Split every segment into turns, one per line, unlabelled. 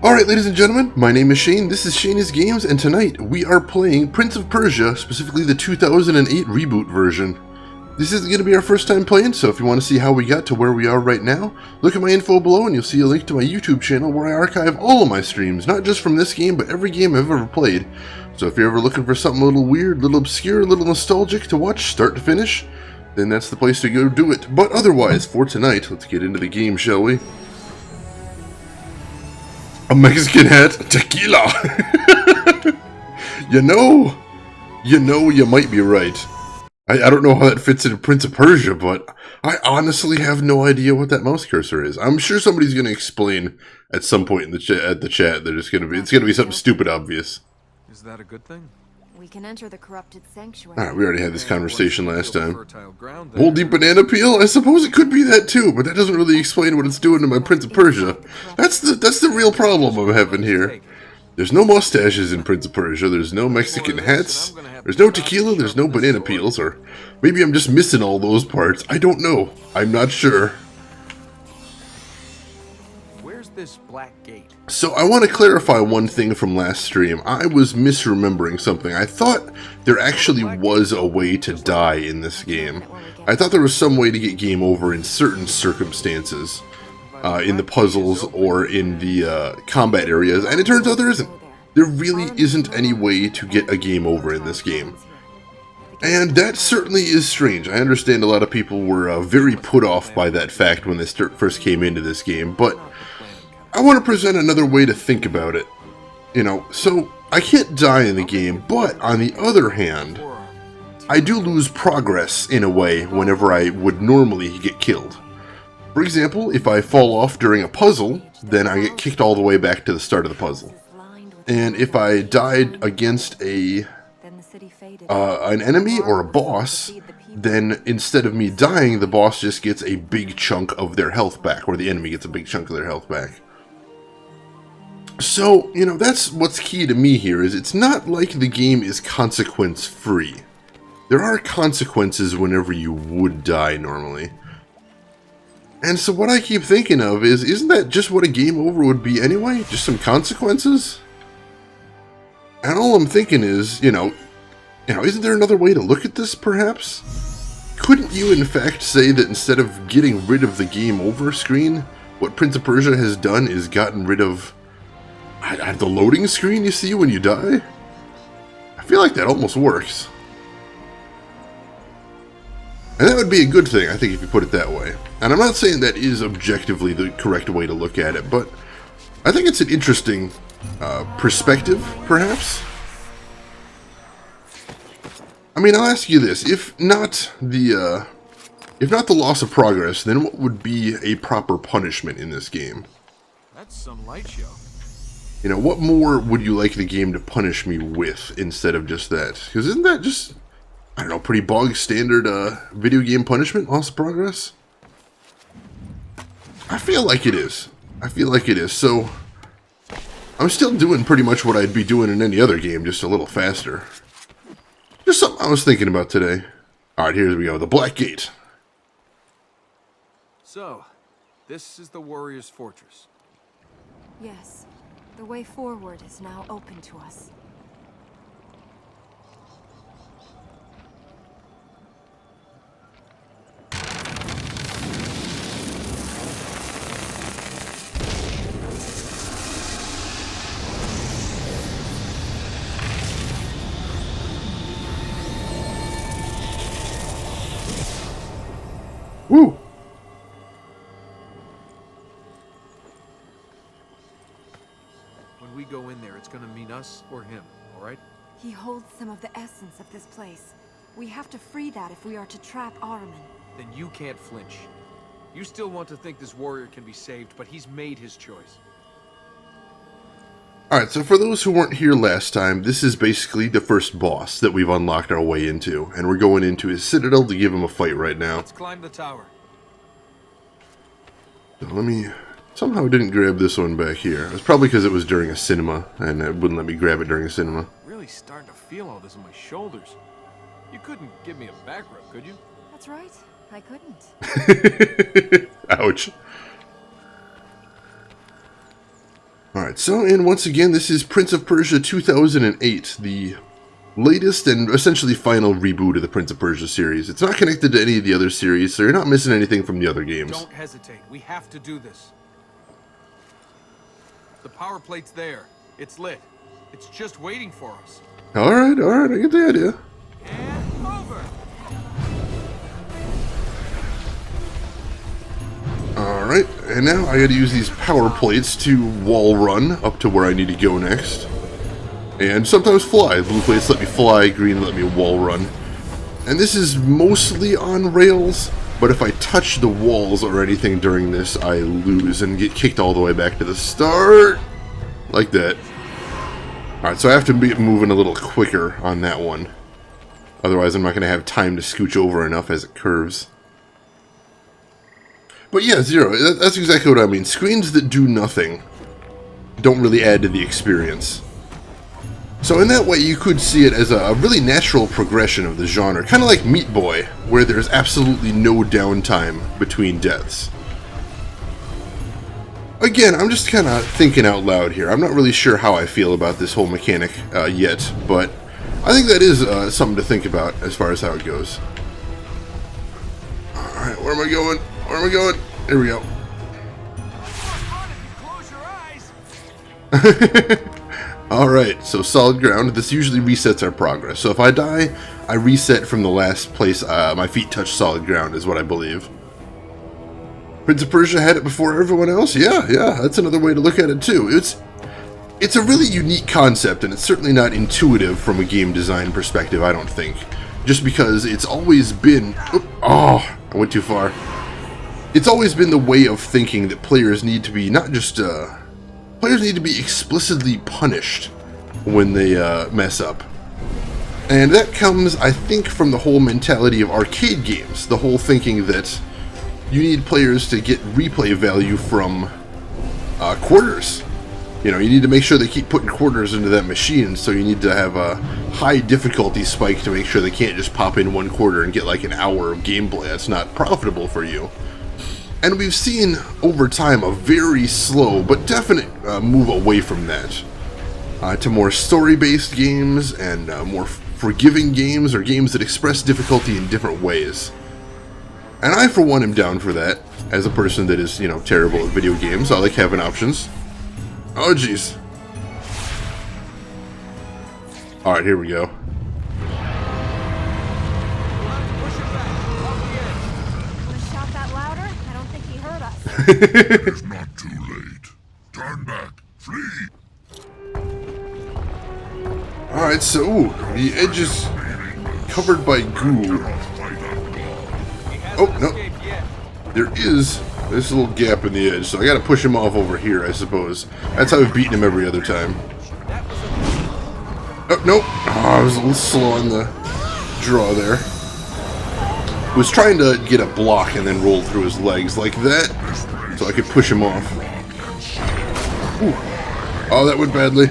Alright, ladies and gentlemen, my name is Shane, this is Shane's Games, and tonight we are playing Prince of Persia, specifically the 2008 reboot version. This isn't going to be our first time playing, so if you want to see how we got to where we are right now, look at my info below and you'll see a link to my YouTube channel where I archive all of my streams, not just from this game, but every game I've ever played. So if you're ever looking for something a little weird, a little obscure, a little nostalgic to watch start to finish, then that's the place to go do it. But otherwise, for tonight, let's get into the game, shall we? A Mexican hat, tequila. you know, you might be right. I don't know how that fits into Prince of Persia, but I honestly have no idea what that mouse cursor is. I'm sure somebody's going to explain at some point in the chat. They're just going to be, it's going to be something stupid obvious.
Is that a good thing?
We can enter the corrupted sanctuary.
Alright, we already had this conversation last time. Moldy banana peel? I suppose it could be that too, but that doesn't really explain what it's doing to my Prince of Persia. That's the real problem I'm having here. There's no mustaches in Prince of Persia, there's no Mexican hats, there's no tequila, there's no banana peels, or maybe I'm just missing all those parts. I don't know. I'm not sure.
Where's this black gate?
So I want to clarify one thing from last stream. I was misremembering something. I thought there actually was a way to die in this game. I thought there was some way to get game over in certain circumstances. In the puzzles or in the combat areas, and it turns out there isn't. There really isn't any way to get a game over in this game. And that certainly is strange. I understand a lot of people were very put off by that fact when they first came into this game, but I want to present another way to think about it. You know, so I can't die in the game, but on the other hand, I do lose progress in a way whenever I would normally get killed. For example, if I fall off during a puzzle, then I get kicked all the way back to the start of the puzzle. And if I died against an enemy or a boss, then instead of me dying, the boss just gets a big chunk of their health back, or the enemy gets a big chunk of their health back. So, you know, that's what's key to me here, is it's not like the game is consequence-free. There are consequences whenever you would die normally. And so what I keep thinking of is, isn't that just what a game over would be anyway? Just some consequences? And all I'm thinking is, you know, isn't there another way to look at this, perhaps? Couldn't you, in fact, say that instead of getting rid of the game over screen, what Prince of Persia has done is gotten rid of the loading screen you see when you die? I feel like that almost works. And that would be a good thing, I think, if you put it that way. And I'm not saying that is objectively the correct way to look at it, but I think it's an interesting perspective, perhaps. I mean, I'll ask you this: if not the loss of progress, then what would be a proper punishment in this game?
That's some light show.
You know, what more would you like the game to punish me with instead of just that? Because isn't that just, I don't know, pretty bog standard video game punishment, loss of progress? I feel like it is. I feel like it is. So, I'm still doing pretty much what I'd be doing in any other game, just a little faster. Just something I was thinking about today. Alright, here we go. The Black Gate.
So, this is the Warrior's Fortress.
Yes, the way forward is now open to us.
Woo!
When we go in there, it's gonna mean us or him, alright?
He holds some of the essence of this place. We have to free that if we are to trap Ahriman.
Then you can't flinch. You still want to think this warrior can be saved, but he's made his choice.
Alright, so for those who weren't here last time, this is basically the first boss that we've unlocked our way into, and we're going into his citadel to give him a fight right now.
Let's climb the tower.
So let me... Somehow I didn't grab this one back here. It's probably because it was during a cinema, and it wouldn't let me grab it during a cinema.
Really starting to feel all this in my shoulders. You couldn't give me a back rub, could you?
That's right. I couldn't.
Ouch. Alright, so, and once again, this is Prince of Persia 2008, the latest and essentially final reboot of the Prince of Persia series. It's not connected to any of the other series, so you're not missing anything from the other games.
Don't hesitate. We have to do this. The power plate's there. It's lit. It's just waiting for us.
Alright, I get the idea.
And over.
Alright, and now I gotta use these power plates to wall run up to where I need to go next. And sometimes fly. Blue plates let me fly, green let me wall run. And this is mostly on rails, but if I touch the walls or anything during this, I lose and get kicked all the way back to the start. Like that. Alright, so I have to be moving a little quicker on that one. Otherwise I'm not going to have time to scooch over enough as it curves. But yeah, Zero, that's exactly what I mean. Screens that do nothing don't really add to the experience. So in that way, you could see it as a really natural progression of the genre, kind of like Meat Boy, where there's absolutely no downtime between deaths. Again, I'm just kind of thinking out loud here. I'm not really sure how I feel about this whole mechanic yet, but I think that is something to think about as far as how it goes. Alright, where am I going? Where am I going? There we go.
Close your eyes.
Alright, so solid ground. This usually resets our progress. So if I die, I reset from the last place my feet touch solid ground, is what I believe. Prince of Persia had it before everyone else? Yeah, that's another way to look at it too. It's a really unique concept, and it's certainly not intuitive from a game design perspective, I don't think. Just because it's always been... Oh, I went too far. It's always been the way of thinking that players need to be not just... Players need to be explicitly punished when they mess up. And that comes, I think, from the whole mentality of arcade games. The whole thinking that you need players to get replay value from quarters. You know, you need to make sure they keep putting quarters into that machine, so you need to have a high difficulty spike to make sure they can't just pop in one quarter and get like an hour of gameplay. That's not profitable for you. And we've seen over time a very slow but definite move away from that to more story-based games and more forgiving games, or games that express difficulty in different ways. And I, for one, am down for that. As a person that is, you know, terrible at video games, I like having options. Oh, jeez. Alright, here we go.
It's not too late. Turn back. Flee.
Alright, so the edge is covered by goo. Oh, no. There is this little gap in the edge, so I gotta push him off over here, I suppose. That's how I've beaten him every other time. Oh, nope. Oh, I was a little slow on the draw there. Was trying to get a block and then roll through his legs like that, so I could push him off. Ooh. Oh, that went badly.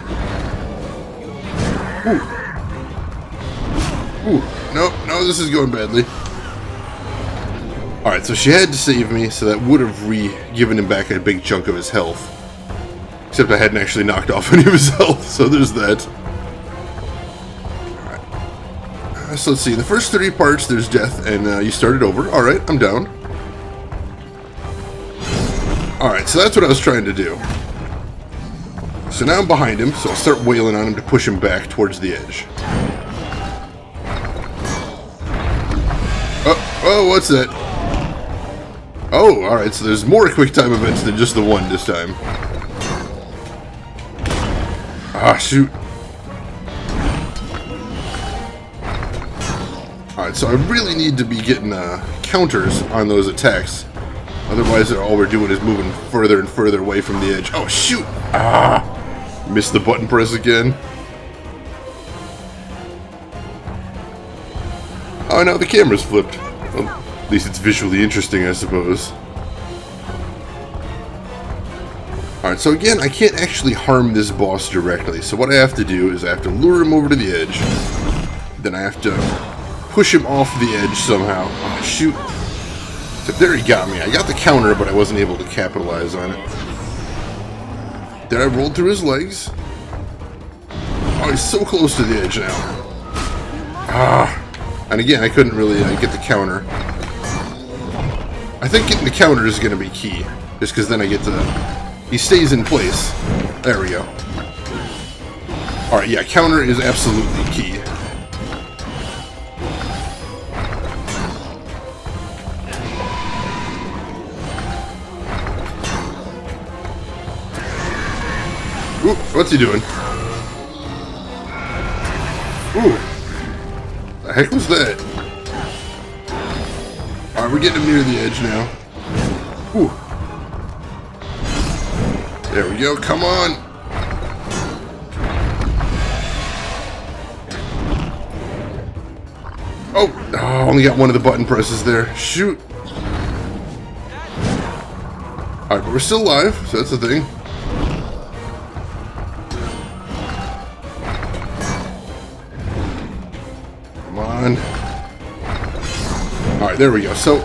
Ooh. No, this is going badly. Alright, so she had to save me, so that would have given him back a big chunk of his health. Except I hadn't actually knocked off any of his health, so there's that. So let's see, in the first 3 parts there's death, and you started over. Alright, I'm down. Alright, so that's what I was trying to do. So now I'm behind him, so I'll start wailing on him to push him back towards the edge. Oh, what's that? Oh, alright, so there's more quick time events than just the one this time. Ah, shoot. Alright, so I really need to be getting counters on those attacks. Otherwise, all we're doing is moving further and further away from the edge. Oh, shoot! Ah! Missed the button press again. Oh, now the camera's flipped. Well, at least it's visually interesting, I suppose. Alright, so again, I can't actually harm this boss directly. So what I have to do is I have to lure him over to the edge. Then I have to push him off the edge somehow. Oh, shoot. So there he got me. I got the counter, but I wasn't able to capitalize on it. There, I rolled through his legs. Oh, he's so close to the edge now. Ah. And again, I couldn't really get the counter. I think getting the counter is going to be key. Just because then I get to... He stays in place. There we go. Alright, yeah, counter is absolutely key. Ooh, what's he doing? Ooh. The heck was that? Alright, we're getting him near the edge now. Ooh. There we go, come on! Oh, I only got one of the button presses there. Shoot! Alright, but we're still alive, so that's the thing. Come on. Alright, there we go. So,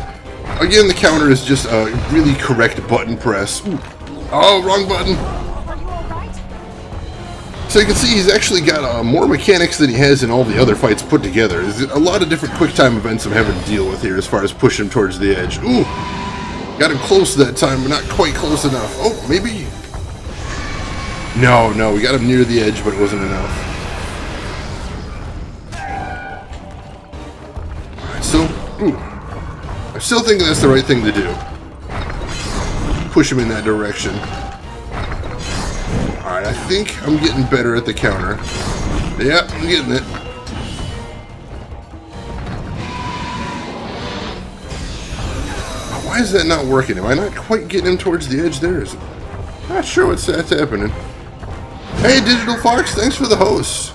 again, the counter is just a really correct button press. Ooh. Oh, wrong button.
Are you alright?
So you can see he's actually got more mechanics than he has in all the other fights put together. There's a lot of different quick time events I'm having to deal with here as far as pushing him towards the edge. Ooh, got him close that time, but not quite close enough. Oh, maybe. No, we got him near the edge, but it wasn't enough. Alright, so, ooh. I'm still thinking that's the right thing to do. Push him in that direction. Alright, I think I'm getting better at the counter. Yeah, I'm getting it. Why is that not working? Am I not quite getting him towards the edge there? Not sure what's that's happening. Hey, Digital Fox, thanks for the host.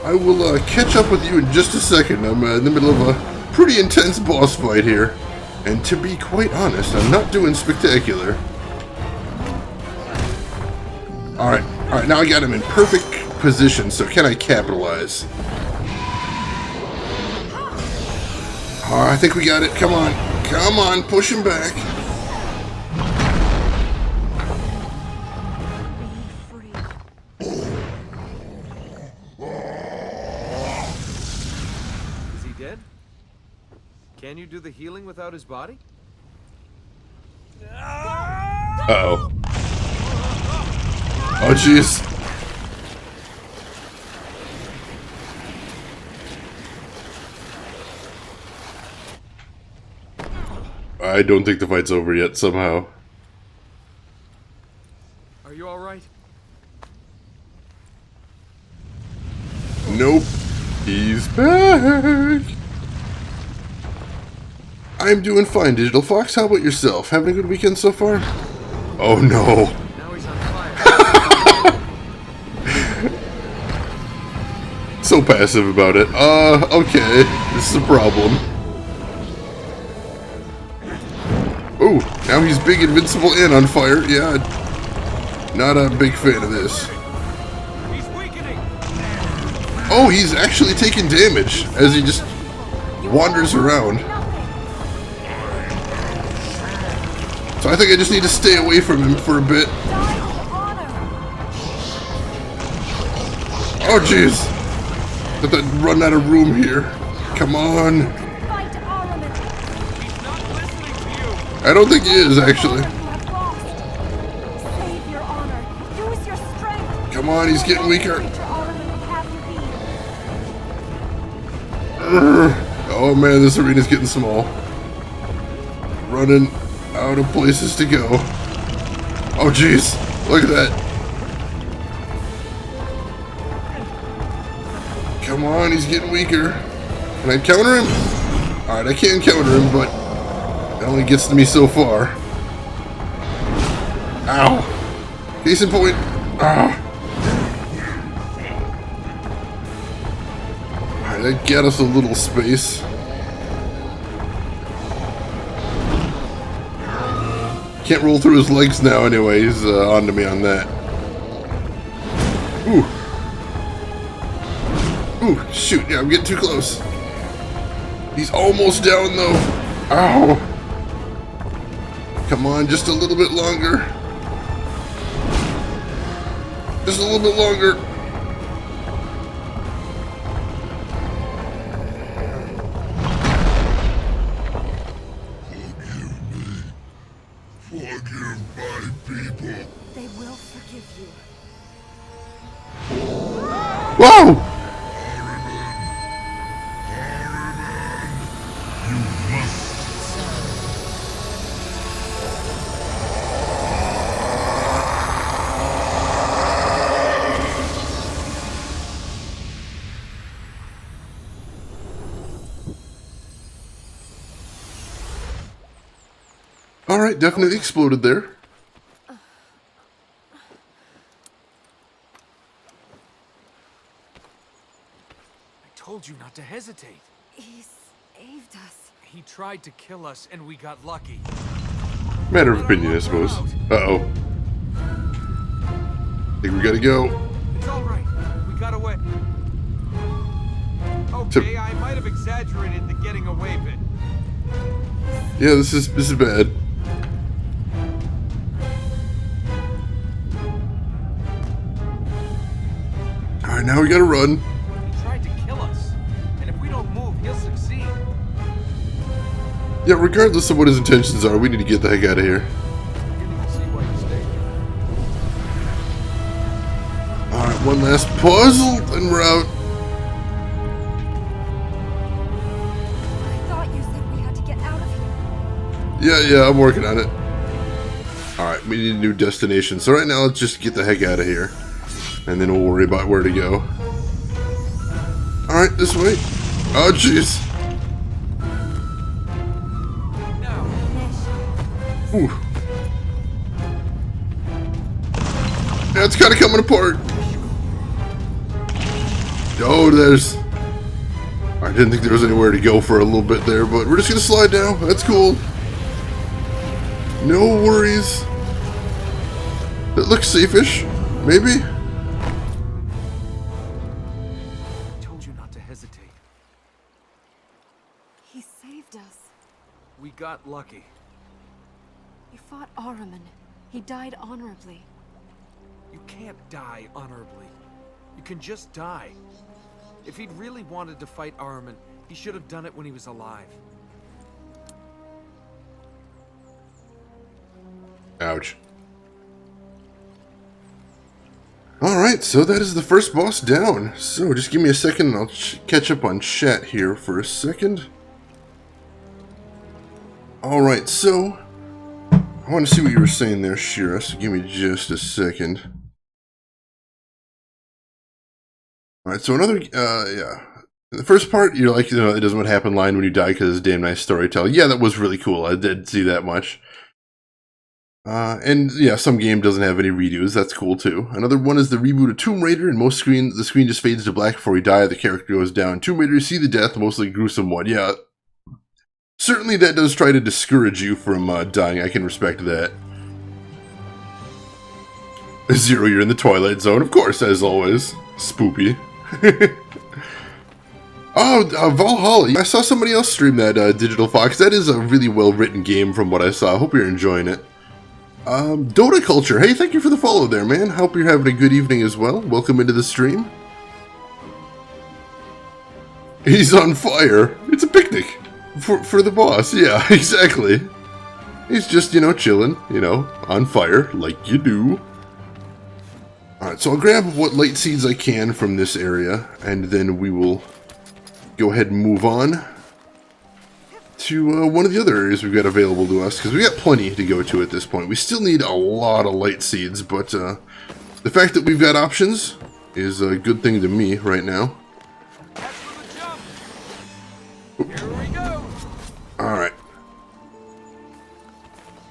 I will catch up with you in just a second. I'm in the middle of a pretty intense boss fight here. And to be quite honest, I'm not doing spectacular. Alright, now I got him in perfect position, so can I capitalize? Oh, I think we got it. Come on, push him back.
Is he dead? Can you do the healing without his body?
Uh-oh. Oh, jeez. I don't think the fight's over yet, somehow.
Are you alright?
Nope. He's back. I'm doing fine, Digital Fox. How about yourself? Having a good weekend so far? Oh, no.
Now he's on fire.
So passive about it. Okay. This is a problem. Ooh, now he's big, invincible, and on fire. Yeah, not a big fan of this.
He's weakening.
Oh, he's actually taking damage as he just wanders around. So I think I just need to stay away from him for a bit. Oh, jeez. Got that run out of room here. Come on. I don't think he is, actually. Come on, he's getting weaker. Oh man, this arena's getting small. Running out of places to go. Oh jeez, look at that. Come on, he's getting weaker. Can I counter him? Alright, I can counter him, but that only gets to me so far. Ow. Case in point. Ah. Alright, that got us a little space. Can't roll through his legs now anyway. He's onto me on that. Ooh. Ooh, shoot. Yeah, I'm getting too close. He's almost down though. Ow. Come on, just a little bit longer. Just a little bit longer.
Forgive my people.
They will forgive you.
Whoa! Alright, definitely exploded there.
I told you not to hesitate.
He saved us.
He tried to kill us, and we got lucky.
Matter of opinion, I suppose. Uh-oh. Think we gotta go.
It's all right. We got away. Okay, I might have exaggerated the getting away bit.
Yeah, this is bad. Alright, now we gotta run.
He tried to kill us, and if we don't move, he'll succeed.
Yeah, regardless of what his intentions are, we need to get the heck out of here.
Beginning to see why you stayed here.
Alright, one last puzzle, and we're out.
I thought you said we had to get out of here.
Yeah, I'm working on it. Alright, we need a new destination. So right now, let's just get the heck out of here. And then we'll worry about where to go. Alright, this way. Oh, jeez. Ooh. Yeah, it's kind of coming apart. Oh, there's... I didn't think there was anywhere to go for a little bit there, but we're just going to slide down. That's cool. No worries. That looks safe-ish. Maybe?
I told you not to hesitate.
He saved us.
We got lucky.
You fought Ahriman. He died honorably.
You can't die honorably. You can just die. If he'd really wanted to fight Ahriman, he should have done it when he was alive.
Ouch. Alright, so that is the first boss down. So, just give me a second and I'll catch up on chat here for a second. Alright, so... I want to see what you were saying there, Shira, so give me just a second. Alright, so another, yeah. The first part, you're like, you know, it doesn't what happened line when you die because it's damn nice storytelling. Yeah, that was really cool. I did see that much. And yeah, some game doesn't have any redos. That's cool too. Another one is the reboot of Tomb Raider. In most the screen just fades to black before you die. The character goes down. Tomb Raider, you see the death, mostly gruesome one. Yeah, certainly that does try to discourage you from dying. I can respect that. Zero, you're in the Twilight Zone, of course, as always. Spoopy. Oh, Valhalla. I saw somebody else stream that, Digital Fox. That is a really well-written game from what I saw. I hope you're enjoying it. Dota Culture. Hey, thank you for the follow there, man. Hope you're having a good evening as well. Welcome into the stream. He's on fire. It's a picnic. For the boss. Yeah, exactly. He's just, you know, chilling, you know, on fire, like you do. Alright, so I'll grab what light seeds I can from this area, and then we will go ahead and move on to one of the other areas we've got available to us, because we got plenty to go to at this point. We still need a lot of light seeds, but the fact that we've got options is a good thing to me right now.
Here we go.
Alright.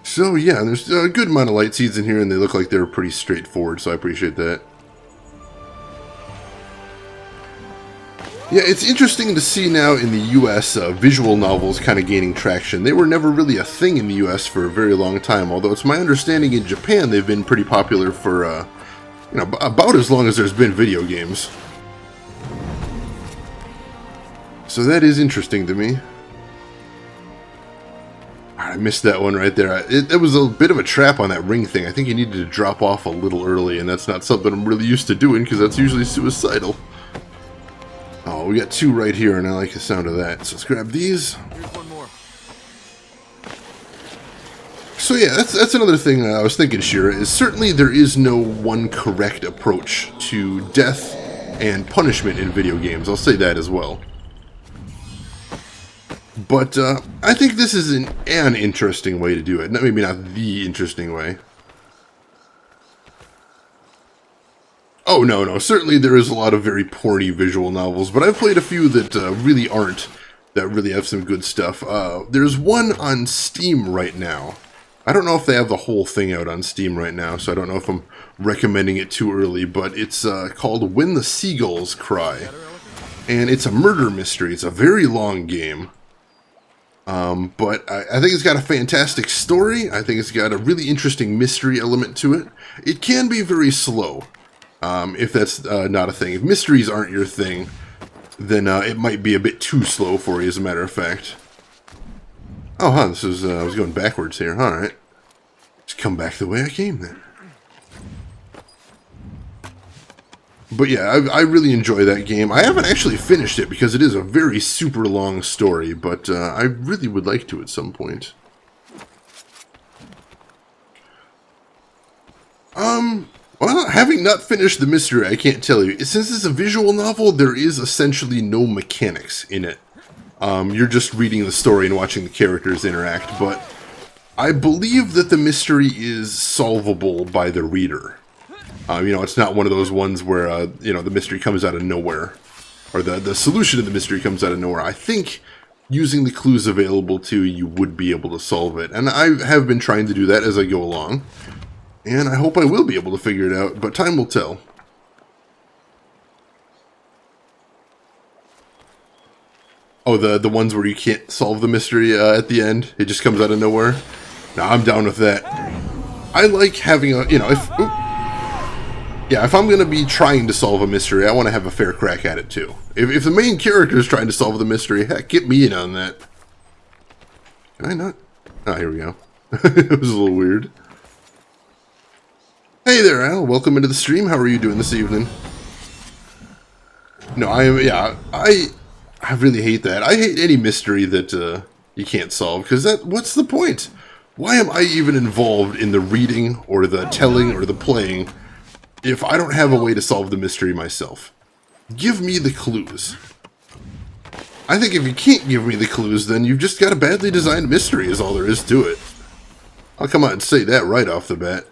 So yeah, there's a good amount of light seeds in here, and they look like they're pretty straightforward, so I appreciate that. Yeah, it's interesting to see now in the US visual novels kind of gaining traction. They were never really a thing in the US for a very long time, although it's my understanding in Japan they've been pretty popular for, you know, about as long as there's been video games. So that is interesting to me. Alright, I missed that one right there. It was a bit of a trap on that ring thing. I think you needed to drop off a little early, and that's not something I'm really used to doing, because that's usually suicidal. Oh, we got 2 right here, and I like the sound of that. So let's grab these.
Here's one more.
So yeah, that's another thing I was thinking, Shira, is certainly there is no one correct approach to death and punishment in video games. I'll say that as well. But I think this is an interesting way to do it. Maybe not the interesting way. Oh, no. Certainly there is a lot of very porny visual novels, but I've played a few that really aren't, that really have some good stuff. There's one on Steam right now. I don't know if they have the whole thing out on Steam right now, so I don't know if I'm recommending it too early, but it's called When the Seagulls Cry. And it's a murder mystery. It's a very long game. But I think it's got a fantastic story. I think it's got a really interesting mystery element to it. It can be very slow, if that's not a thing. If mysteries aren't your thing, then it might be a bit too slow for you, as a matter of fact. Oh, huh, this is, I was going backwards here. Alright. Just come back the way I came, then. But yeah, I really enjoy that game. I haven't actually finished it because it is a very super long story, but I really would like to at some point. Well, having not finished the mystery, I can't tell you. Since it's a visual novel, there is essentially no mechanics in it. You're just reading the story and watching the characters interact, but I believe that the mystery is solvable by the reader. You know, it's not one of those ones where, you know, the mystery comes out of nowhere. Or the solution to the mystery comes out of nowhere. I think using the clues available to you would be able to solve it. And I have been trying to do that as I go along. And I hope I will be able to figure it out, but time will tell. Oh, the ones where you can't solve the mystery at the end? It just comes out of nowhere? No, I'm down with that. I like having a, you know, if I'm going to be trying to solve a mystery, I want to have a fair crack at it, too. If the main character is trying to solve the mystery, heck, get me in on that. Can I not? Oh, here we go. It was a little weird. Hey there, Al. Welcome into the stream. How are you doing this evening? No, I really hate that. I hate any mystery that you can't solve, because what's the point? Why am I even involved in the reading, or the telling, or the playing, if I don't have a way to solve the mystery myself? Give me the clues. I think if you can't give me the clues, then you've just got a badly designed mystery, is all there is to it. I'll come out and say that right off the bat.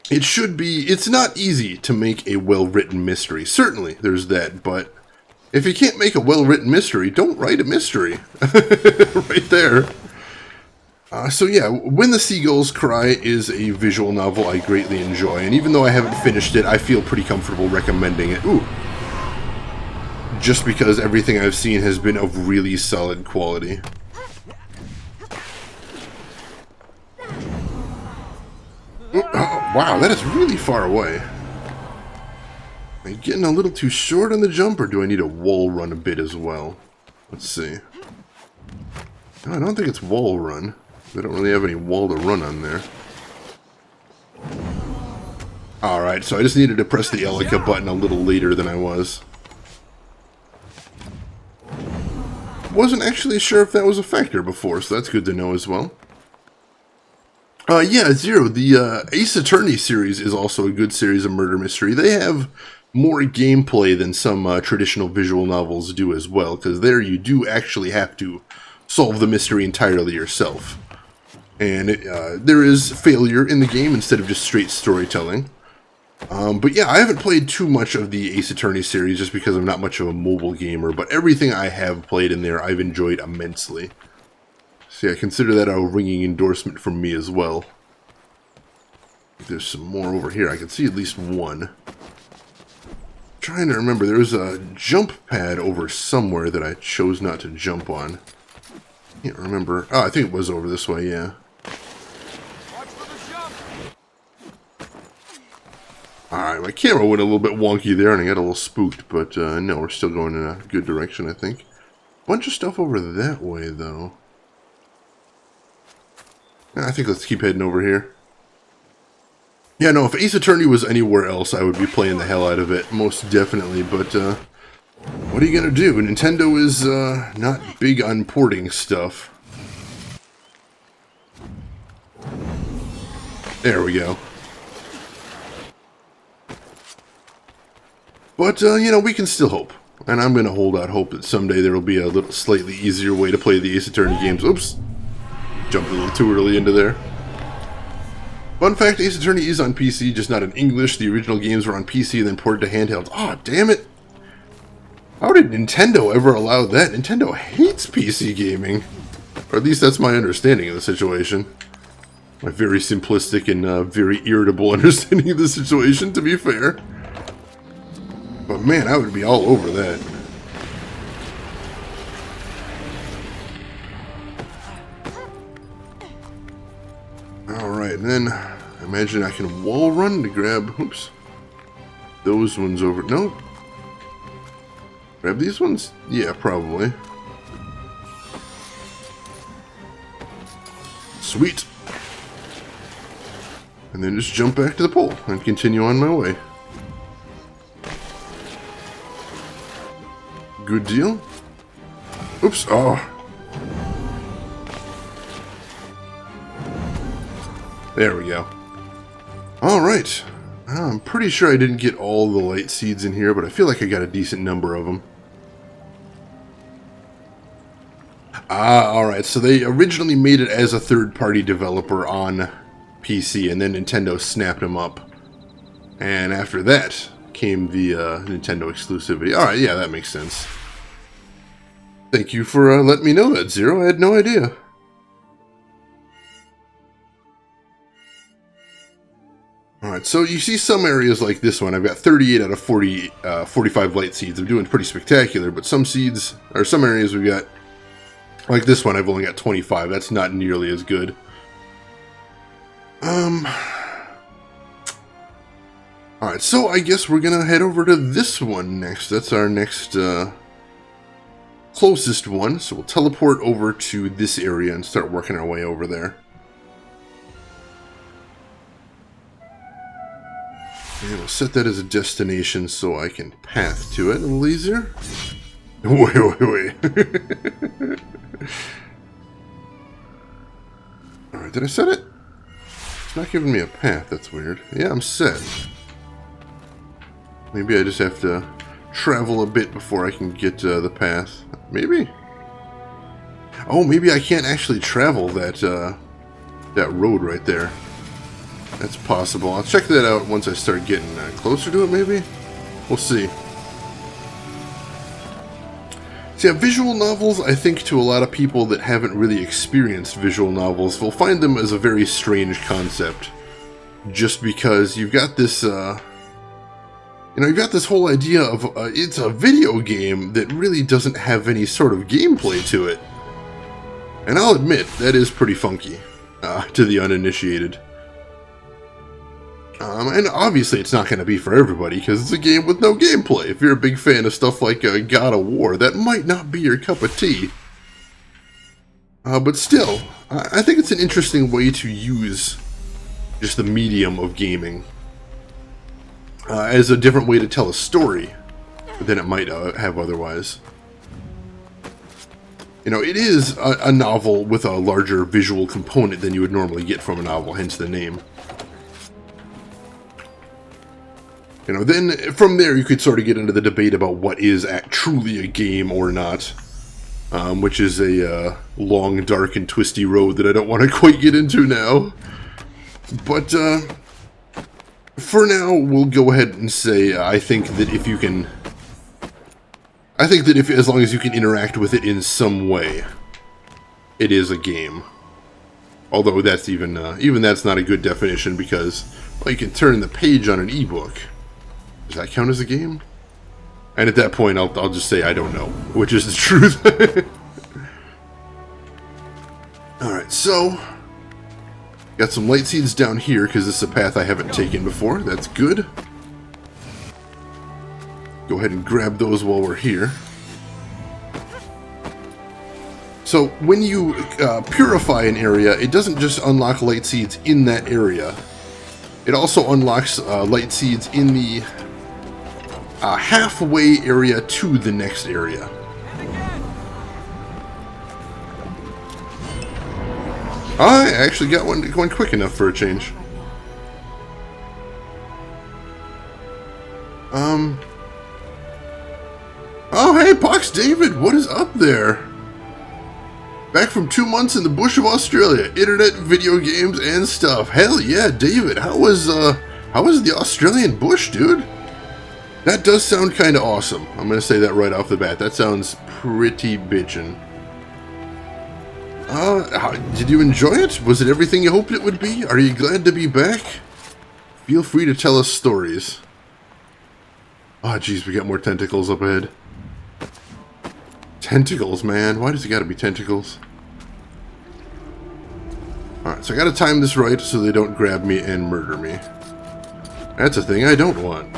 It's not easy to make a well-written mystery. Certainly, there's that, but if you can't make a well-written mystery, don't write a mystery. Right there. So yeah, When the Seagulls Cry is a visual novel I greatly enjoy, and even though I haven't finished it, I feel pretty comfortable recommending it. Ooh. Just because everything I've seen has been of really solid quality. Oh, wow, that is really far away. Am I getting a little too short on the jump, or do I need to wall run a bit as well? Let's see. No, I don't think it's wall run. I don't really have any wall to run on there. Alright, so I just needed to press the Elika button a little later than I was. Wasn't actually sure if that was a factor before, so that's good to know as well. Yeah, Zero, the Ace Attorney series is also a good series of murder mystery. They have more gameplay than some traditional visual novels do as well, because there you do actually have to solve the mystery entirely yourself. And there is failure in the game instead of just straight storytelling. But yeah, I haven't played too much of the Ace Attorney series just because I'm not much of a mobile gamer, but everything I have played in there I've enjoyed immensely. So yeah, consider that a ringing endorsement from me as well. There's some more over here. I can see at least one. Trying to remember, there was a jump pad over somewhere that I chose not to jump on. Can't remember. Oh, I think it was over this way, yeah. Alright, my camera went a little bit wonky there and I got a little spooked, but no, we're still going in a good direction, I think. Bunch of stuff over that way, though. I think let's keep heading over here. Yeah, no, if Ace Attorney was anywhere else, I would be playing the hell out of it, most definitely, but, what are you gonna do? Nintendo is, not big on porting stuff. There we go. But, you know, we can still hope. And I'm gonna hold out hope that someday there will be a little slightly easier way to play the Ace Attorney games. Oops! Jumped a little too early into there. Fun fact, Ace Attorney is on PC, just not in English. The original games were on PC and then ported to handhelds. Aw, oh, damn it! How did Nintendo ever allow that? Nintendo hates PC gaming. Or at least that's my understanding of the situation. My very simplistic and very irritable understanding of the situation, to be fair. But man, I would be all over that. Alright, and then I imagine I can wall run to grab, oops, those ones over. Nope. Grab these ones? Yeah, probably. Sweet. And then just jump back to the pole and continue on my way. Good deal. Oops, oh. There we go. Alright. I'm pretty sure I didn't get all the light seeds in here, but I feel like I got a decent number of them. Ah, alright. So they originally made it as a third-party developer on PC, and then Nintendo snapped them up. And after that came the Nintendo exclusivity. Alright, yeah, that makes sense. Thank you for letting me know that, Zero. I had no idea. Alright, so you see some areas like this one. I've got 38 out of 45 light seeds. I'm doing pretty spectacular, but some seeds, or some areas we've got, like this one, I've only got 25. That's not nearly as good. Alright, so I guess we're gonna head over to this one next. That's our next, closest one. So we'll teleport over to this area and start working our way over there. And we'll set that as a destination so I can path to it a little easier. Wait. Alright, did I set it? It's not giving me a path, that's weird. Yeah, I'm set. Maybe I just have to travel a bit before I can get the path. Maybe? Oh, maybe I can't actually travel that, that road right there. That's possible. I'll check that out once I start getting closer to it, maybe? We'll see. So yeah, visual novels, I think to a lot of people that haven't really experienced visual novels, will find them as a very strange concept. Just because you've got this, you've got this whole idea of, it's a video game that really doesn't have any sort of gameplay to it. And I'll admit, that is pretty funky, to the uninitiated. And obviously it's not going to be for everybody, because it's a game with no gameplay. If you're a big fan of stuff like God of War, that might not be your cup of tea. But still, I think it's an interesting way to use just the medium of gaming as a different way to tell a story than it might have otherwise. You know, it is a novel with a larger visual component than you would normally get from a novel, hence the name. You know, then from there you could sort of get into the debate about what is truly a game or not, which is a long, dark, and twisty road that I don't want to quite get into now. But for now, we'll go ahead and say I think that if you can, as long as you can interact with it in some way, it is a game. Although that's even that's not a good definition because, well, you can turn the page on an ebook. Does that count as a game? And at that point, I'll just say I don't know, which is the truth. Alright, so got some light seeds down here because this is a path I haven't taken before. That's good. Go ahead and grab those while we're here. So when you purify an area, it doesn't just unlock light seeds in that area. It also unlocks light seeds in the halfway area to the next area. I actually got one going quick enough for a change. Oh, hey, Pox David, what is up there? Back from 2 months in the bush of Australia, internet, video games, and stuff. Hell yeah, David, how was the Australian bush, dude? That does sound kind of awesome. I'm gonna say that right off the bat. That sounds pretty bitchin'. Did you enjoy it? Was it everything you hoped it would be? Are you glad to be back? Feel free to tell us stories. Oh, jeez, we got more tentacles up ahead. Tentacles, man. Why does it gotta be tentacles? Alright, so I gotta time this right so they don't grab me and murder me. That's a thing I don't want.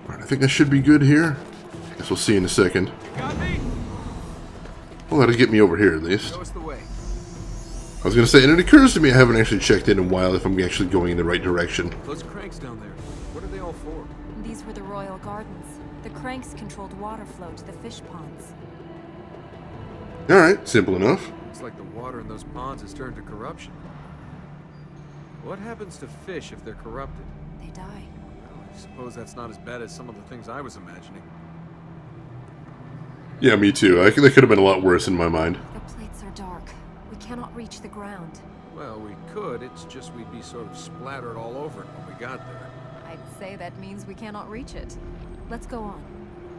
Alright, I think I should be good here. Guess we'll see in a second. Well, that'll get me over here at least.
Show us the way.
I was gonna say, and it occurs to me I haven't actually checked in a while if I'm actually going in the right direction.
Those cranks down there, what are they all for?
These were the royal gardens. The cranks controlled water flow to the fish ponds.
Alright, simple enough.
Looks like the water in those ponds has turned to corruption. What happens to fish if they're corrupted?
They die.
Well, I suppose that's not as bad as some of the things I was imagining.
Yeah, me too. That could have been a lot worse in my mind.
The plates are dark. We cannot reach the ground.
Well, we could, it's just we'd be sort of splattered all over it when we got there.
I'd say that means we cannot reach it. Let's go on.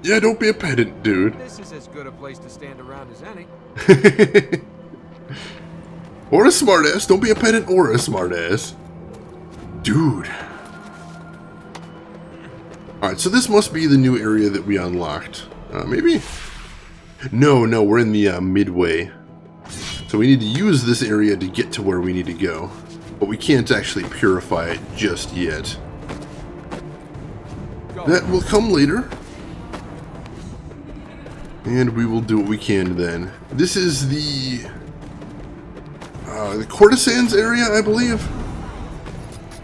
Yeah, don't be a pedant, dude.
This is as good a place to stand around as any.
Or a smartass. Don't be a pedant or a smartass. Dude. Alright, so this must be the new area that we unlocked. Maybe? No, we're in the midway. So we need to use this area to get to where we need to go. But we can't actually purify it just yet. That will come later. And we will do what we can then. This is the courtesans area, I believe.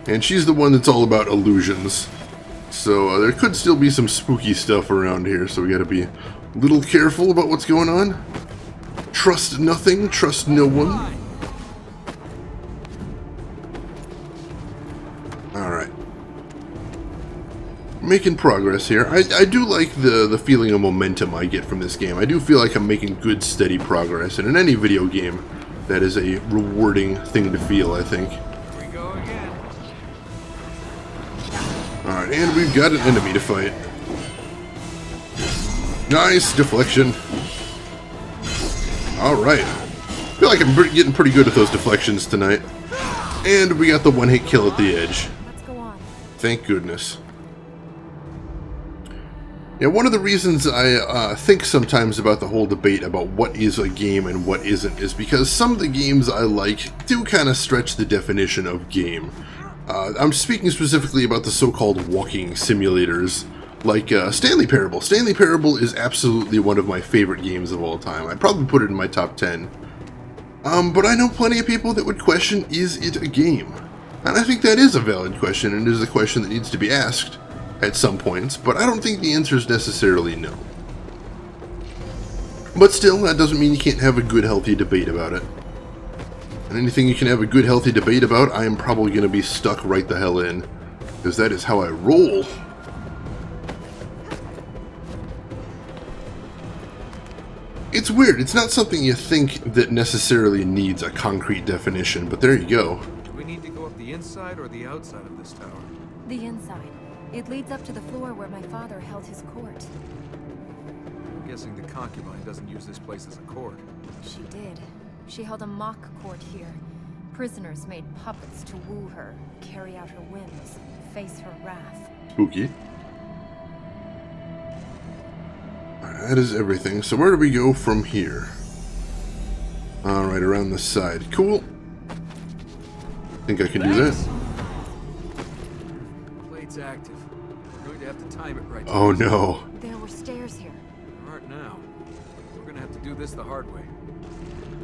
And she's the one that's all about illusions. So there could still be some spooky stuff around here, so we gotta be a little careful about what's going on. Trust nothing, trust no one. Alright. Making progress here. I do like the feeling of momentum I get from this game. I do feel like I'm making good, steady progress. And in any video game, that is a rewarding thing to feel, I think.
Here we go again.
Alright, and we've got an enemy to fight. Nice deflection. Alright. I feel like I'm getting pretty good at those deflections tonight. And we got the one-hit kill at the edge.
Let's go on.
Thank goodness. Yeah, one of the reasons I think sometimes about the whole debate about what is a game and what isn't is because some of the games I like do kind of stretch the definition of game. I'm speaking specifically about the so-called walking simulators, like Stanley Parable. Stanley Parable is absolutely one of my favorite games of all time. I'd probably put it in my top 10. But I know plenty of people that would question, is it a game? And I think that is a valid question, and it is a question that needs to be asked at some points, but I don't think the answer is necessarily no. But still, that doesn't mean you can't have a good, healthy debate about it. And anything you can have a good, healthy debate about, I am probably going to be stuck right the hell in, because that is how I roll. It's weird, it's not something you think that necessarily needs a concrete definition, but there you go.
Do we need to go up the inside or the outside of this tower?
The inside. It leads up to the floor where my father held his court.
I'm guessing the concubine doesn't use this place as a court.
She did. She held a mock court here. Prisoners made puppets to woo her, carry out her whims, face her wrath.
Spooky. Alright, that is everything. So where do we go from here? Alright, around the side. Cool. Think I can do that.
Plate's active. We're going to have to time it right.
Oh no.
There were stairs here.
There aren't now. gonna have to do this the hard way.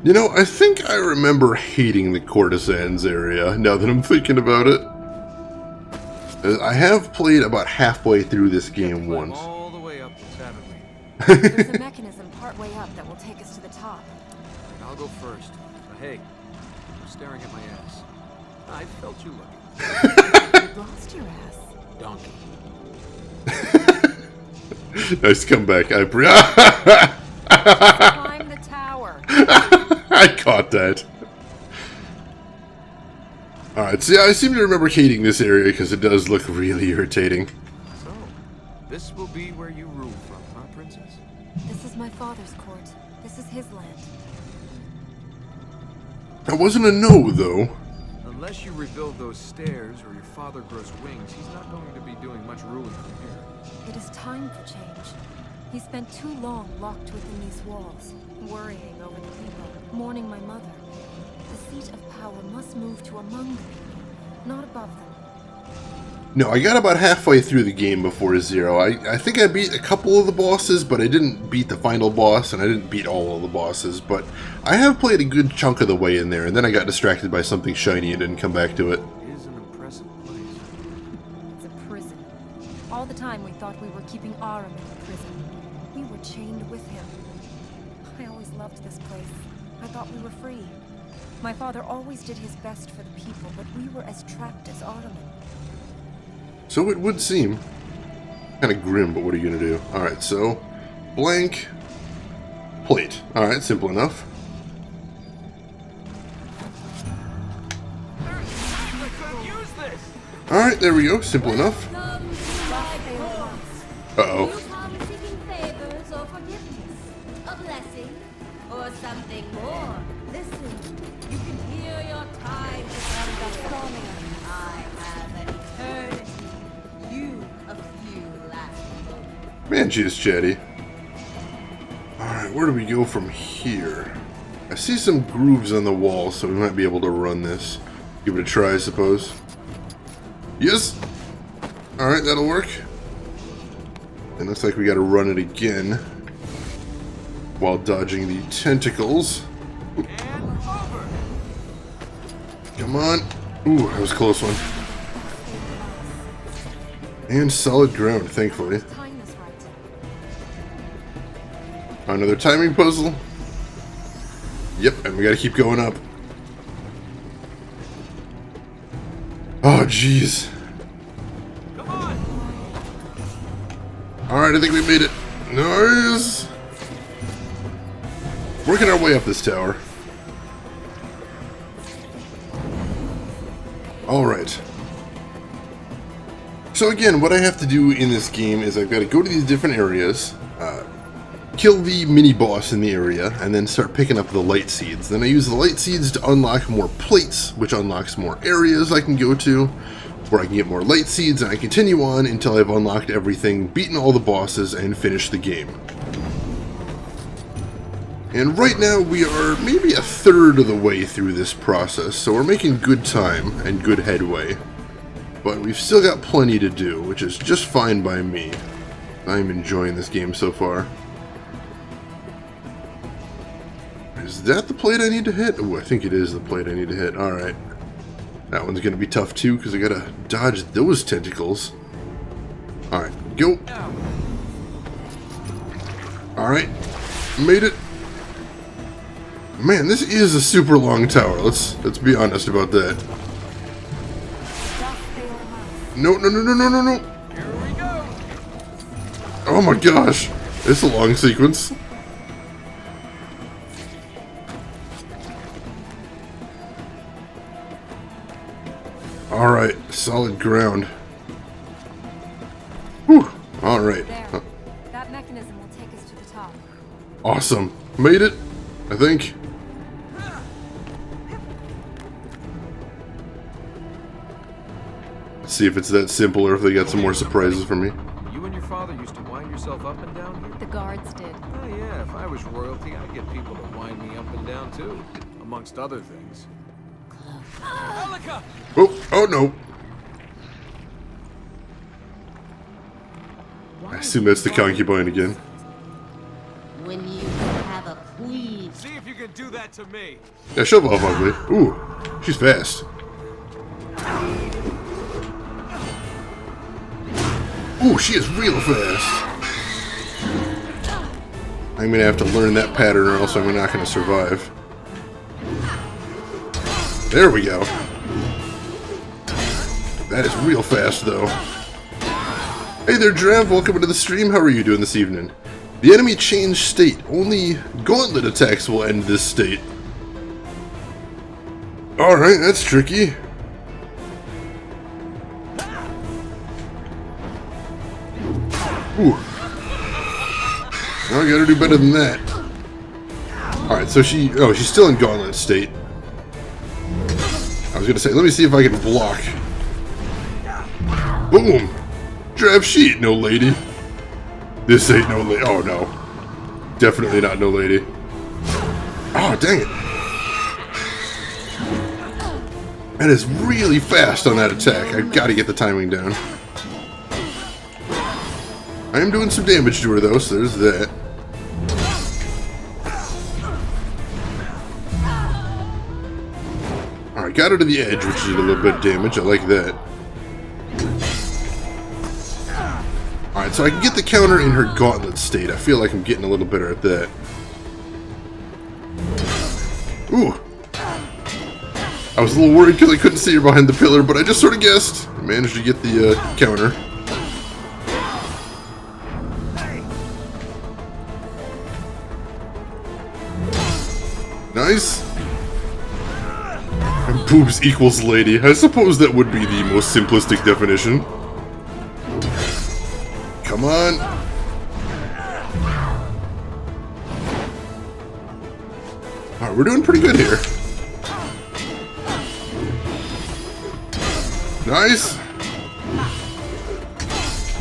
You know, I think I remember hating the courtesans area, now that I'm thinking about it. I have played about halfway through this game
Climb
once.
all the way up to Saturday.
There's a mechanism partway up that will take us to the top.
I'll go first. But hey, you're staring at my ass. I felt you looking.
You lost your ass.
Donkey.
Nice comeback.
Climb the tower.
I caught that. Alright, so yeah, I seem to remember hating this area because it does look really irritating.
So, this will be where you rule from, huh, Princess?
This is my father's court. This is his land.
That wasn't a no, though.
Unless you rebuild those stairs or your father grows wings, he's not going to be doing much ruling from here.
It is time for change. He spent too long locked within these walls, worrying over the people, mourning my mother. The seat of power must move to among the people, not above them.
No, I got about halfway through the game before Zero. I think I beat a couple of the bosses, but I didn't beat the final boss, and I didn't beat all of the bosses, but I have played a good chunk of the way in there, and then I got distracted by something shiny and didn't come back to it.
It is an impressive place.
It's a prison. All the time we thought we were keeping Aram in the prison. We were chained with him. I always loved this place. I thought we were free. My father always did his best for the people, but we were as trapped as Ottoman.
So it would seem. Kind of grim, but what are you going to do? Alright, so blank plate. Alright, simple enough. Alright, there we go. Simple enough. Uh-oh.
Seeking favors or forgiveness, a blessing, or something more. Listen, you can hear your time is coming. I have an eternity. You a few last moments.
Man, she is chatty. Alright, where do we go from here? I see some grooves on the wall, so we might be able to run this. Give it a try, I suppose. Yes! Alright, that'll work. And looks like we gotta run it again while dodging the tentacles. Ooh. Come on. Ooh, that was a close one. And solid ground, thankfully.
Time is right.
Another timing puzzle. Yep, and we gotta keep going up. Oh, jeez.
Come on!
Alright, I think we made it. Nice! Working our way up this tower. Alright. So again, what I have to do in this game is I've got to go to these different areas, kill the mini-boss in the area, and then start picking up the light seeds. Then I use the light seeds to unlock more plates, which unlocks more areas I can go to, where I can get more light seeds, and I continue on until I've unlocked everything, beaten all the bosses, and finished the game. And right now we are maybe a third of the way through this process, so we're making good time and good headway. But we've still got plenty to do, which is just fine by me. I'm enjoying this game so far. Is that the plate I need to hit? Oh, I think it is the plate I need to hit. Alright. That one's going to be tough too, because I got to dodge those tentacles. Alright, go. Alright. Made it. Man, this is a super long tower. Let's be honest about that. No, no, no, no, no, no, no.
Here we go!
Oh my gosh. It's a long sequence. Alright, solid ground. Whew. Alright.
There. That mechanism will take us to the top.
Awesome. Made it, I think. Let's see if it's that simple or if they got some more surprises for me.
You and your father used to wind yourself up and down here?
The guards did.
Oh yeah, if I was royalty, I'd get people to wind me up and down too, amongst other things. Elika!
Oh no. I assume that's the concubine again.
When you have
Don't do that to me.
Yeah, shove off, ugly. Ooh, she's fast. Ooh, she is real fast. I'm gonna have to learn that pattern or else I'm not gonna survive. There we go. That is real fast, though. Hey there, Drav. Welcome into the stream. How are you doing this evening? The enemy changed state. Only gauntlet attacks will end this state. Alright, that's tricky. Ooh. I gotta do better than that. Alright, so she's still in gauntlet state. I was gonna say, let me see if I can block. Boom! Drav, she ain't no lady. This ain't no lady. Oh no. Definitely not no lady. Oh, dang it. That is really fast on that attack. I've got to get the timing down. I am doing some damage to her though, so there's that. Alright, got her to the edge, which did a little bit of damage. I like that. Alright, so I can get the counter in her gauntlet state. I feel like I'm getting a little better at that. Ooh. I was a little worried because I couldn't see her behind the pillar, but I just sort of guessed. I managed to get the counter. Nice. And boobs equals lady. I suppose that would be the most simplistic definition. Come on. Alright, we're doing pretty good here. Nice.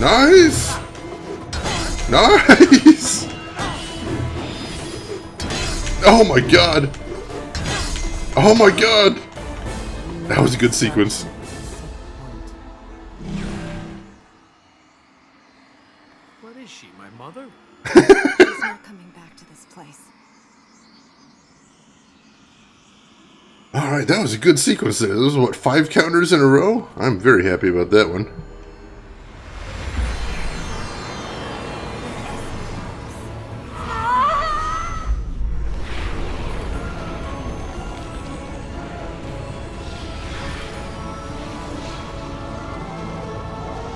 Nice. Nice. Oh my god. Oh my god. That was a good sequence.
What is she, my mother?
She's not coming back to this place.
Alright, that was a good sequence there. Those were, what, 5 counters in a row? I'm very happy about that one.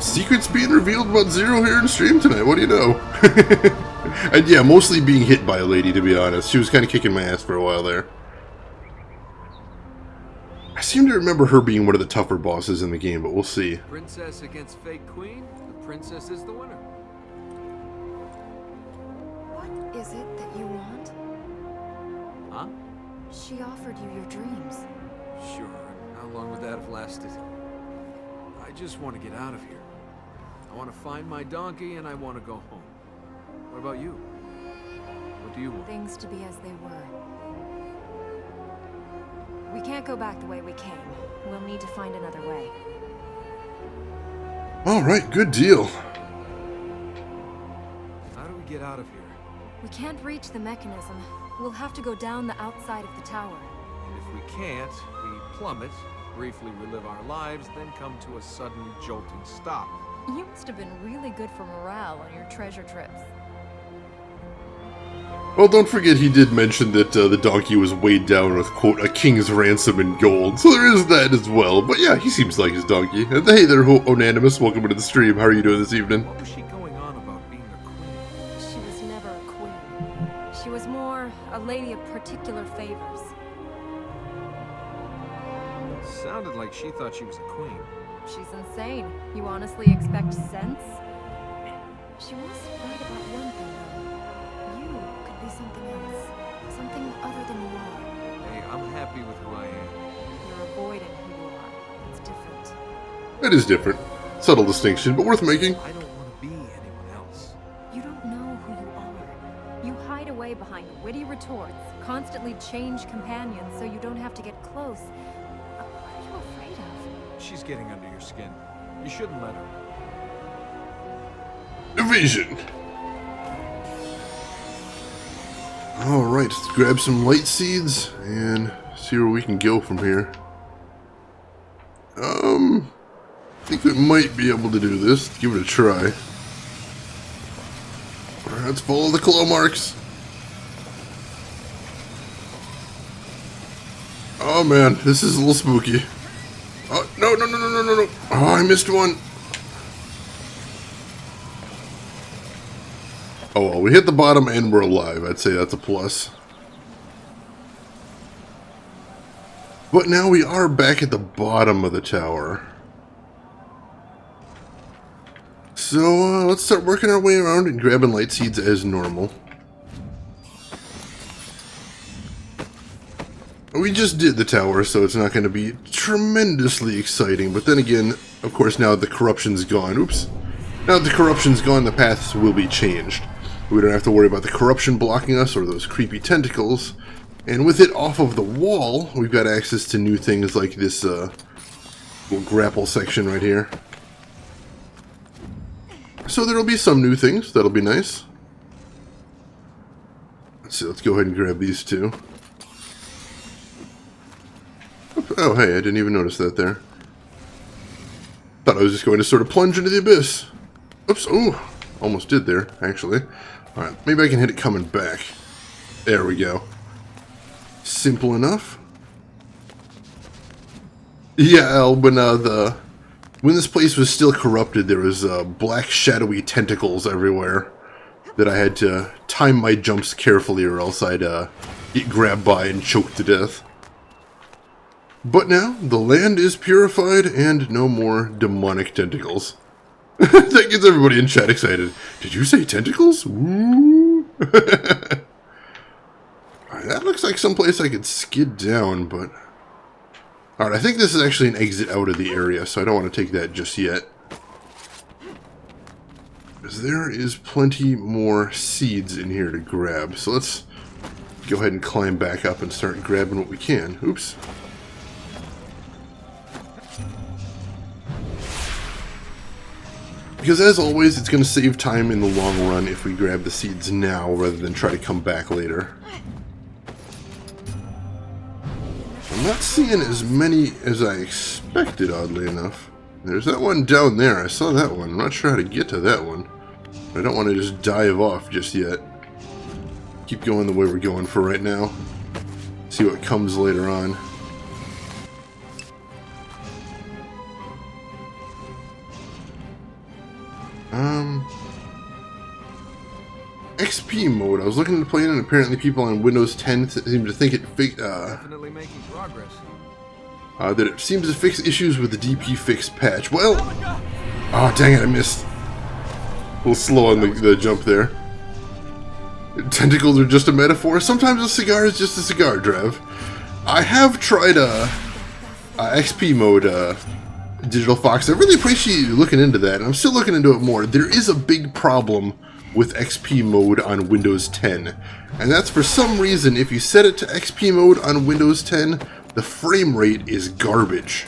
Secrets being revealed about Zero here in stream tonight, what do you know? And yeah, mostly being hit by a lady, to be honest. She was kind of kicking my ass for a while there. I seem to remember her being one of the tougher bosses in the game, but we'll see.
Princess against fake queen? The princess is the winner.
What is it that you want?
Huh?
She offered you your dreams.
Sure. How long would that have lasted? I just want to get out of here. I want to find my donkey and I want to go home. What about you? What do you want?
Things to be as they were. We can't go back the way we came. We'll need to find another way.
Alright, good deal.
How do we get out of here?
We can't reach the mechanism. We'll have to go down the outside of the tower.
And if we can't, we plummet, briefly relive our lives, then come to a sudden jolting stop.
You must have been really good for morale on your treasure trips.
Well, don't forget he did mention that the donkey was weighed down with, quote, a king's ransom in gold. So there is that as well. But yeah, he seems like his donkey. And hey there, Onanimous. Welcome into the stream. How are you doing this evening?
What was she going on about being a queen?
She was never a queen. She was more a lady of particular favors.
Sounded like she thought she was a queen.
She's insane. You honestly expect sense? She was right about one thing, though. You could be something else. Something other than you are.
Hey, I'm happy with who I am.
You're avoiding who you are. It's different.
It is different. Subtle distinction, but worth making.
I don't want to be anyone else.
You don't know who you are. You hide away behind witty retorts, constantly change companions so you don't have to get close. What are you afraid of?
She's getting under your skin. You shouldn't let her.
Evasion. Alright, let's grab some light seeds and see where we can go from here. I think we might be able to do this. Let's give it a try. Alright, let's follow the claw marks. Oh man, this is a little spooky. Oh, no. Oh, I missed one. Oh well, we hit the bottom and we're alive. I'd say that's a plus. But now we are back at the bottom of the tower. So let's start working our way around and grabbing light seeds as normal. We just did the tower, so it's not going to be tremendously exciting. But then again, of course, now the corruption's gone. Oops. Now that the corruption's gone, the paths will be changed. We don't have to worry about the corruption blocking us or those creepy tentacles. And with it off of the wall, we've got access to new things like this little grapple section right here. So there'll be some new things. That'll be nice. Let's see. Let's go ahead and grab these two. Oh, hey, I didn't even notice that there. Thought I was just going to sort of plunge into the abyss. Oops, ooh, almost did there, actually. Alright, maybe I can hit it coming back. There we go. Simple enough. Yeah, when this place was still corrupted, there was black shadowy tentacles everywhere that I had to time my jumps carefully or else I'd get grabbed by and choked to death. But now, the land is purified and no more demonic tentacles. That gets everybody in chat excited. Did you say tentacles? Woo! That looks like someplace I could skid down, but... Alright, I think this is actually an exit out of the area, so I don't want to take that just yet. Because there is plenty more seeds in here to grab. So let's go ahead and climb back up and start grabbing what we can. Oops. Because as always, it's going to save time in the long run if we grab the seeds now rather than try to come back later. I'm not seeing as many as I expected, oddly enough. There's that one down there. I saw that one. I'm not sure how to get to that one. I don't want to just dive off just yet. Keep going the way we're going for right now. See what comes later on. XP mode. I was looking to play it, and apparently people on Windows 10 seem to think it
Definitely making progress.
that it seems to fix issues with the DP fix patch. Well, oh dang it, I missed. A little slow on the jump there. Tentacles are just a metaphor. Sometimes a cigar is just a cigar, Drev. I have tried XP mode Digital Fox. I really appreciate you looking into that, and I'm still looking into it more. There is a big problem with XP mode on Windows 10, and that's for some reason if you set it to XP mode on Windows 10, the frame rate is garbage.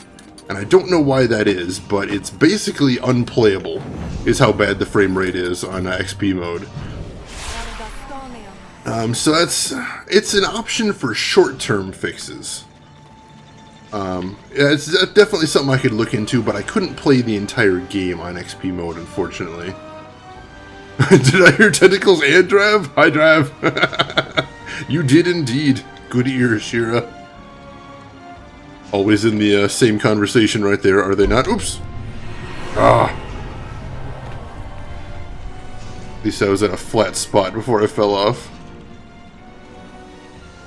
And I don't know why that is, but it's basically unplayable, is how bad the frame rate is on XP mode. So it's an option for short-term fixes. Yeah, it's definitely something I could look into, but I couldn't play the entire game on XP mode, unfortunately. Did I hear tentacles and Drav? Hi, Drav. You did indeed. Good ears, Shira. Always in the same conversation right there, are they not? Oops. Ah. At least I was at a flat spot before I fell off.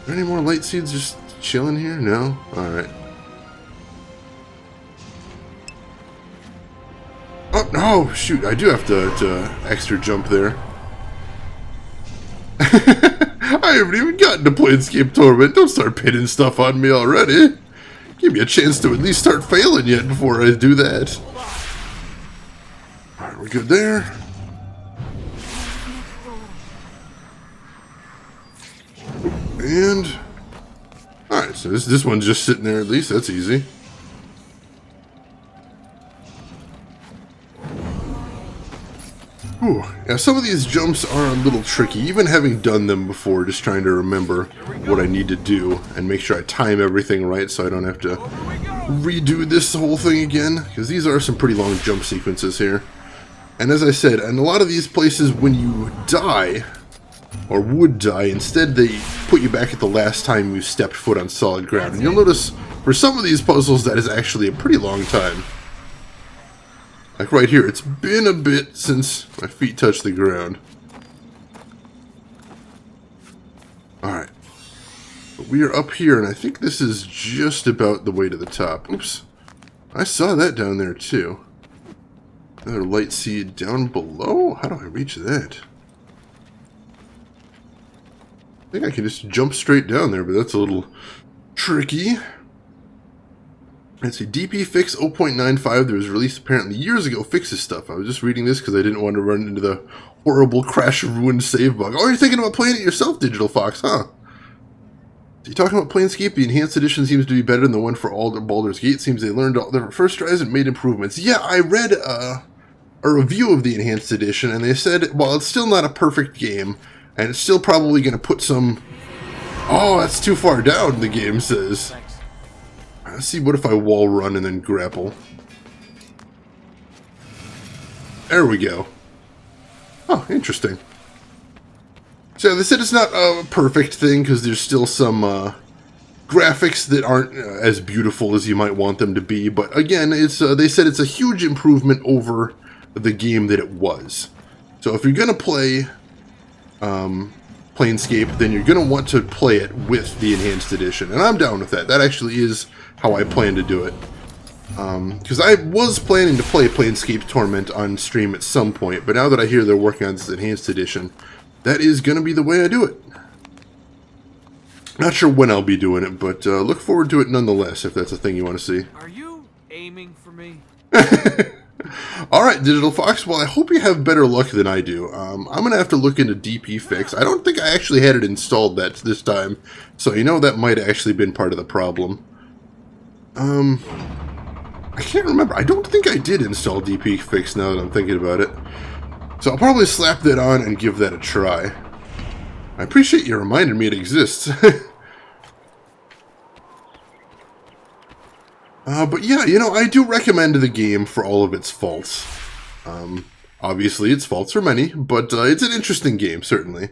Are there any more light seeds just chilling here? No? Alright. Oh, no! Shoot, I do have to extra jump there. I haven't even gotten to Planescape Torment. Don't start pinning stuff on me already. Give me a chance to at least start failing yet before I do that. Alright, we're good there. And... Alright, so this one's just sitting there at least. That's easy. Whew. Yeah, some of these jumps are a little tricky, even having done them before, just trying to remember what I need to do and make sure I time everything right so I don't have to redo this whole thing again, because these are some pretty long jump sequences here. And as I said, in a lot of these places, when you die, or would die, instead they put you back at the last time you stepped foot on solid ground. And you'll notice, for some of these puzzles, that is actually a pretty long time. Like right here, it's been a bit since my feet touched the ground. Alright. But we are up here, and I think this is just about the way to the top. Oops. I saw that down there, too. Another light seed down below? How do I reach that? I think I can just jump straight down there, but that's a little tricky. Let's see, DP Fix 0.95 that was released apparently years ago fixes stuff. I was just reading this because I didn't want to run into the horrible crash ruined save bug. Oh, you're thinking about playing it yourself, Digital Fox, huh? So you're talking about Planescape? The Enhanced Edition seems to be better than the one for Baldur's Gate. Seems they learned all their first tries and made improvements. Yeah, I read a review of the Enhanced Edition, and they said, while it's still not a perfect game, and it's still probably going to put some... Oh, that's too far down, the game says. Let's see, what if I wall run and then grapple? There we go. Oh, interesting. So they said it's not a perfect thing because there's still some graphics that aren't as beautiful as you might want them to be. But again, it's they said it's a huge improvement over the game that it was. So if you're going to play Planescape, then you're going to want to play it with the Enhanced Edition. And I'm down with that. That actually is how I plan to do it. Because I was planning to play Planescape Torment on stream at some point, but now that I hear they're working on this Enhanced Edition, that is going to be the way I do it. Not sure when I'll be doing it, but look forward to it nonetheless, if that's a thing you want to see.
Are you aiming for me?
Alright, Digital Fox, well, I hope you have better luck than I do. I'm going to have to look into DP Fix. I don't think I actually had it installed this time, so you know that might have actually been part of the problem. I can't remember. I don't think I did install DP Fix now that I'm thinking about it. So I'll probably slap that on and give that a try. I appreciate you reminding me it exists. But yeah, you know, I do recommend the game for all of its faults. Obviously, its faults are many, but it's an interesting game, certainly.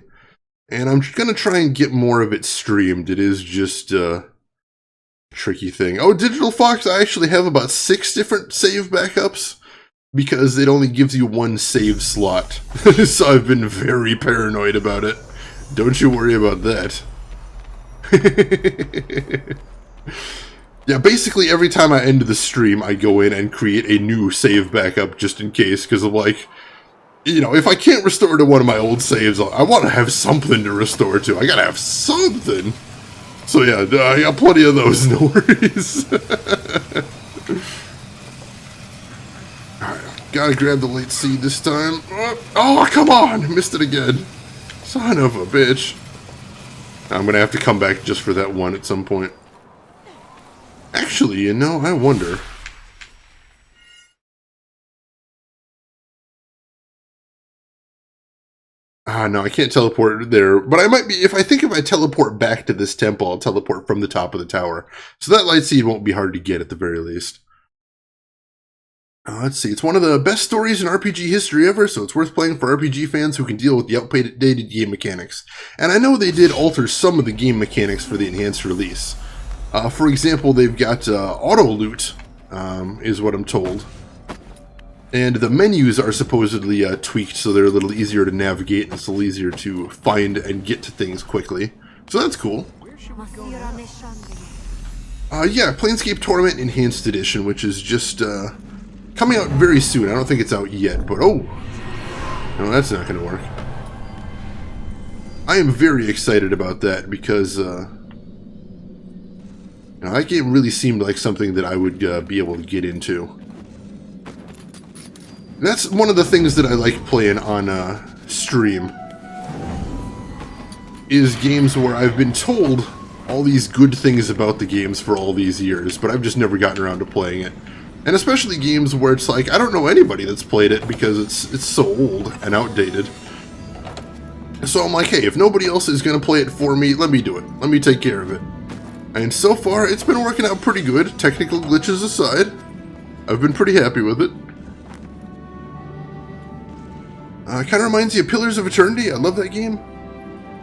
And I'm going to try and get more of it streamed. It is just a tricky thing. Oh, Digital Fox, I actually have about 6 different save backups, because it only gives you 1 save slot. So I've been very paranoid about it. Don't you worry about that. Yeah, basically every time I end the stream, I go in and create a new save backup just in case, because I'm like, you know, if I can't restore to one of my old saves, I want to have something to restore to. I gotta have something. So yeah, I got plenty of those, no worries. Alright, gotta grab the late seed this time. Oh, come on! Missed it again. Son of a bitch. I'm gonna have to come back just for that one at some point. Actually, you know, I wonder. No, I can't teleport there. But I might be, if I teleport back to this temple, I'll teleport from the top of the tower. So that light seed won't be hard to get at the very least. Let's see, it's one of the best stories in RPG history ever, so it's worth playing for RPG fans who can deal with the outdated game mechanics. And I know they did alter some of the game mechanics for the enhanced release. For example, they've got auto-loot, is what I'm told. And the menus are supposedly tweaked so they're a little easier to navigate and it's a little easier to find and get to things quickly. So that's cool. Yeah, Planescape Torment Enhanced Edition, which is just coming out very soon. I don't think it's out yet, but oh! No, that's not going to work. I am very excited about that because now, that game really seemed like something that I would be able to get into. That's one of the things that I like playing on stream, is games where I've been told all these good things about the games for all these years, but I've just never gotten around to playing it. And especially games where it's like, I don't know anybody that's played it because it's so old and outdated. So I'm like, hey, if nobody else is going to play it for me, let me do it. Let me take care of it. And so far, it's been working out pretty good. Technical glitches aside, I've been pretty happy with it. Kind of reminds you of Pillars of Eternity. I love that game.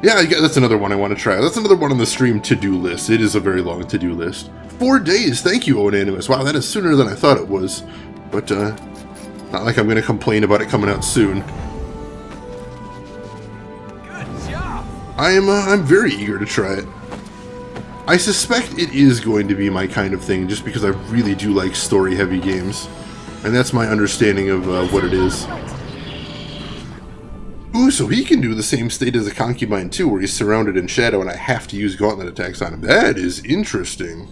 Yeah, that's another one I want to try. That's another one on the stream to-do list. It is a very long to-do list. 4 days. Thank you, Onanimous. Wow, that is sooner than I thought it was. But, not like I'm going to complain about it coming out soon.
Good job!
I'm very eager to try it. I suspect it is going to be my kind of thing, just because I really do like story-heavy games. And that's my understanding of what it is. Ooh, so he can do the same state as a concubine too, where he's surrounded in shadow and I have to use gauntlet attacks on him. That is interesting.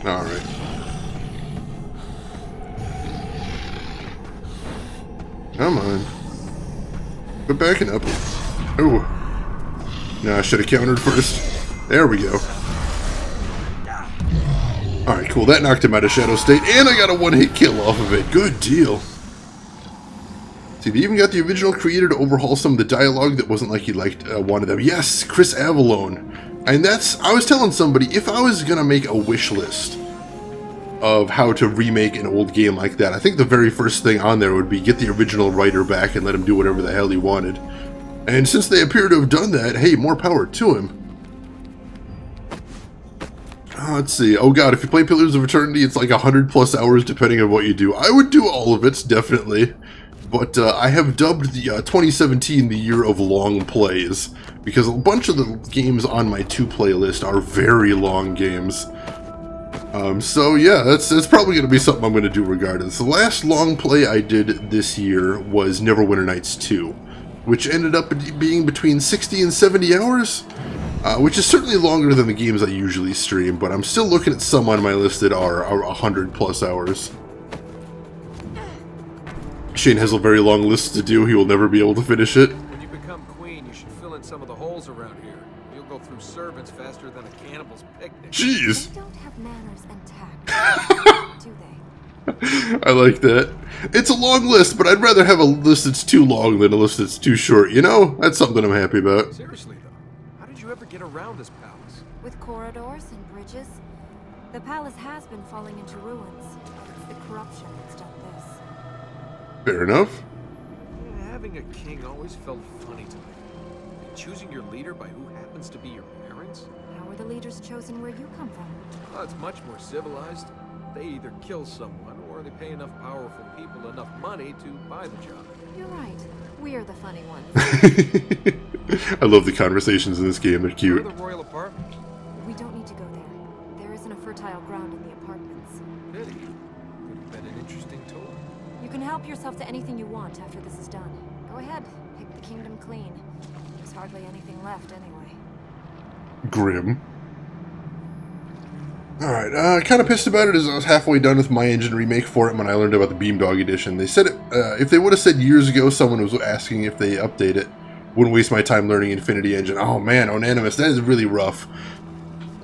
Alright. Come on. Quit backing up. Oh. No, I should have countered first. There we go. Alright, cool. That knocked him out of Shadow State, and I got a one-hit kill off of it. Good deal. See, they even got the original creator to overhaul some of the dialogue that wasn't like he wanted them. Yes, Chris Avallone. And I was telling somebody, if I was going to make a wish list of how to remake an old game like that, I think the very first thing on there would be get the original writer back and let him do whatever the hell he wanted. And since they appear to have done that, hey, more power to him. Let's see. Oh god, if you play Pillars of Eternity, it's like 100+ hours depending on what you do. I would do all of it, definitely. But I have dubbed the 2017 the year of long plays, because a bunch of the games on my to-play list are very long games. So yeah, that's probably going to be something I'm going to do regardless. The last long play I did this year was Neverwinter Nights 2, which ended up being between 60 and 70 hours. Which is certainly longer than the games I usually stream, but I'm still looking at some on my list that are 100+ hours. Shane has a very long list to do. He will never be able to finish it.
When you become queen, you should fill in some of the holes around here. You'll go through servants faster than a cannibal's picnic.
Jeez.
They don't have manners and tact, do they?
I like that. It's a long list, but I'd rather have a list that's too long than a list that's too short, you know? That's something I'm happy about.
Seriously, though. How did you ever get around this palace?
With corridors and bridges, the palace has been falling into ruins. It's the corruption that's done this.
Fair enough.
Yeah, having a king always felt funny to me. Choosing your leader by who happens to be your parents?
How were the leaders chosen where you come from?
Well, it's much more civilized. They either kill someone or they pay enough powerful people enough money to buy the job.
You're right. We're the funny ones.
I love the conversations in this game. They're cute.
Go to the royal apartment.
We don't need to go there. There isn't a fertile ground in the apartments.
Pity. Could have been an interesting tour.
You can help yourself to anything you want after this is done. Go ahead. Pick the kingdom clean. There's hardly anything left anyway.
Grim. Alright, kind of pissed about it as I was halfway done with my engine remake for it when I learned about the Beamdog edition. They said it, if they would have said years ago someone was asking if they update it, wouldn't waste my time learning Infinity Engine. Oh man, Onanimous, that is really rough.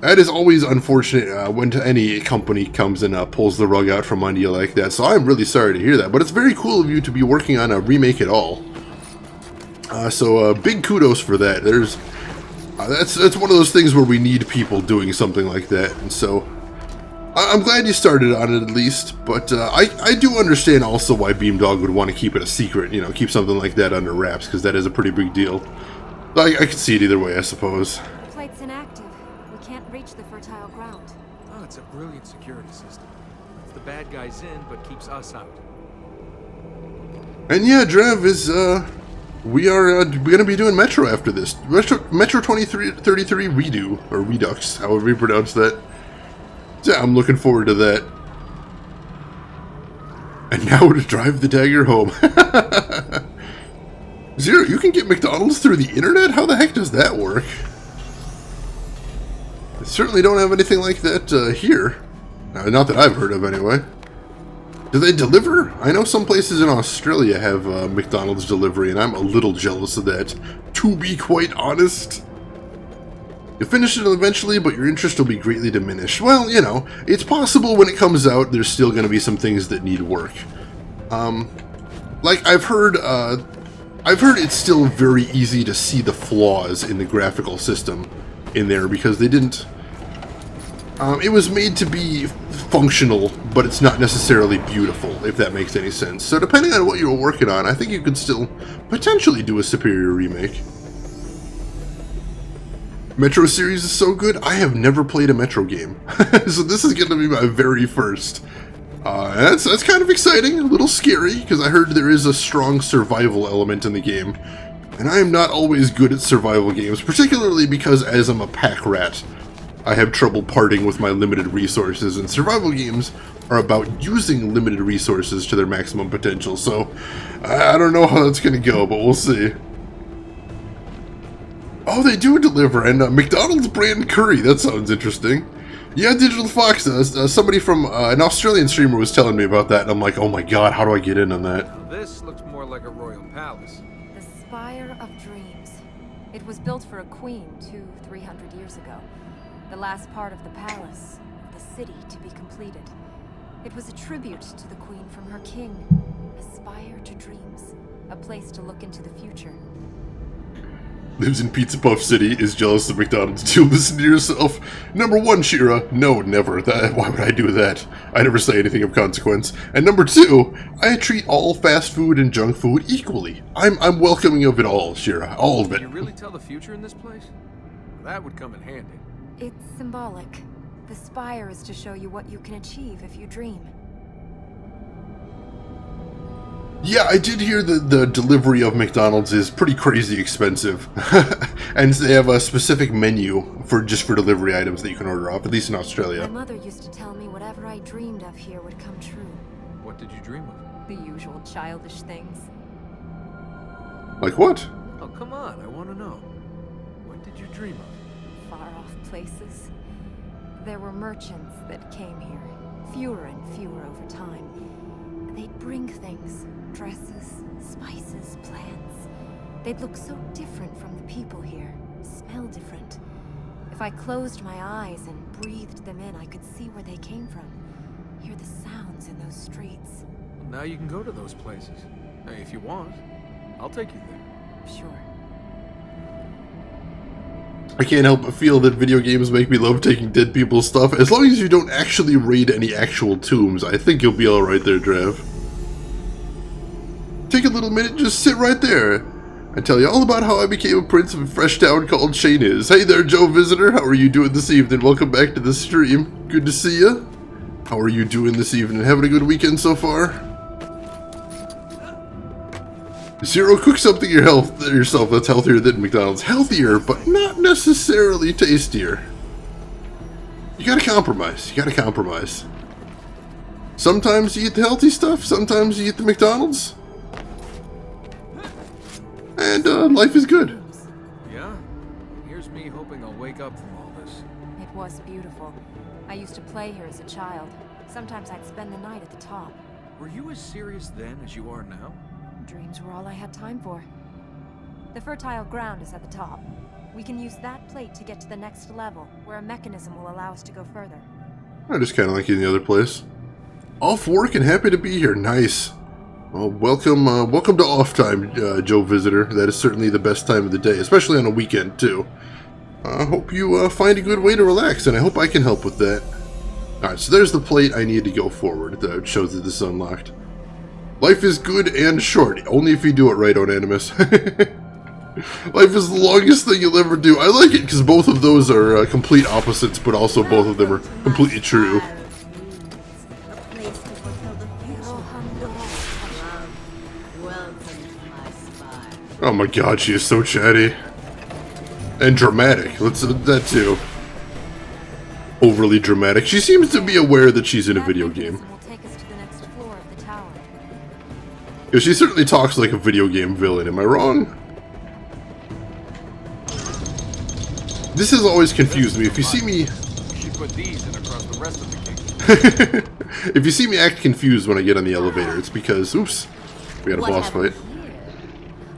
That is always unfortunate when any company comes and pulls the rug out from under you like that, so I'm really sorry to hear that, but it's very cool of you to be working on a remake at all. So big kudos for that. That's one of those things where we need people doing something like that, and so I'm glad you started on it at least, but I do understand also why Beamdog would want to keep it a secret, you know, keep something like that under wraps, because that is a pretty big deal. I can see it either way, I suppose.
The plate's inactive. We can't reach the fertile ground.
Oh, it's a brilliant security system. It's the bad guys in, but keeps us out.
And yeah, Drev is, we are going to be doing Metro after this. Metro 2033 Redo, or Redux, however you pronounce that. So yeah, I'm looking forward to that. And now to drive the dagger home. Zero, you can get McDonald's through the internet? How the heck does that work? I certainly don't have anything like that here. Not that I've heard of, anyway. Do they deliver? I know some places in Australia have McDonald's delivery, and I'm a little jealous of that, to be quite honest. You'll finish it eventually, but your interest will be greatly diminished. Well, you know, it's possible when it comes out, there's still going to be some things that need work. Like I've heard it's still very easy to see the flaws in the graphical system in there because they didn't. It was made to be functional, but it's not necessarily beautiful, if that makes any sense. So depending on what you were working on, I think you could still potentially do a superior remake. Metro series is so good, I have never played a Metro game. So this is going to be my very first. That's kind of exciting, a little scary, because I heard there is a strong survival element in the game. And I am not always good at survival games, particularly because as I'm a pack rat, I have trouble parting with my limited resources, and survival games are about using limited resources to their maximum potential, so I don't know how that's going to go, but we'll see. Oh, they do deliver, and McDonald's brand curry, that sounds interesting. Yeah, Digital Fox, somebody from an Australian streamer was telling me about that, and I'm like, oh my god, how do I get in on that?
Now this looks more like a royal palace.
The Spire of Dreams. It was built for a queen 200-300 years ago. The last part of the palace, the city, to be completed. It was a tribute to the queen from her king. Aspire to dreams. A place to look into the future.
Lives in Pizza Puff City, is jealous of McDonald's. Do listen to yourself. Number 1, Shira. No, never. Why would I do that? I never say anything of consequence. And number 2, I treat all fast food and junk food equally. I'm welcoming of it all, Shira. All of it.
Can you really tell the future in this place? That would come in handy.
It's symbolic. The spire is to show you what you can achieve if you dream.
Yeah, I did hear that the delivery of McDonald's is pretty crazy expensive. And they have a specific menu for delivery items that you can order off, at least in Australia.
My mother used to tell me whatever I dreamed of here would come true.
What did you dream of?
The usual childish things.
Like what?
Oh, come on, I want to know. What did you dream of?
Far-off places. There were merchants that came here, fewer and fewer over time. They'd bring things, dresses, spices, plants. They'd look so different from the people here, smell different. If I closed my eyes and breathed them in, I could see where they came from, hear the sounds in those streets.
Well, now you can go to those places. Hey, if you want, I'll take you there.
Sure.
I can't help but feel that video games make me love taking dead people's stuff. As long as you don't actually raid any actual tombs, I think you'll be alright there, Drav. Take a little minute, just sit right there. and tell you all about how I became a prince of a fresh town called Shayniz. Hey there, Joe Visitor. How are you doing this evening? Welcome back to the stream. Good to see you. How are you doing this evening? Having a good weekend so far? Zero, cook something yourself that's healthier than McDonald's. Healthier, but not necessarily tastier. You gotta compromise. You gotta compromise. Sometimes you eat the healthy stuff, sometimes you eat the McDonald's. And life is good.
Yeah? Here's me hoping I'll wake up from all this.
It was beautiful. I used to play here as a child. Sometimes I'd spend the night at the top.
Were you as serious then as you are now?
Dreams were all I had time for. The fertile ground is at the top. We can use that plate to get to the next level, where a mechanism will allow us to go further.
I just kind of like in the other place. Off work and happy to be here. Nice. Well, welcome to off time, Joe Visitor. That is certainly the best time of the day, especially on a weekend too. I hope you find a good way to relax, and I hope I can help with that. Alright, so there's the plate I need to go forward. That shows that this is unlocked. Life is good and short, only if you do it right, Onanimus. Life is the longest thing you'll ever do. I like it because both of those are complete opposites, but also both of them are completely true. Oh my god, she is so chatty. And dramatic. Let's that too. Overly dramatic. She seems to be aware that she's in a video game. Yeah, she certainly talks like a video game villain, am I wrong? This has always confused me. If you see me...
She put these in across the rest of the kingdom.
If you see me act confused when I get on the elevator, it's because, oops, we got a boss fight.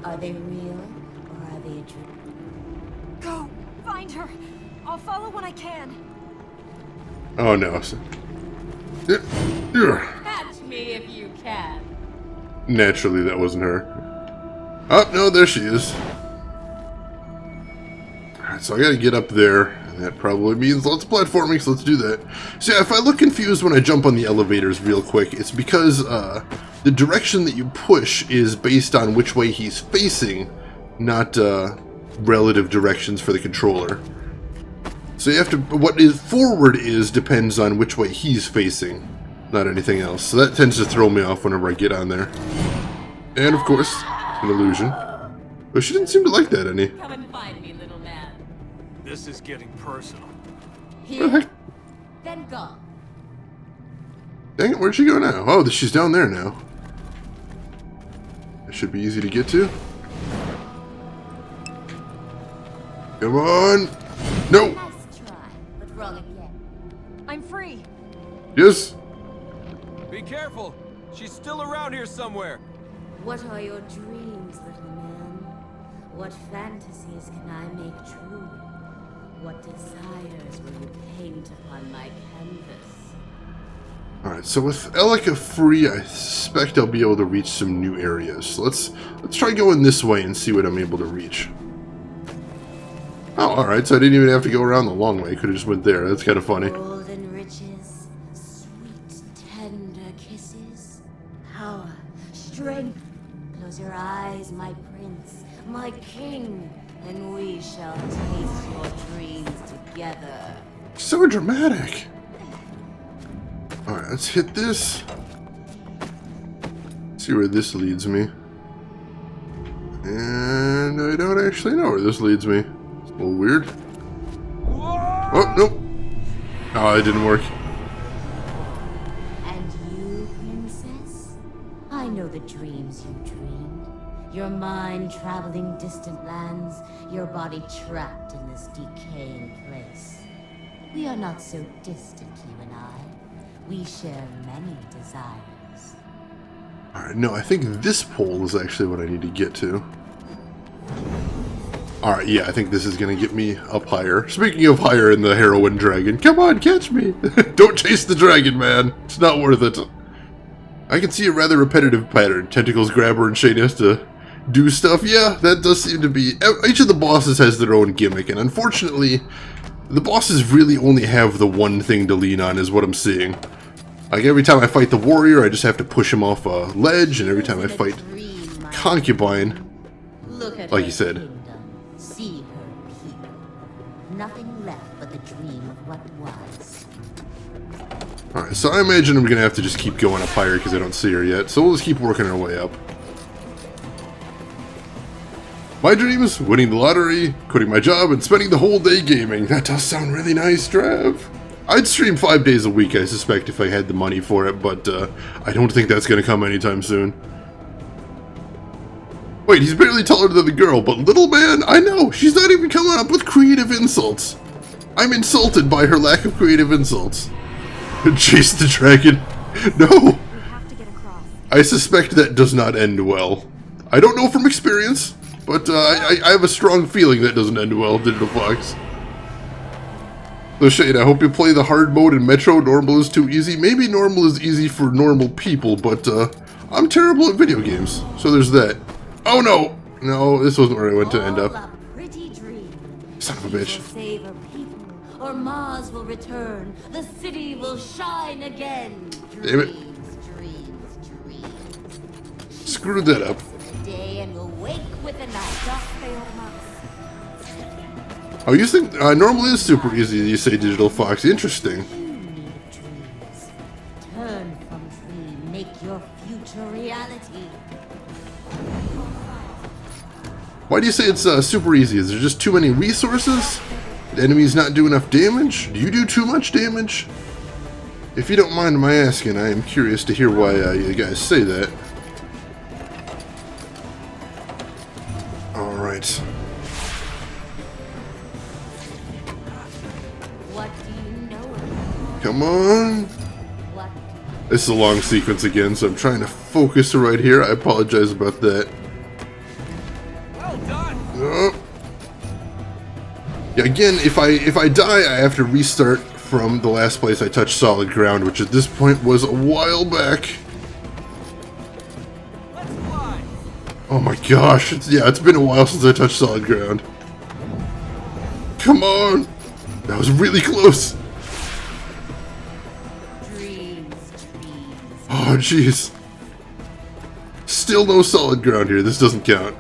Are they real or are they a dream?
Go! Find her! I'll follow when I can.
Oh no.
Catch me if you can.
Naturally, that wasn't her. Oh, no, there she is. Alright, so I gotta get up there, and that probably means lots of platforming, so let's do that. So yeah, if I look confused when I jump on the elevators real quick, it's because the direction that you push is based on which way he's facing, not relative directions for the controller. So you have to, what is forward is depends on which way he's facing, not anything else. So that tends to throw me off whenever I get on there. And of course, an illusion. But she didn't seem to like that any.
Come and find me, little man.
This is getting personal.
Here, then go.
Dang it, where'd she go now? Oh, she's down there now. It should be easy to get to. Come on! No!
Nice try, but wrong again.
I'm free.
Yes!
Be careful! She's still around here somewhere!
What are your dreams, little man? What fantasies can I make true? What desires will you paint upon my canvas?
Alright, so with Elika free, I suspect I'll be able to reach some new areas. So let's try going this way and see what I'm able to reach. Oh, alright, so I didn't even have to go around the long way. Could have just went there. That's kind of funny.
Golden riches, sweet, tender kisses, power, strength. Close your eyes, my prince, my king, and we shall taste your dreams together.
So dramatic. Alright, let's hit this. See where this leads me. And I don't actually know where this leads me. It's a little weird. Oh, nope. Oh, it didn't work.
And you, princess? I know the dreams you dreamed. Your mind traveling distant lands, your body trapped in this decaying place. We are not so distant, you and I. We share many desires.
Alright, no, I think this pole is actually what I need to get to. Alright, yeah, I think this is going to get me up higher. Speaking of higher in the heroine dragon, come on, catch me! Don't chase the dragon, man! It's not worth it. I can see a rather repetitive pattern. Tentacles grab her and Shane has to do stuff. Yeah, that does seem to be... Each of the bosses has their own gimmick, and unfortunately, the bosses really only have the one thing to lean on, is what I'm seeing. Like, every time I fight the warrior, I just have to push him off a ledge, and every time I fight concubine, like you said.
See her people. Nothing left but the dream of what was.
Alright, so I imagine I'm going to have to just keep going up higher because I don't see her yet, so we'll just keep working our way up. My dreams, winning the lottery, quitting my job, and spending the whole day gaming. That does sound really nice, Trav. I'd stream 5 days a week, I suspect, if I had the money for it, but I don't think that's going to come anytime soon. Wait, he's barely taller than the girl, but little man, I know, she's not even coming up with creative insults. I'm insulted by her lack of creative insults. Chase the dragon. No!
We have to get across.
I suspect that does not end well. I don't know from experience, but I have a strong feeling that doesn't end well, Digital Fox. So Shane, I hope you play the hard mode in Metro. Normal is too easy. Maybe normal is easy for normal people, but I'm terrible at video games. So there's that. Oh no! No, this wasn't where I went to end up.
A pretty dream.
Son of a bitch.
She will save her people, or Mars will return. The city will shine again.
Damn it.
Dreams, dreams.
Screwed that up.
The day and will wake with the night.
Just failed us.
Oh, you think normal is super easy, you say, Digital Fox. Interesting.
You need dreams. Turn from dream, make your future reality.
Why do you say it's super easy? Is there just too many resources? The enemies not do enough damage? Do you do too much damage? If you don't mind my asking, I am curious to hear why you guys say that. Alright.
What do you know about
Come on.
what?
This is a long sequence again, so I'm trying to focus right here. I apologize about that.
Well done!
Oh. Yeah, again, if I die, I have to restart from the last place I touched solid ground, which at this point was a while back. Oh my gosh, it's been a while since I touched solid ground. Come on! That was really close! Oh jeez. Still no solid ground here, this doesn't count.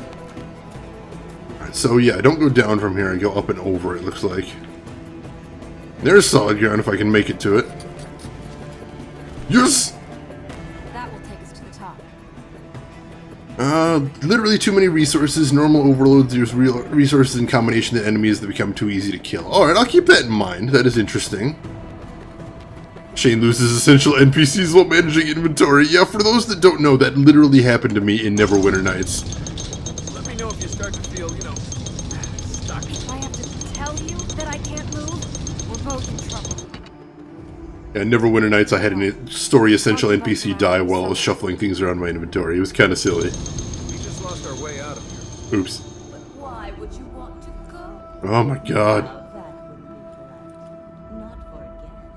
Alright, so yeah, I don't go down from here, I go up and over, it looks like. There's solid ground if I can make it to it. Yes!
That will take us to the top.
Literally too many resources, normal overloads, there's real resources in combination with enemies that become too easy to kill. Alright, I'll keep that in mind, that is interesting. Shane loses essential NPCs while managing inventory. Yeah, for those that don't know, that literally happened to me in Neverwinter Nights.
Let me know if you start to feel, stuck.
If I have to tell you that I can't move, we're both in trouble.
Yeah, Neverwinter Nights, I had a story essential NPC die while I was shuffling things around my inventory. It was kind of silly.
We just lost our way out of here.
Oops.
But why would you want to go?
Oh my god.
Now that wouldn't be polite. Not for a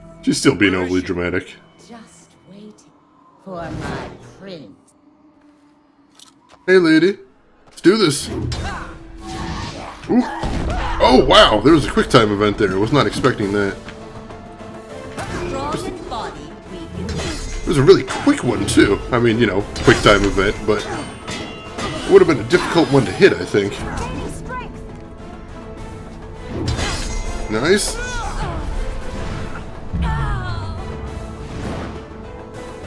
guest.
She's still being overly dramatic.
Just waiting for my prince.
Hey lady, let's do this. Ooh. Oh wow, there was a quick time event there. I was not expecting that.
Strong in body, weak in
It was a really quick one too. I mean, quick time event, but it would have been a difficult one to hit, I think. Nice.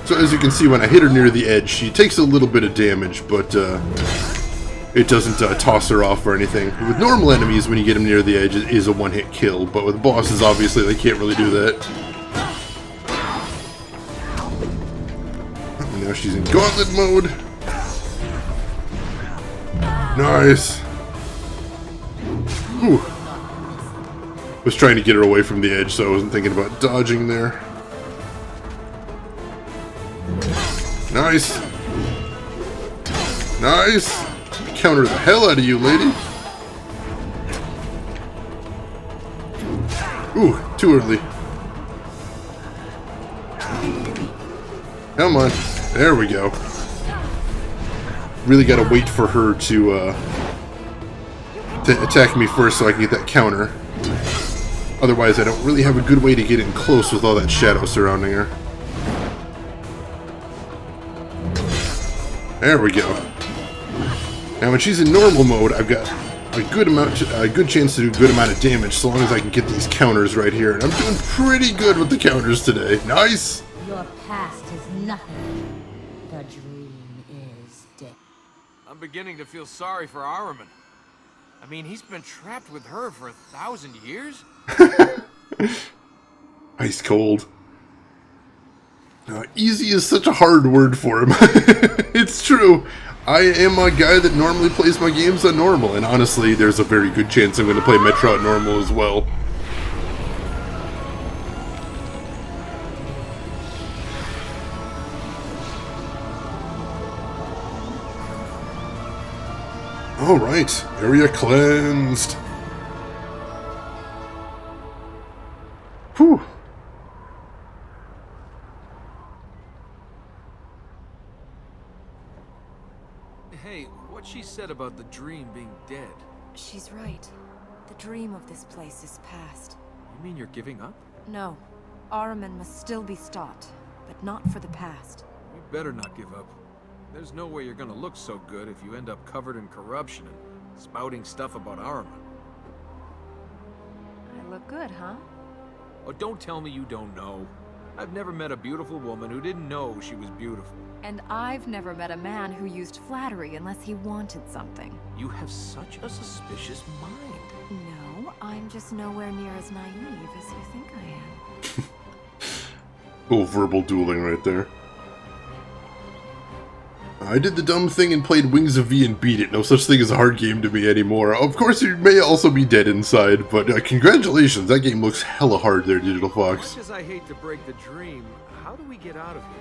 So as you can see, when I hit her near the edge, she takes a little bit of damage, but it doesn't toss her off or anything. With normal enemies, when you get them near the edge, it is a one-hit kill, but with bosses, obviously, they can't really do that. And now she's in gauntlet mode. Nice. Whew. Was trying to get her away from the edge, so I wasn't thinking about dodging there. Nice. Nice. Counter the hell out of you, lady. Ooh, too early. Come on. There we go. Really gotta wait for her to attack me first so I can get that counter. Otherwise, I don't really have a good way to get in close with all that shadow surrounding her. There we go. Now when she's in normal mode, I've got a good chance to do a good amount of damage so long as I can get these counters right here. And I'm doing pretty good with the counters today. Nice!
Your past is nothing. The dream is dead.
I'm beginning to feel sorry for Ahriman. I mean, he's been trapped with her for 1,000 years?
Ice cold. Easy is such a hard word for him. It's true. I am a guy that normally plays my games on normal, and honestly, there's a very good chance I'm going to play Metro at normal as well. Alright, area cleansed. Whew.
Hey, what she said about the dream being dead.
She's right. The dream of this place is past.
You mean you're giving up?
No. Ahriman must still be stopped, but not for the past.
You better not give up. There's no way you're gonna look so good if you end up covered in corruption and spouting stuff about Ahriman.
I look good, huh?
Oh, don't tell me you don't know. I've never met a beautiful woman who didn't know she was beautiful.
And I've never met a man who used flattery unless he wanted something.
You have such a suspicious mind.
No, I'm just nowhere near as naive as you think I am.
Oh, verbal dueling right there. I did the dumb thing and played Wings of V and beat it. No such thing as a hard game to me anymore. Of course, you may also be dead inside, but congratulations. That game looks hella hard there, Digital Fox.
As much as I hate to break the dream, how do we get out of here?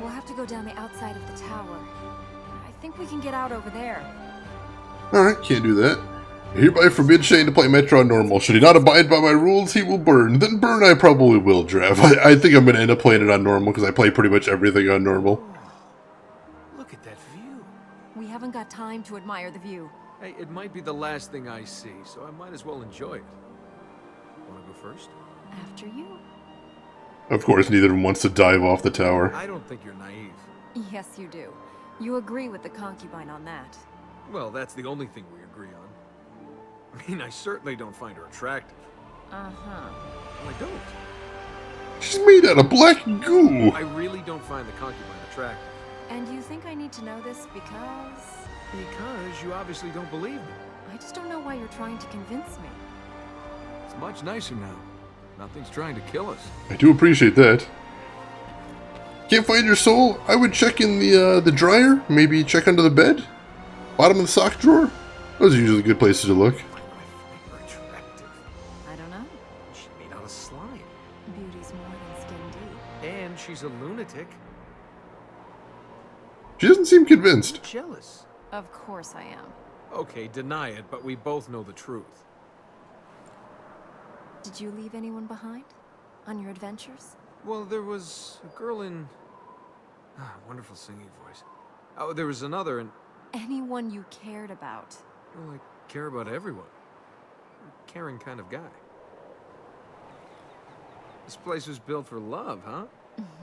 We'll have to go down the outside of the tower. I think we can get out over there.
Alright, can't do that. Hereby forbid Shane to play Metro on normal. Should he not abide by my rules, he will burn. Then burn I probably will, Drav. I think I'm going to end up playing it on normal, because I play pretty much everything on normal.
Look at that view.
We haven't got time to admire the view.
Hey, it might be the last thing I see, so I might as well enjoy it. Want to go first?
After you.
Of course, neither of them wants to dive off the tower.
I don't think you're naive.
Yes, you do. You agree with the concubine on that.
Well, that's the only thing we agree on. I mean, I certainly don't find her attractive.
Uh-huh.
Well, I don't.
She's made out of black goo.
I really don't find the concubine attractive.
And you think I need to know this because...
Because you obviously don't believe me.
I just don't know why you're trying to convince me.
It's much nicer now. Nothing's trying to kill us.
I do appreciate that. Can't find your soul? I would check in the dryer. Maybe check under the bed? Bottom of the sock drawer? Those are usually good places to look.
Why would I find her attractive?
I don't know.
She's made out of slime.
Beauty's more than skin deep.
And she's a lunatic.
She doesn't seem convinced.
Jealous.
Of course I am.
Okay, deny it, but we both know the truth.
Did you leave anyone behind? On your adventures?
Well, there was a girl in... wonderful singing voice. Oh, there was another, and...
Anyone you cared about?
Well, I care about everyone. I'm a caring kind of guy. This place was built for love, huh?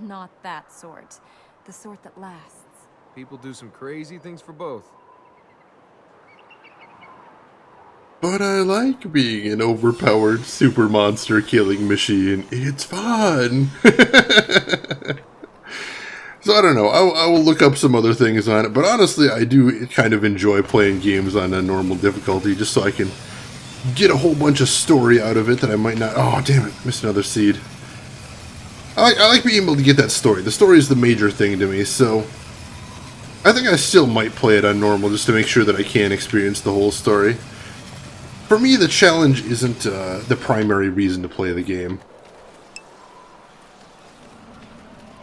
Not that sort. The sort that lasts.
People do some crazy things for both.
But I like being an overpowered super monster killing machine. It's fun. So I don't know. I will look up some other things on it. But honestly, I do kind of enjoy playing games on a normal difficulty just so I can get a whole bunch of story out of it that I might not... Oh, damn it. Missed another seed. I like being able to get that story. The story is the major thing to me, so... I think I still might play it on normal just to make sure that I can experience the whole story. For me, the challenge isn't the primary reason to play the game.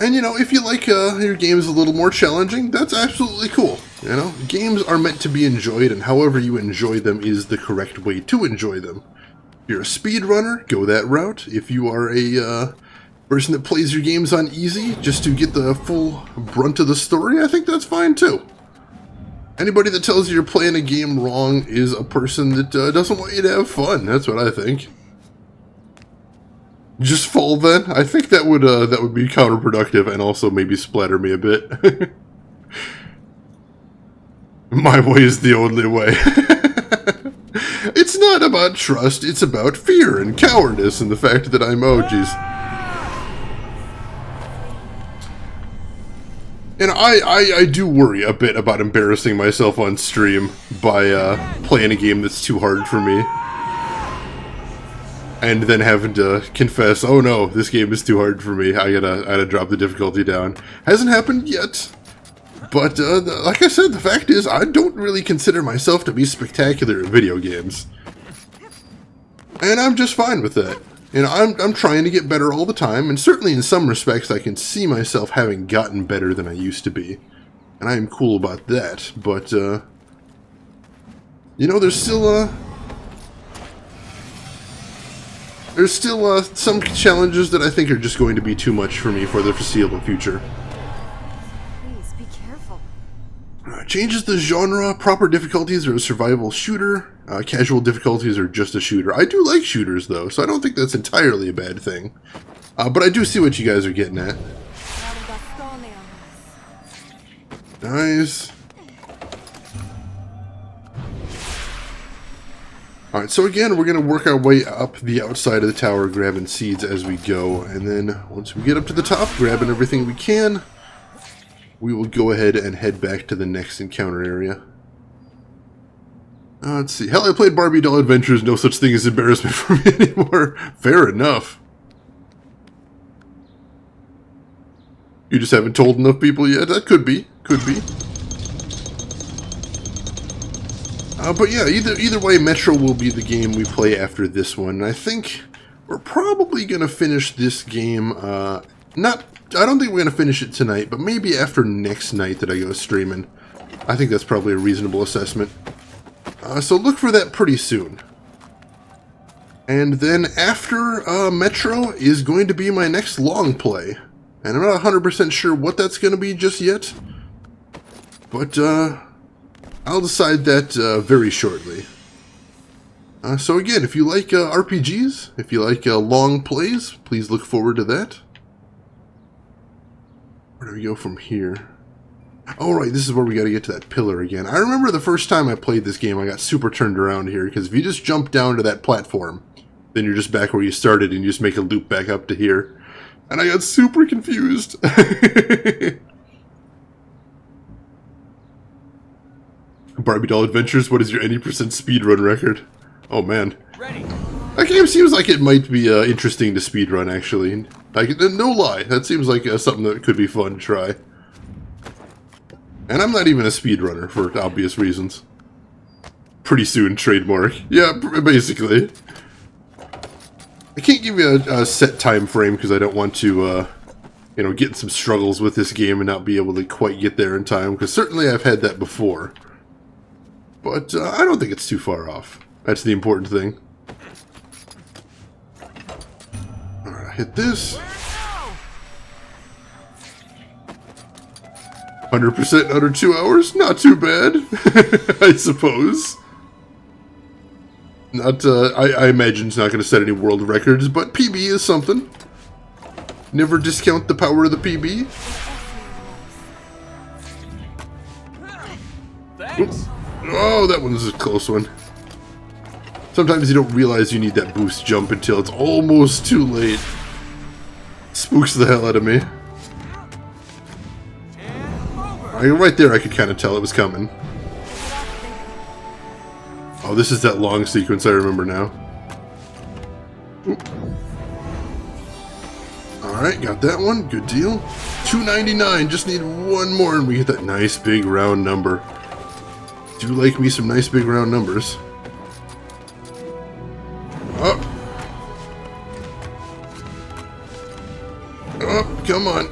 And, you know, if you like your games a little more challenging, that's absolutely cool. You know, games are meant to be enjoyed, and however you enjoy them is the correct way to enjoy them. If you're a speedrunner, go that route. If you are a person that plays your games on easy just to get the full brunt of the story, I think that's fine too. Anybody that tells you you're playing a game wrong is a person that doesn't want you to have fun. That's what I think. Just fall then? I think that would be counterproductive and also maybe splatter me a bit. My way is the only way. It's not about trust, it's about fear and cowardice and the fact that I'm... Oh, jeez. And I do worry a bit about embarrassing myself on stream by playing a game that's too hard for me. And then having to confess, oh no, this game is too hard for me, I gotta drop the difficulty down. Hasn't happened yet. But, like I said, the fact is, I don't really consider myself to be spectacular at video games. And I'm just fine with that. You know, I'm trying to get better all the time, and certainly in some respects I can see myself having gotten better than I used to be. And I am cool about that, but, you know, there's still some challenges that I think are just going to be too much for me for the foreseeable future.
Please, be careful.
Changes the genre. Proper difficulties are a survival shooter. Casual difficulties are just a shooter. I do like shooters, though, so I don't think that's entirely a bad thing. But I do see what you guys are getting at. Nice. Alright, so again, we're going to work our way up the outside of the tower, grabbing seeds as we go. And then, once we get up to the top, grabbing everything we can, we will go ahead and head back to the next encounter area. Let's see. Hell, I played Barbie Doll Adventures. No such thing as embarrassment for me anymore. Fair enough. You just haven't told enough people yet? That could be. Could be. But yeah, either way, Metro will be the game we play after this one. And I think we're probably going to finish this game, I don't think we're going to finish it tonight, but maybe after next night that I go streaming. I think that's probably a reasonable assessment. So look for that pretty soon. And then after Metro is going to be my next long play. And I'm not 100% sure what that's going to be just yet. But I'll decide that very shortly. So again, if you like RPGs, if you like long plays, please look forward to that. Where do we go from here? Oh, right, this is where we got to get to that pillar again. I remember the first time I played this game, I got super turned around here, because if you just jump down to that platform, then you're just back where you started, and you just make a loop back up to here. And I got super confused. Barbie Doll Adventures, what is your any % speedrun record? Oh, man.
Ready.
That game seems like it might be interesting to speedrun, actually. Like, no lie, that seems like something that could be fun to try. And I'm not even a speedrunner, for obvious reasons. Pretty soon, trademark. Yeah, basically. I can't give you a set time frame, because I don't want to, you know, get in some struggles with this game and not be able to quite get there in time, because certainly I've had that before. But I don't think it's too far off. That's the important thing. Alright, hit this. 100% under 2 hours? Not too bad, I suppose. Not, I imagine it's not going to set any world records, but PB is something. Never discount the power of the PB.
Thanks.
Oh, that one's a close one. Sometimes you don't realize you need that boost jump until it's almost too late. Spooks the hell out of me. Right there I could kind of tell it was coming. Oh, this is that long sequence I remember now. Alright, got that one. Good deal. 299. Just need one more and we get that nice big round number. Do like me some nice big round numbers. Up. Up, come on.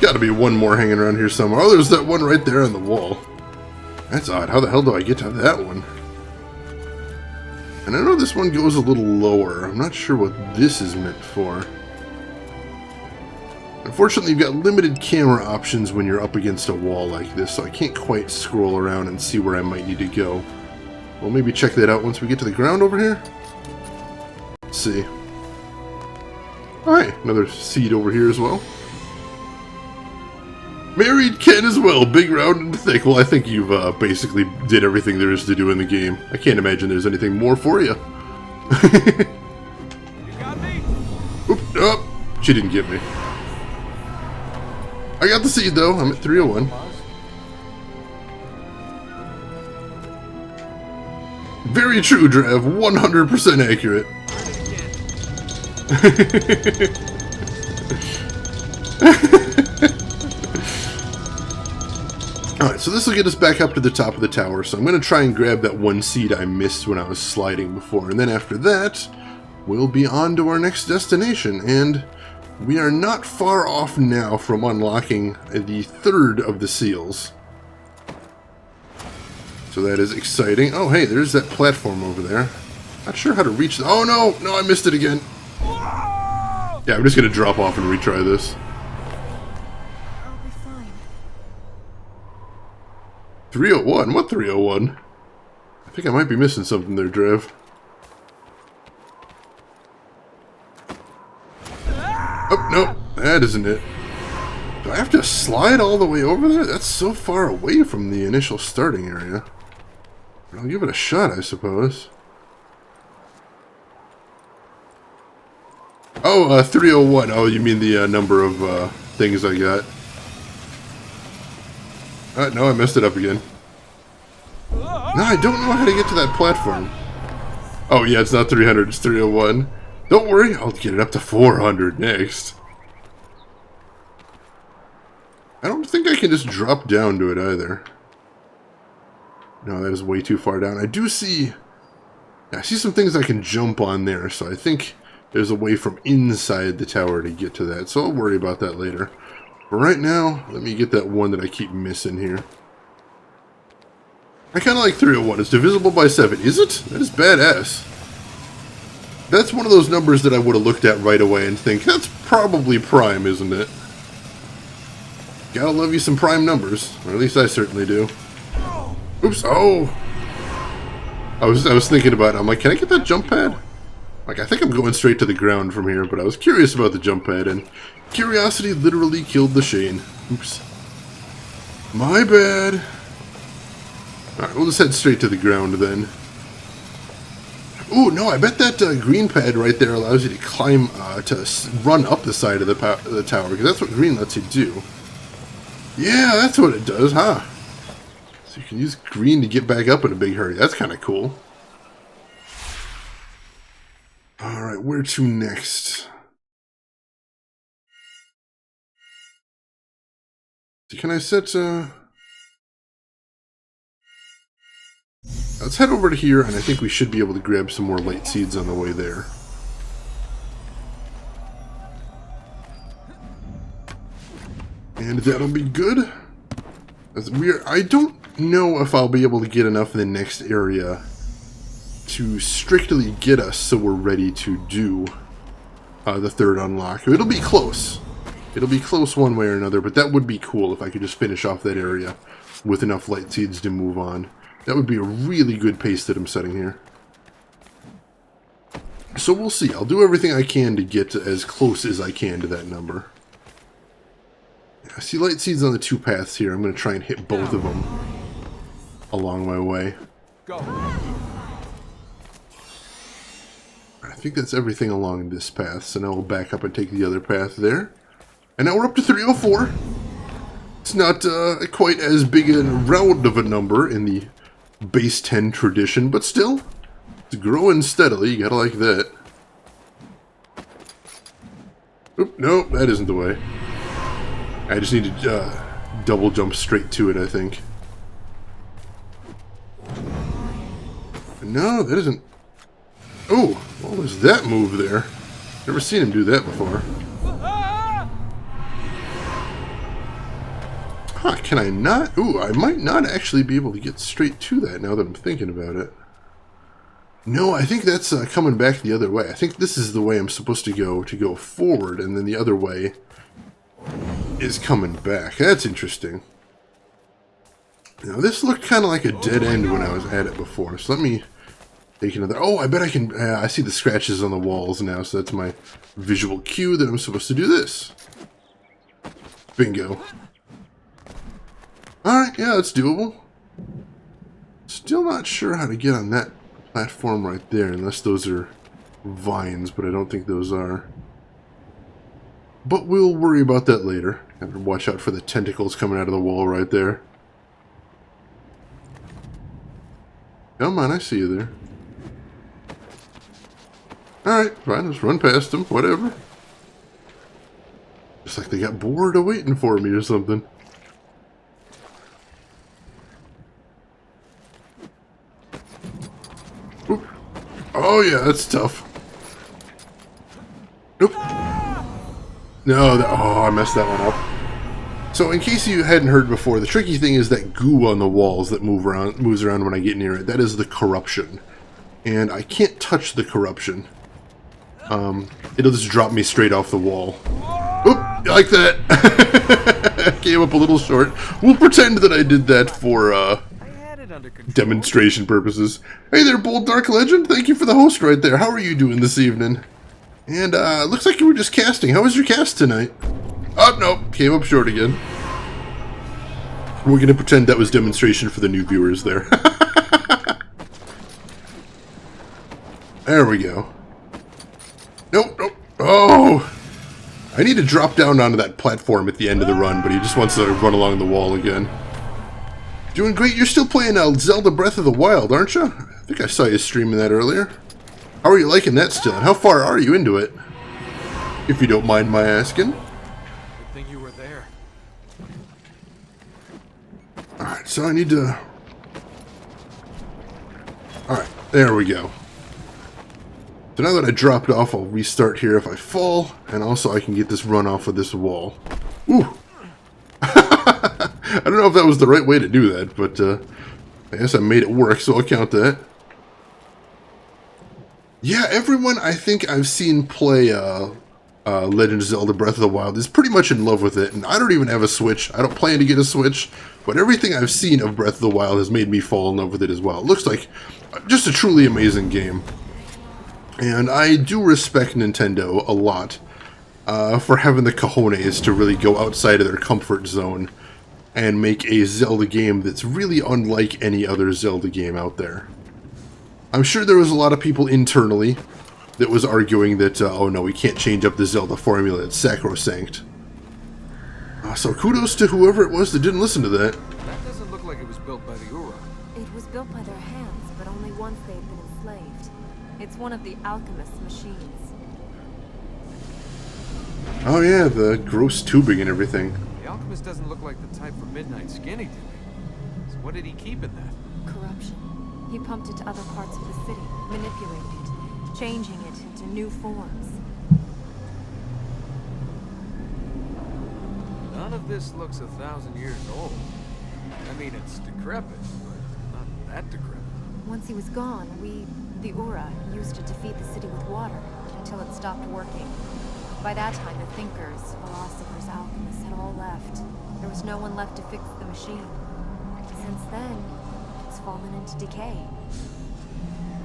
Gotta be one more hanging around here somewhere. Oh, there's that one right there on the wall. That's odd. How the hell do I get to that one? And I know this one goes a little lower. I'm not sure what this is meant for. Unfortunately, you've got limited camera options when you're up against a wall like this, so I can't quite scroll around and see where I might need to go. We'll maybe check that out once we get to the ground over here. Let's see. Alright, another seed over here as well. Married Ken as well, big, round, and thick. Well, I think you've basically did everything there is to do in the game. I can't imagine there's anything more for you.
You got me?
Oop, oh, she didn't get me. I got the seed, though. I'm at 301. Very true, Drav. 100% accurate. Alright, so this will get us back up to the top of the tower, so I'm going to try and grab that one seed I missed when I was sliding before, and then after that, we'll be on to our next destination, and we are not far off now from unlocking the third of the seals. So that is exciting. Oh, hey, there's that platform over there. Not sure how to reach... Oh, no! No, I missed it again. Yeah, I'm just going to drop off and retry this.
I'll be fine.
301? What 301? I think I might be missing something there, Drev. Oh, no. That isn't it. Do I have to slide all the way over there? That's so far away from the initial starting area. I'll give it a shot, I suppose. Oh, 301. Oh, you mean the number of things I got. No, I messed it up again. No, I don't know how to get to that platform. Oh, yeah, it's not 300, it's 301. Don't worry, I'll get it up to 400 next. I don't think I can just drop down to it either. No, that is way too far down. I do see... I see some things I can jump on there, so I think there's a way from inside the tower to get to that, so I'll worry about that later. But right now, let me get that one that I keep missing here. I kind of like 301. It's divisible by 7. Is it? That is badass. That's one of those numbers that I would have looked at right away and think, that's probably prime, isn't it? Gotta love you some prime numbers. Or at least I certainly do. Oops. Oh! I was thinking about it. I'm like, can I get that jump pad? Like, I think I'm going straight to the ground from here, but I was curious about the jump pad, and curiosity literally killed the Shane. Oops. My bad. Alright, we'll just head straight to the ground then. Ooh, no, I bet that green pad right there allows you to climb, to run up the side of the tower, because that's what green lets you do. Yeah, that's what it does, huh? So you can use green to get back up in a big hurry. That's kind of cool. Alright, where to next? So can I set, let's head over to here, and I think we should be able to grab some more light seeds on the way there. And that'll be good. I don't know if I'll be able to get enough in the next area to strictly get us so we're ready to do the third unlock. It'll be close. It'll be close one way or another, but that would be cool if I could just finish off that area with enough light seeds to move on. That would be a really good pace that I'm setting here. So we'll see. I'll do everything I can to get as close as I can to that number. I see light seeds on the 2 paths here. I'm going to try and hit both of them along my way.
Go.
I think that's everything along this path, so now we'll back up and take the other path there. And now we're up to 304. It's not quite as big and round of a number in the base 10 tradition, but still, it's growing steadily. You gotta like that. Oop, no, that isn't the way. I just need to double jump straight to it, I think. No, that isn't... Oh, what was that move there? Never seen him do that before. Huh, can I not? Ooh, I might not actually be able to get straight to that now that I'm thinking about it. No, I think that's coming back the other way. I think this is the way I'm supposed to go forward, and then the other way is coming back. That's interesting. Now, this looked kind of like a dead end when I was at it before, so let me take another... Oh, I bet I can... I see the scratches on the walls now, so that's my visual cue that I'm supposed to do this. Bingo. Alright, yeah, that's doable. Still not sure how to get on that platform right there, unless those are vines, but I don't think those are. But we'll worry about that later. Have to watch out for the tentacles coming out of the wall right there. Come on, I see you there. Alright, fine, just run past them, whatever. Just like they got bored of waiting for me or something. Oop. Oh yeah, that's tough. Nope. No, oh, I messed that one up. So in case you hadn't heard before, the tricky thing is that goo on the walls that moves around when I get near it. That is the corruption. And I can't touch the corruption. It'll just drop me straight off the wall. Oop, like that. Came up a little short. We'll pretend that I did that for, demonstration purposes. Hey there, Bold Dark Legend. Thank you for the host right there. How are you doing this evening? And, looks like you were just casting. How was your cast tonight? Oh, no. Came up short again. We're gonna pretend that was demonstration for the new viewers there. There we go. Nope, nope. Oh! I need to drop down onto that platform at the end of the run, but he just wants to run along the wall again. Doing great. You're still playing Zelda Breath of the Wild, aren't you? I think I saw you streaming that earlier. How are you liking that still? And how far are you into it? If you don't mind my asking.
Good thing you were there.
Alright, so I need to... Alright, there we go. So now that I dropped off, I'll restart here if I fall, and also I can get this run off of this wall. Ooh! I don't know if that was the right way to do that, but I guess I made it work, so I'll count that. Yeah, everyone I think I've seen play Legend of Zelda Breath of the Wild is pretty much in love with it, and I don't even have a Switch. I don't plan to get a Switch, but everything I've seen of Breath of the Wild has made me fall in love with it as well. It looks like just a truly amazing game. And I do respect Nintendo a lot for having the cojones to really go outside of their comfort zone and make a Zelda game that's really unlike any other Zelda game out there. I'm sure there was a lot of people internally that was arguing that, oh no, we can't change up the Zelda formula, it's sacrosanct. So kudos to whoever it was that didn't listen to that.
That doesn't look like it was built by the Ura.
It was built by their hands, but only once they'd been enslaved. It's one of the alchemist's machines.
Oh yeah, the gross tubing and everything.
The alchemist doesn't look like the type for midnight skinny dipping. So what did he keep in that?
Corruption. He pumped it to other parts of the city, manipulating it, changing it into new forms.
None of this looks 1,000 years old. I mean, it's decrepit, but not that decrepit.
Once he was gone, the Ura, used it to feed the city with water until it stopped working. By that time, the thinkers, philosophers, alchemists had all left. There was no one left to fix the machine. Since then, it's fallen into decay.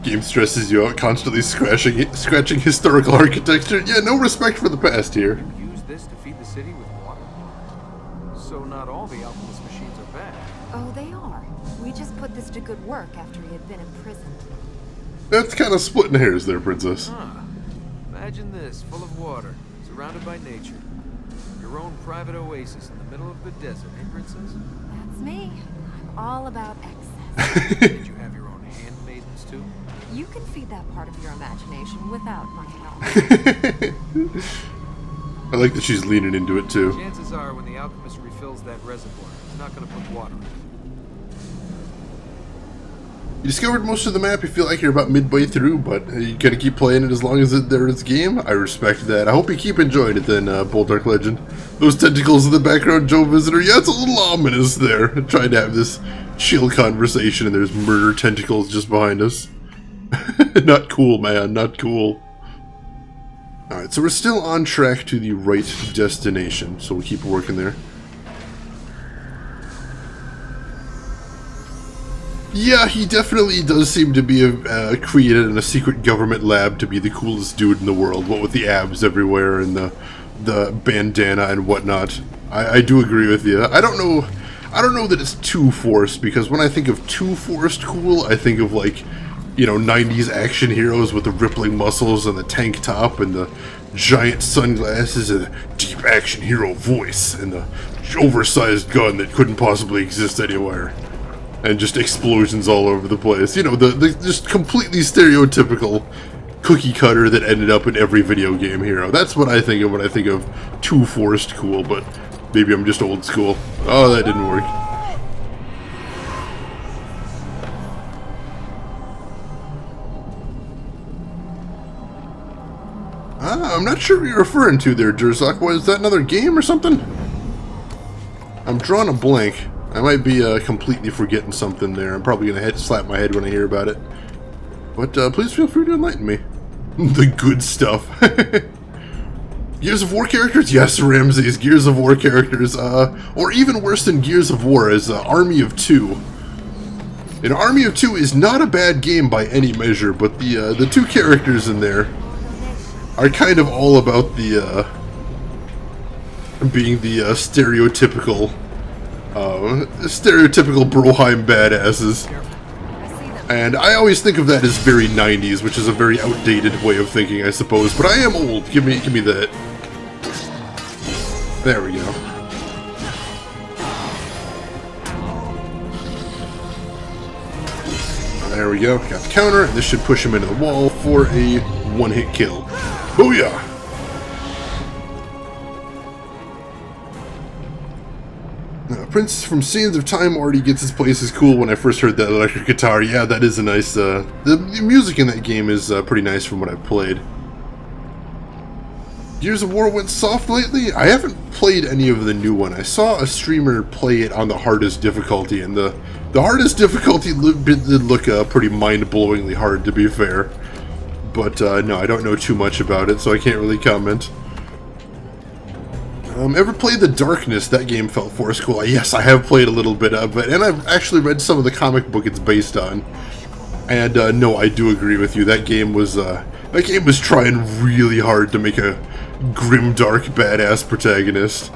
Game stresses you out, constantly scratching historical architecture. Yeah, no respect for the past here.
You use this to feed the city with water? So not all the alchemist machines are bad.
Oh, they are. We just put this to good work after he had been imprisoned.
That's kind of splitting hairs there, Princess.
Huh. Imagine this, full of water, surrounded by nature. Your own private oasis in the middle of the desert, eh, Princess?
That's me. I'm all about excess.
Did you have your own handmaidens, too?
You can feed that part of your imagination without my help.
I like that she's leaning into it, too.
Chances are, when the alchemist refills that reservoir, he's not going to put water in it.
You discovered most of the map, you feel like you're about midway through, but you gotta keep playing it as long as there's game. I respect that. I hope you keep enjoying it then, Boldark Legend. Those tentacles in the background, Joe Visitor, yeah, it's a little ominous there. I'm trying to have this chill conversation and there's murder tentacles just behind us. Not cool, man, not cool. Alright, so we're still on track to the right destination, so we'll keep working there. Yeah, he definitely does seem to be created in a secret government lab to be the coolest dude in the world, what with the abs everywhere and the bandana and whatnot. I do agree with you. I don't know that it's too forced, because when I think of too forced cool, I think of like, you know, 90s action heroes with the rippling muscles and the tank top and the giant sunglasses and the deep action hero voice and the oversized gun that couldn't possibly exist anywhere. And just explosions all over the place. You know, the just completely stereotypical cookie cutter that ended up in every video game hero. That's what I think of when I think of too forced cool, but maybe I'm just old school. Oh, that didn't work. I'm not sure what you're referring to there, Jerzak. What, is that another game or something? I'm drawing a blank. I might be completely forgetting something there. I'm probably going to slap my head when I hear about it. But please feel free to enlighten me. The good stuff. Gears of War characters? Yes, Ramses. Gears of War characters. Or even worse than Gears of War is Army of Two. And Army of Two is not a bad game by any measure, but the two characters in there are kind of all about the being the stereotypical Broheim badasses. And I always think of that as very 90s, which is a very outdated way of thinking, I suppose. But I am old. Give me that. There we go. There we go. Got the counter, and this should push him into the wall for a one-hit kill. Booyah! Prince from Sands of Time already gets his place is cool. When I first heard that electric guitar, yeah, that is a nice, the music in that game is pretty nice from what I've played. Gears of War went soft lately? I haven't played any of the new one. I saw a streamer play it on the hardest difficulty, and the The hardest difficulty did look pretty mind-blowingly hard, to be fair. But no, I don't know too much about it, so I can't really comment. Ever played The Darkness? That game felt forced cool. Yes, I have played a little bit of it, and I've actually read some of the comic book it's based on. And no, I do agree with you. That game was trying really hard to make a grim, dark, badass protagonist,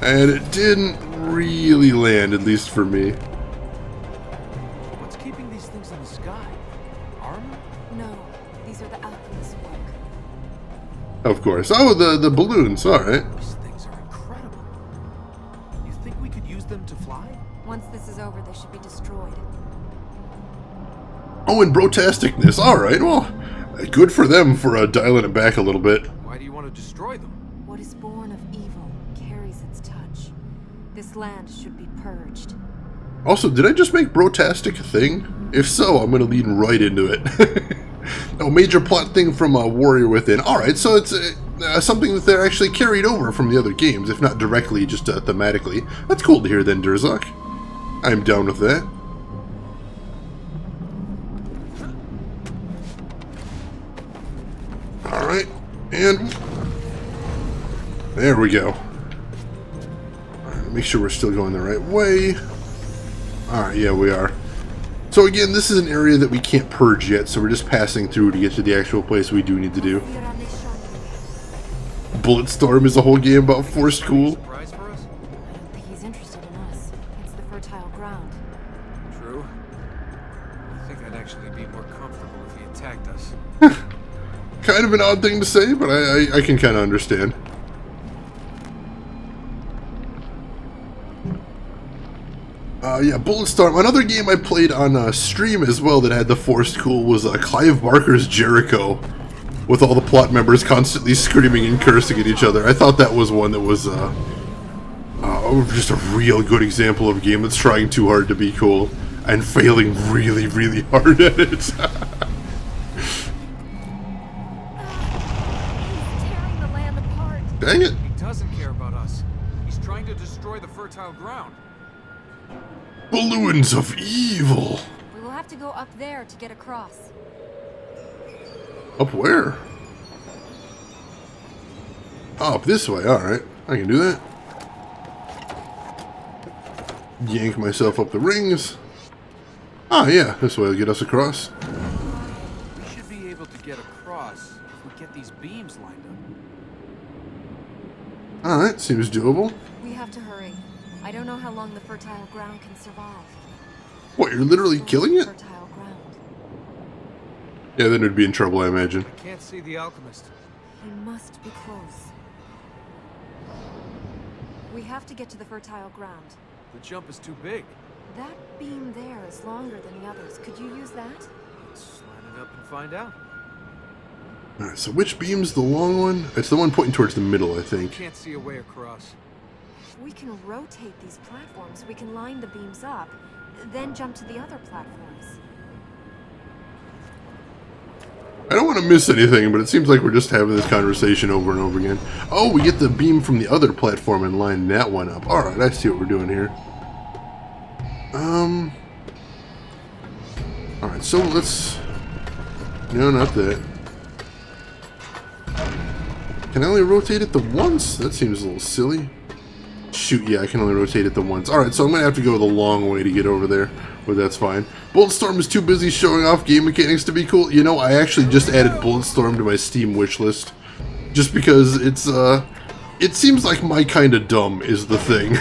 and it didn't really land, at least for me.
What's keeping these things in the sky? Armor?
No, these are the alchemist's work.
Of course. Oh, the balloons. All right.
These things are incredible. You think we could use them to fly?
Once this is over, they should be destroyed.
Oh, and brotasticness. All right. Well, good for them for dialing it back a little bit.
Why do you want to destroy them?
What is born of evil carries its touch. This land should be purged.
Also, did I just make brotastic a thing? If so, I'm going to lead right into it. Oh, major plot thing from Warrior Within. Alright, so it's something that they're actually carried over from the other games, if not directly, just thematically. That's cool to hear then, Durzok. I'm down with that. Alright, and there we go. Make sure we're still going the right way. Alright, yeah, we are. So again, this is an area that we can't purge yet, so we're just passing through to get to the actual place we do need to do. Bulletstorm is a whole game about forced cool.
Surprise for us?
I don't think he's interested in us. It's the fertile ground.
True. I think I'd actually be more comfortable if he attacked us.
Kind of an odd thing to say, but I can kind of understand. Yeah, Bulletstorm. Another game I played on stream as well that had the forced cool was Clive Barker's Jericho, with all the plot members constantly screaming and cursing at each other. I thought that was one that was just a real good example of a game that's trying too hard to be cool and failing really, really hard at it.
He's tearing the land apart.
Dang it.
He doesn't care about us. He's trying to destroy the fertile ground.
Balloons of evil.
We will have to go up there to get across.
Up where? Oh, up this way. Alright. I can do that. Yank myself up the rings. Ah, yeah. This way will get us across.
We should be able to get across if we get these beams lined up.
Alright. Seems doable.
We have to hurry. I don't know how long the fertile ground can survive.
What, you're literally killing it?
Fertile ground.
Yeah, then it'd be in trouble, I imagine.
Can't see the alchemist.
He must be close. We have to get to the fertile ground.
The jump is too big.
That beam there is longer than the others. Could you use that?
Let's line it up and find out.
Alright, so which beam's the long one? It's the one pointing towards the middle, I think.
Can't see a way across.
If we can rotate these platforms, we can line the beams up, then jump to the other platforms.
I don't want to miss anything, but it seems like we're just having this conversation over and over again. Oh, we get the beam from the other platform and line that one up. Alright, I see what we're doing here. Alright, so let's... No, not that. Can I only rotate it the once? That seems a little silly. Shoot, yeah, I can only rotate it the once. Alright, so I'm going to have to go the long way to get over there, but that's fine. Bulletstorm is too busy showing off game mechanics to be cool. You know, I actually just added Bulletstorm to my Steam wishlist, just because it's, it seems like my kind of dumb is the thing.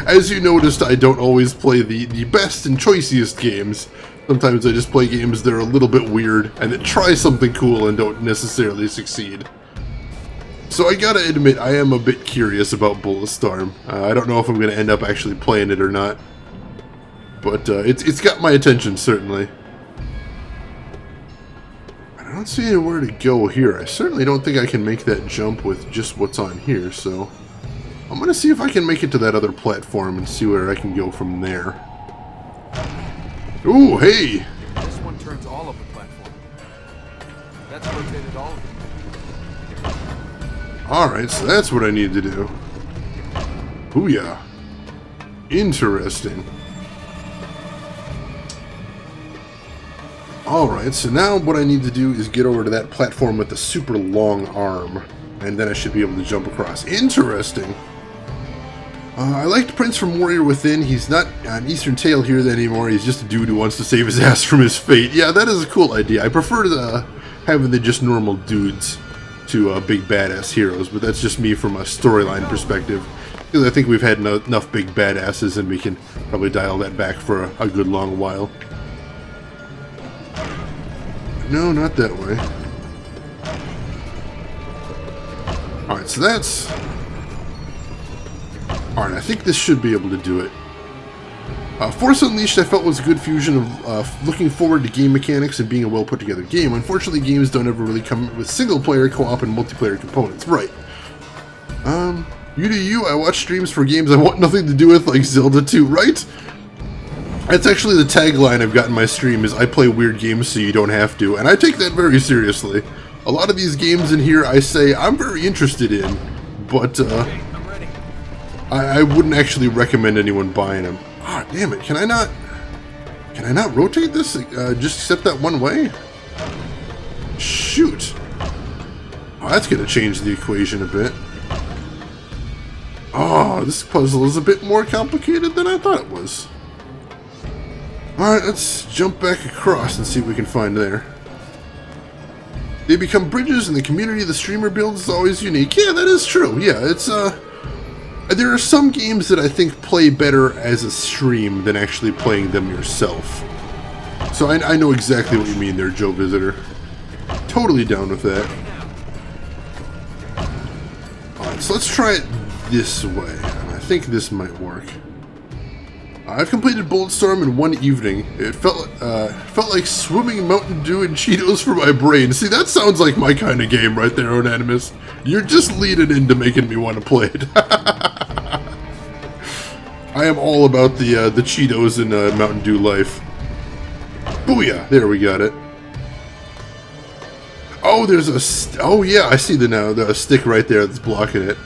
As you noticed, I don't always play the best and choicest games. Sometimes I just play games that are a little bit weird, and that try something cool and don't necessarily succeed. So I gotta admit, I am a bit curious about Bulletstorm. I don't know if I'm gonna end up actually playing it or not. But it's got my attention, certainly. I don't see anywhere to go here. I certainly don't think I can make that jump with just what's on here, so... I'm gonna see if I can make it to that other platform and see where I can go from there. Ooh, hey!
This one turns all of the platform. That's rotated all of them.
Alright, so that's what I need to do. Booyah. Interesting. Alright, so now what I need to do is get over to that platform with the super long arm. And then I should be able to jump across. Interesting. I liked Prince from Warrior Within. He's not an Eastern Tale here anymore. He's just a dude who wants to save his ass from his fate. Yeah, that is a cool idea. I prefer having the just normal dudes to big badass heroes, but that's just me from a storyline perspective. Because I think we've had enough big badasses and we can probably dial that back for a good long while. No, not that way. Alright, so that's... Alright, I think this should be able to do it. Force Unleashed I felt was a good fusion of looking forward to game mechanics and being a well put together game. Unfortunately, games don't ever really come with single player, co-op, and multiplayer components. Right. You do you, I watch streams for games I want nothing to do with, like Zelda 2, right? That's actually the tagline I've got in my stream, is I play weird games so you don't have to, and I take that very seriously. A lot of these games in here I say I'm very interested in, but I wouldn't actually recommend anyone buying them. Ah, damn it, can I not rotate this, just except that one way? Shoot. Oh, that's gonna change the equation a bit. Oh, this puzzle is a bit more complicated than I thought it was. Alright, let's jump back across and see what we can find there. They become bridges, and the community the streamer builds is always unique. Yeah, that is true. Yeah, it's, there are some games that I think play better as a stream than actually playing them yourself. So I know exactly what you mean there, Joe Visitor. Totally down with that. Alright, so let's try it this way. And I think this might work. I've completed Bulletstorm in one evening. It felt like swimming Mountain Dew and Cheetos for my brain. See, that sounds like my kind of game right there, Onanimus. You're just leading into making me want to play it. I am all about the Cheetos and Mountain Dew life. Booyah! There, we got it. Oh, there's a... oh, yeah, I see the stick right there that's blocking it.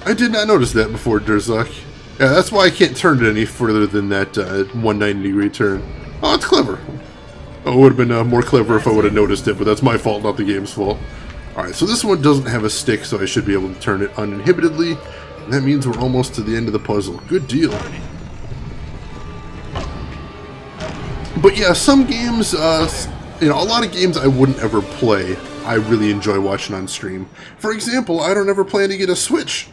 I did not notice that before, Durzak. Yeah, that's why I can't turn it any further than that 190-degree turn. Oh, it's clever. Oh, it would have been more clever if I would have noticed it, but that's my fault, not the game's fault. Alright, so this one doesn't have a stick, so I should be able to turn it uninhibitedly. And that means we're almost to the end of the puzzle. Good deal. But yeah, some games, you know, a lot of games I wouldn't ever play, I really enjoy watching on stream. For example, I don't ever plan to get a Switch.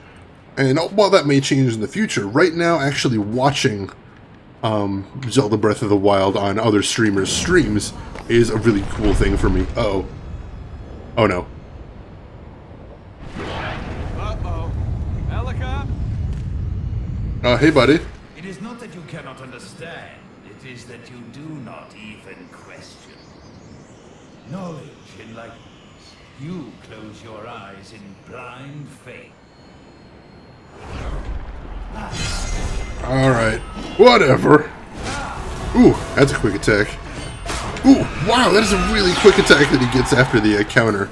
And while that may change in the future, right now actually watching Zelda Breath of the Wild on other streamers' streams is a really cool thing for me. Uh-oh. Oh no.
Uh-oh. Elika?
Hey buddy.
It is not that you cannot understand, it is that you do not even question. Knowledge enlightens. You close your eyes in blind faith.
Alright. Whatever. Ooh, that's a quick attack. Ooh, wow, that is a really quick attack that he gets after the counter.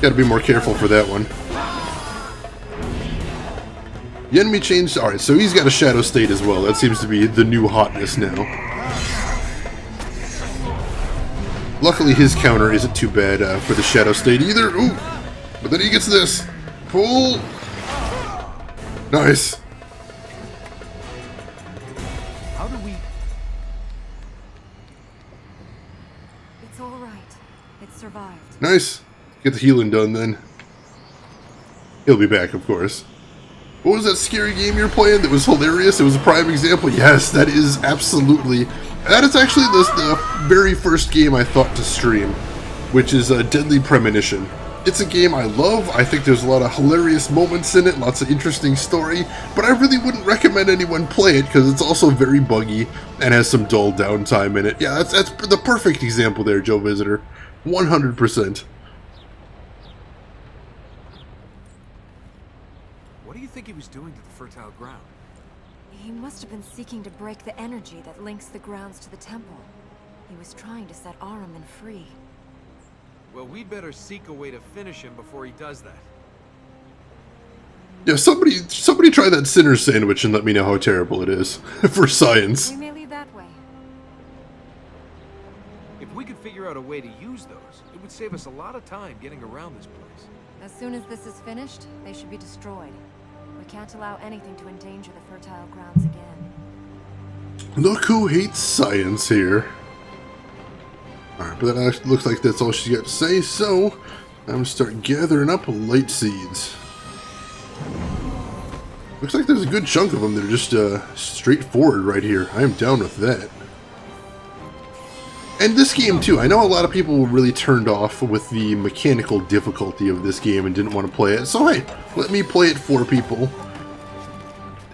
Gotta be more careful for that one. The enemy changed... Alright, so he's got a Shadow State as well. That seems to be the new hotness now. Luckily, his counter isn't too bad for the Shadow State either. Ooh, but then he gets this. Pull. Nice.
How do we...
It's all right. It survived.
Nice. Get the healing done then. He'll be back, of course. What was that scary game you're playing that was hilarious? It was a prime example. Yes, that is absolutely... That is actually the very first game I thought to stream, which is Deadly Premonition. It's a game I love. I think there's a lot of hilarious moments in it, lots of interesting story, but I really wouldn't recommend anyone play it because it's also very buggy and has some dull downtime in it. Yeah, that's the perfect example there, Joe Visitor. 100%.
What do you think he was doing to the fertile ground?
He must have been seeking to break the energy that links the grounds to the temple. He was trying to set Ahriman free.
Well, we'd better seek a way to finish him before he does that.
Yeah, somebody try that Sinner sandwich and let me know how terrible it is. For science.
We may lead that way.
out a way to use those, it would save us a lot of time getting around this place.
As soon as this is finished, they should be destroyed. We can't allow anything to endanger the fertile grounds again.
Look who hates science here. Alright, but that actually looks like that's all she's got to say, so I'm going to start gathering up light seeds. Looks like there's a good chunk of them that are just straightforward right here. I am down with that. And this game too, I know a lot of people were really turned off with the mechanical difficulty of this game and didn't want to play it. So hey, let me play it for people.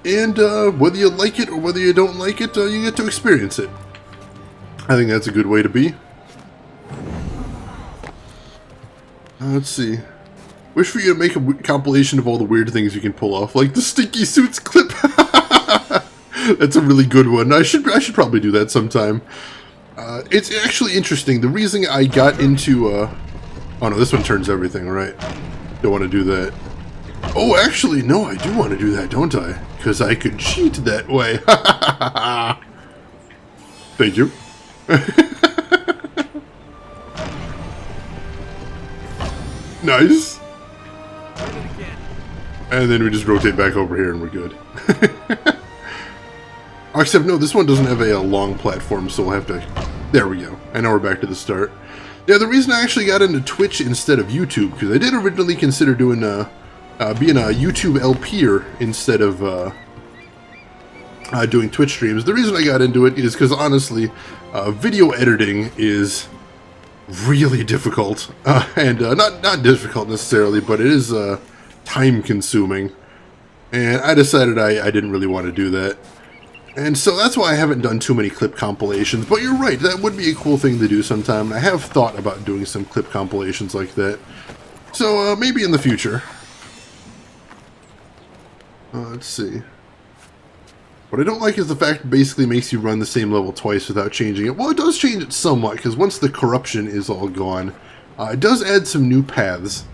And whether you like it or whether you don't like it, you get to experience it. I think that's a good way to be. Let's see. Wish for you to make a compilation of all the weird things you can pull off, like the stinky suits clip. That's a really good one. I should probably do that sometime. It's actually interesting. The reason I got into oh no, this one turns everything, right? Don't want to do that. Oh, actually, no, I do want to do that, don't I? Because I could cheat that way. Thank you. Nice. And then we just rotate back over here and we're good. Except, no, this one doesn't have a long platform, so we'll have to... There we go. I know we're back to the start. Yeah, the reason I actually got into Twitch instead of YouTube, because I did originally consider doing being a YouTube LPer instead of doing Twitch streams. The reason I got into it is because, honestly, video editing is really difficult. And not difficult necessarily, but it is time-consuming. And I decided I didn't really want to do that. And so that's why I haven't done too many clip compilations. But you're right, that would be a cool thing to do sometime. I have thought about doing some clip compilations like that. So maybe in the future. Let's see. What I don't like is the fact it basically makes you run the same level twice without changing it. Well, it does change it somewhat, because once the corruption is all gone, it does add some new paths.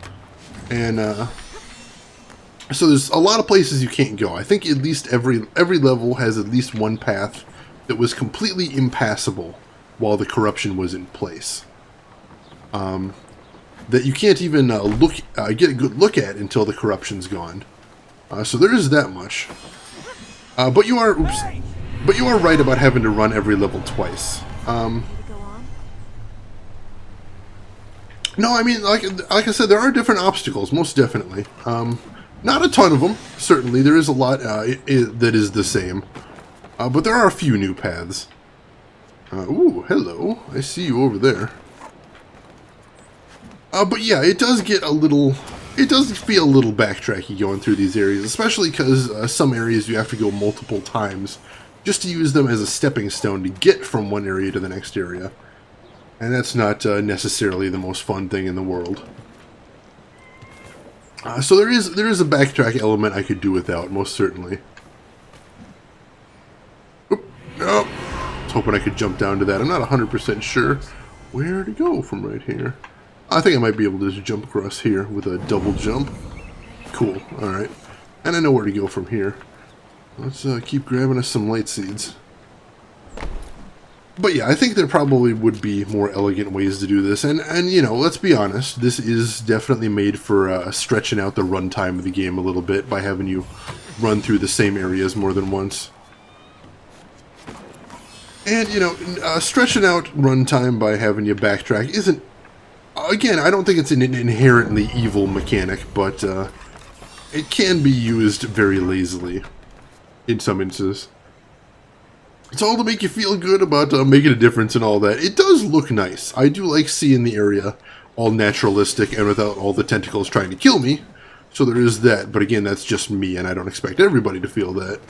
And so there's a lot of places you can't go. I think at least every level has at least one path that was completely impassable while the corruption was in place. That you can't even get a good look at until the corruption's gone. So there is that much. But you are right about having to run every level twice. No, I mean, like I said, there are different obstacles, most definitely. Not a ton of them, certainly. There is a lot that is the same. But there are a few new paths. Ooh, hello. I see you over there. But yeah, it does get a little... It does feel a little backtracky going through these areas, especially because some areas you have to go multiple times just to use them as a stepping stone to get from one area to the next area. And that's not necessarily the most fun thing in the world. So there is a backtrack element I could do without, most certainly. Oop, oh, I was hoping I could jump down to that. I'm not 100% sure where to go from right here. I think I might be able to just jump across here with a double jump. Cool, alright. And I know where to go from here. Let's keep grabbing us some light seeds. But yeah, I think there probably would be more elegant ways to do this. And you know, let's be honest, this is definitely made for stretching out the runtime of the game a little bit by having you run through the same areas more than once. And, you know, stretching out runtime by having you backtrack isn't... Again, I don't think it's an inherently evil mechanic, but it can be used very lazily in some instances. It's all to make you feel good about making a difference and all that. It does look nice. I do like seeing the area all naturalistic and without all the tentacles trying to kill me. So there is that, but again, that's just me, and I don't expect everybody to feel that.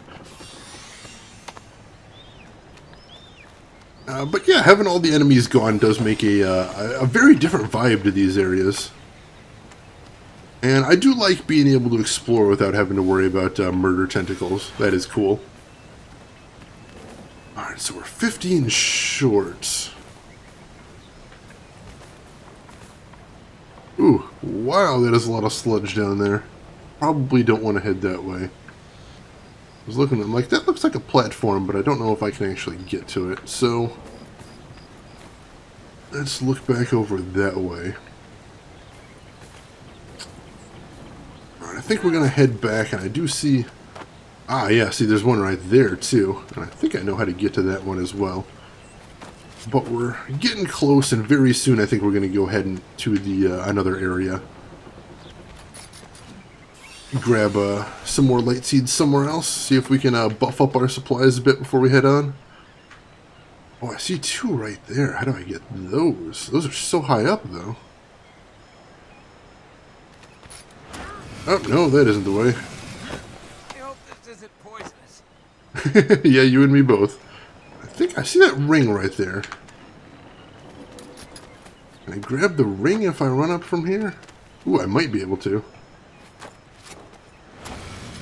But yeah, having all the enemies gone does make a very different vibe to these areas. And I do like being able to explore without having to worry about murder tentacles. That is cool. Alright, so we're 15 short. Ooh, wow, that is a lot of sludge down there. Probably don't want to head that way. I was looking at them like, that looks like a platform, but I don't know if I can actually get to it, so... let's look back over that way. Alright, I think we're going to head back, and I do see... Ah, yeah, see, there's one right there, too. And I think I know how to get to that one as well. But we're getting close, and very soon I think we're going to go ahead to the another area. Grab some more light seeds somewhere else. See if we can buff up our supplies a bit before we head on. Oh, I see two right there. How do I get those? Those are so high up, though. Oh, no, that isn't the way.
I hope this isn't poisonous.
Yeah, you and me both. I think I see that ring right there. Can I grab the ring if I run up from here? Ooh, I might be able to.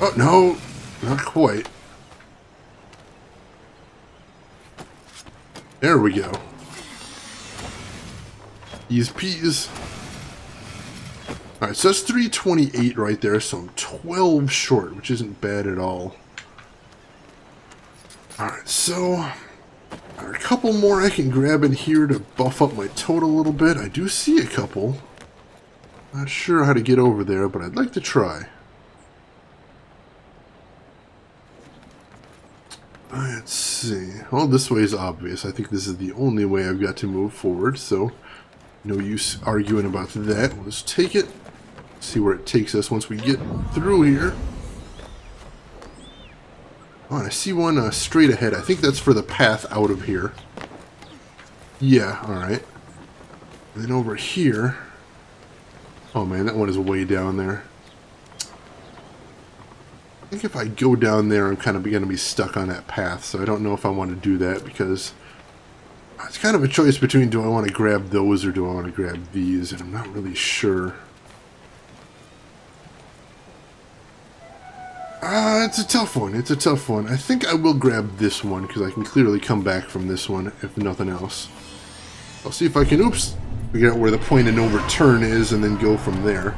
Oh, no, not quite. There we go. Ease peas. Alright, so that's 328 right there, so I'm 12 short, which isn't bad at all. Alright, so a couple more I can grab in here to buff up my total a little bit. I do see a couple. Not sure how to get over there, but I'd like to try. Let's see. Well, this way is obvious. I think this is the only way I've got to move forward, so no use arguing about that. We'll just take it, see where it takes us once we get through here. Oh, and I see one straight ahead. I think that's for the path out of here. Yeah, alright. And then over here... Oh man, that one is way down there. I think if I go down there, I'm kind of going to be stuck on that path, so I don't know if I want to do that, because it's kind of a choice between do I want to grab those or do I want to grab these, and I'm not really sure. It's a tough one. It's a tough one. I think I will grab this one, because I can clearly come back from this one, if nothing else. I'll see if I can, oops, figure out where the point of no return is, and then go from there.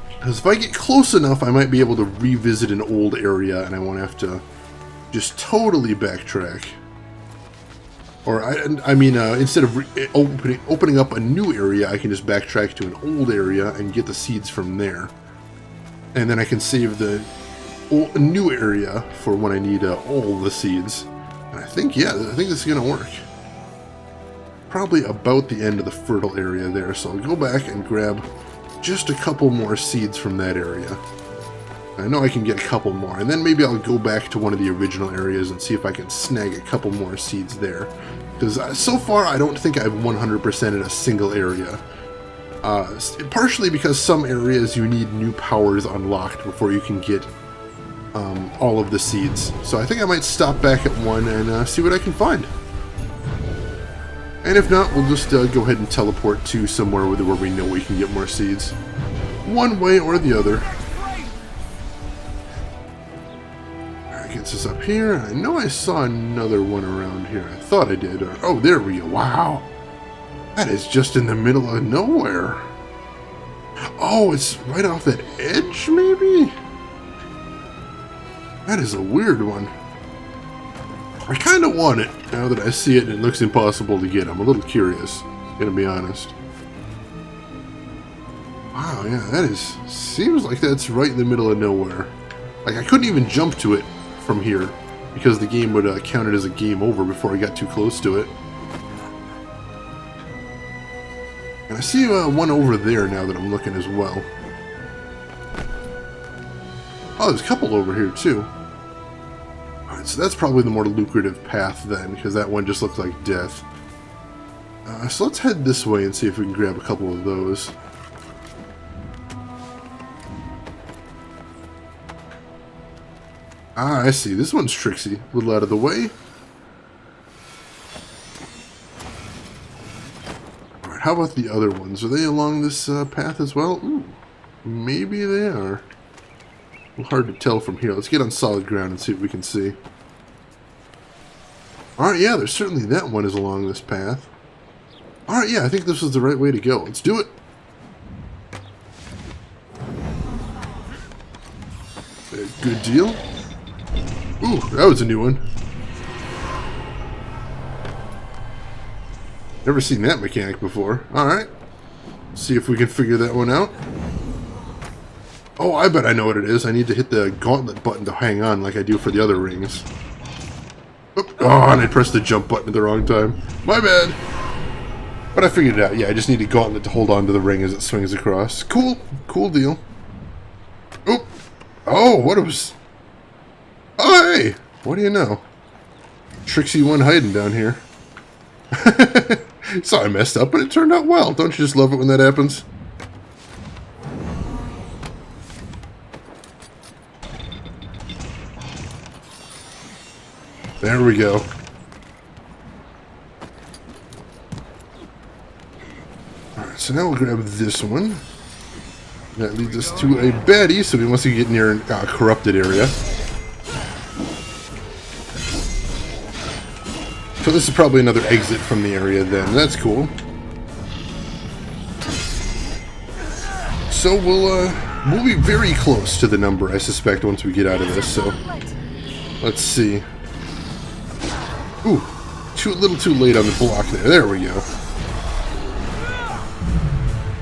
Because if I get close enough, I might be able to revisit an old area, and I won't have to just totally backtrack. Or, I mean, instead of opening up a new area, I can just backtrack to an old area and get the seeds from there. And then I can save the new area for when I need all the seeds. And I think, yeah, I think this is going to work. Probably about the end of the fertile area there, so I'll go back and grab just a couple more seeds from that area. I know I can get a couple more, and then maybe I'll go back to one of the original areas and see if I can snag a couple more seeds there. Because so far, I don't think I've 100%ed a single area. Partially because some areas you need new powers unlocked before you can get all of the seeds. So I think I might stop back at one and see what I can find. And if not, we'll just go ahead and teleport to somewhere where we know we can get more seeds. One way or the other. Alright, gets us up here. I know I saw another one around here. I thought I did. Oh, there we go. Wow. That is just in the middle of nowhere. Oh, it's right off that edge, maybe? That is a weird one. I kind of want it, now that I see it and it looks impossible to get. I'm a little curious, gonna be honest. Wow, yeah, that is... seems like that's right in the middle of nowhere. Like, I couldn't even jump to it from here, because the game would count it as a game over before I got too close to it. And I see one over there now that I'm looking as well. Oh, there's a couple over here, too. Alright, so that's probably the more lucrative path then, because that one just looks like death. So let's head this way and see if we can grab a couple of those. Ah, I see. This one's tricksy. A little out of the way. Alright, how about the other ones? Are they along this path as well? Ooh, maybe they are. A little hard to tell from here. Let's get on solid ground and see what we can see. Alright, yeah, there's certainly that one is along this path. Alright, yeah, I think this is the right way to go. Let's do it. Good deal. Ooh, that was a new one. Never seen that mechanic before. Alright. See if we can figure that one out. Oh, I bet I know what it is. I need to hit the gauntlet button to hang on like I do for the other rings. Oop. Oh, and I pressed the jump button at the wrong time. My bad. But I figured it out. Yeah, I just need a gauntlet to hold on to the ring as it swings across. Cool. Cool deal. Oop. Oh, what was... Oh, hey! What do you know? Tricksy one hiding down here. So I messed up, but it turned out well. Don't you just love it when that happens? There we go. Alright, so now we'll grab this one. That leads us to a baddie, so we must get near a corrupted area. So this is probably another exit from the area then. That's cool. So we'll be very close to the number, I suspect, once we get out of this. So let's see. Ooh, a little too late on the block there. There we go.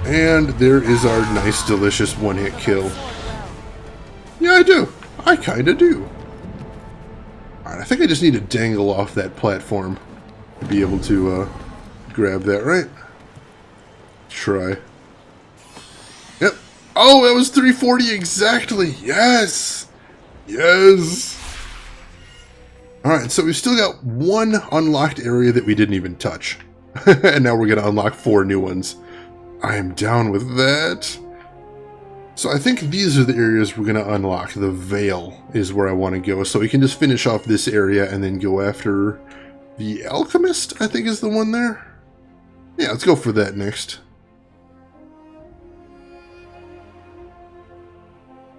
And there is our nice, delicious one-hit kill. Yeah, I do. I kinda do. Alright, I think I just need to dangle off that platform to be able to grab that, right? Try. Yep. Oh, that was 340 exactly. Yes. Yes. Alright, so we've still got one unlocked area that we didn't even touch. And now we're going to unlock 4 new ones. I am down with that. So I think these are the areas we're going to unlock. The Veil is where I want to go. So we can just finish off this area and then go after the Alchemist, I think is the one there. Yeah, let's go for that next.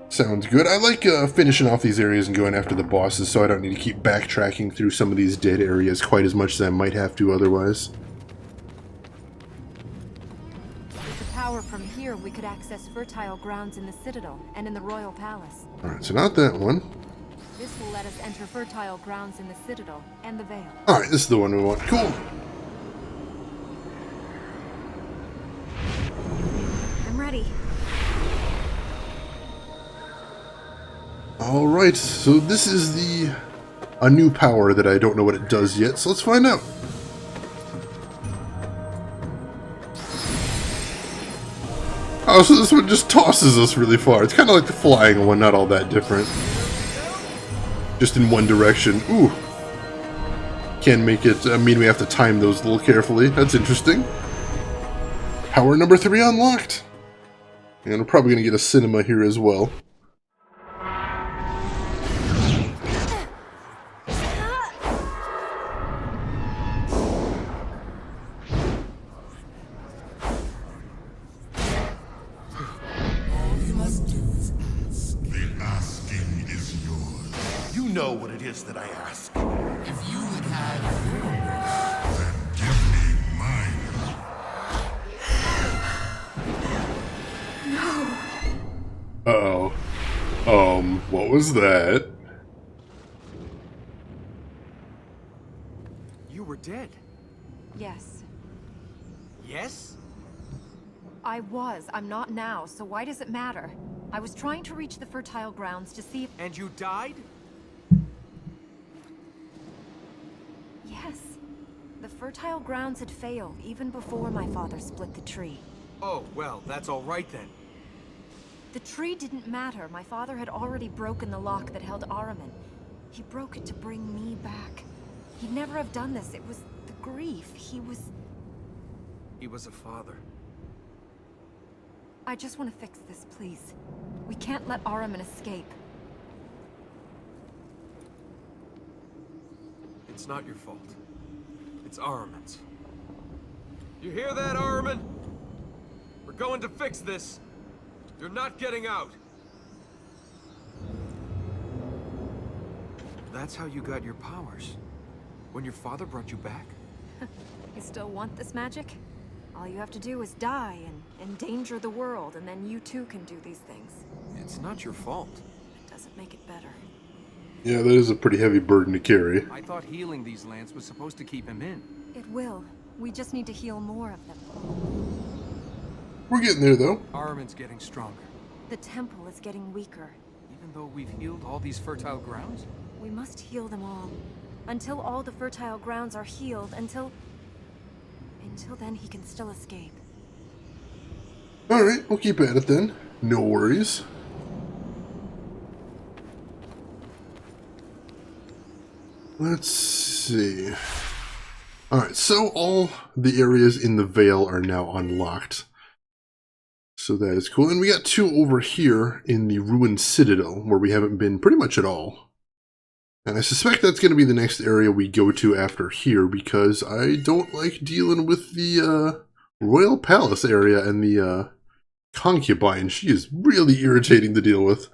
Sounds good. I like finishing off these areas and going after the bosses, so I don't need to keep backtracking through some of these dead areas quite as much as I might have to otherwise.
With the power from here, we could access fertile grounds in the Citadel and in the Royal Palace.
Alright, so not that one.
This will let us enter fertile grounds in the Citadel and the Veil.
Alright, this is the one we want. Cool.
I'm ready.
Alright, so this is a new power that I don't know what it does yet, so let's find out. Oh, so this one just tosses us really far. It's kind of like the flying one, not all that different. Just in one direction. Ooh. Can't make it, I mean we have to time those a little carefully. That's interesting. Power number 3 unlocked. And we're probably going to get a cinema here as well.
Know what it is that I ask. If you would have yours, then give me mine.
No. Uh-oh. What was that?
You were dead.
Yes.
Yes?
I was. I'm not now, so why does it matter? I was trying to reach the fertile grounds to see if...
And you died?
Yes. The fertile grounds had failed even before my father split the tree.
Oh, well, that's all right then.
The tree didn't matter. My father had already broken the lock that held Ahriman. He broke it to bring me back. He'd never have done this. It was the grief. He was
a father.
I just want to fix this, please. We can't let Ahriman escape.
It's not your fault. It's Ahriman's. You hear that, Ahriman? We're going to fix this. You're not getting out. That's how you got your powers. When your father brought you back?
You still want this magic? All you have to do is die and endanger the world, and then you too can do these things.
It's not your fault.
It doesn't make it better.
Yeah, that is a pretty heavy burden to carry.
I thought healing these lands was supposed to keep him in.
It will, We just need to heal more of them.
We're getting there, though.
Ahriman's getting stronger.
The temple is getting weaker.
Even though we've healed all these fertile grounds?
We must heal them all. Until all the fertile grounds are healed, until then he can still escape.
Alright, we'll keep at it then. No worries. Let's see. Alright, so all the areas in the Vale are now unlocked. So that is cool. And we got 2 over here in the Ruined Citadel, where we haven't been pretty much at all. And I suspect that's going to be the next area we go to after here, because I don't like dealing with the Royal Palace area and the concubine. She is really irritating to deal with.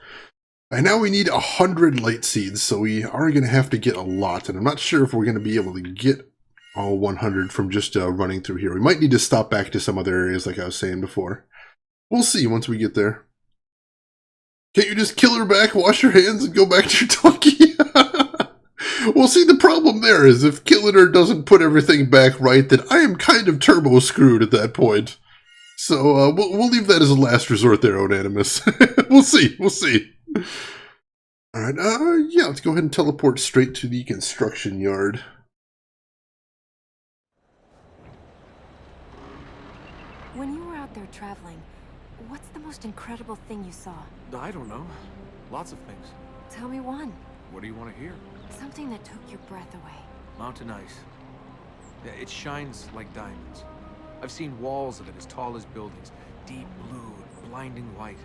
And now we need 100 light seeds, so we are going to have to get a lot. And I'm not sure if we're going to be able to get all 100 from just running through here. We might need to stop back to some other areas like I was saying before. We'll see once we get there. Can't you just kill her back, wash your hands, and go back to your donkey? Well, see, the problem there is if killing her doesn't put everything back right, then I am kind of turbo screwed at that point. So we'll leave that as a last resort there, Onanimus. We'll see. We'll see. All right. Yeah, let's go ahead and teleport straight to the construction yard.
When you were out there traveling, what's the most incredible thing you saw?
I don't know. Lots of things.
Tell me one.
What do you want to hear?
Something that took your breath away.
Mountain ice. Yeah, it shines like diamonds. I've seen walls of it as tall as buildings. Deep blue, blinding white.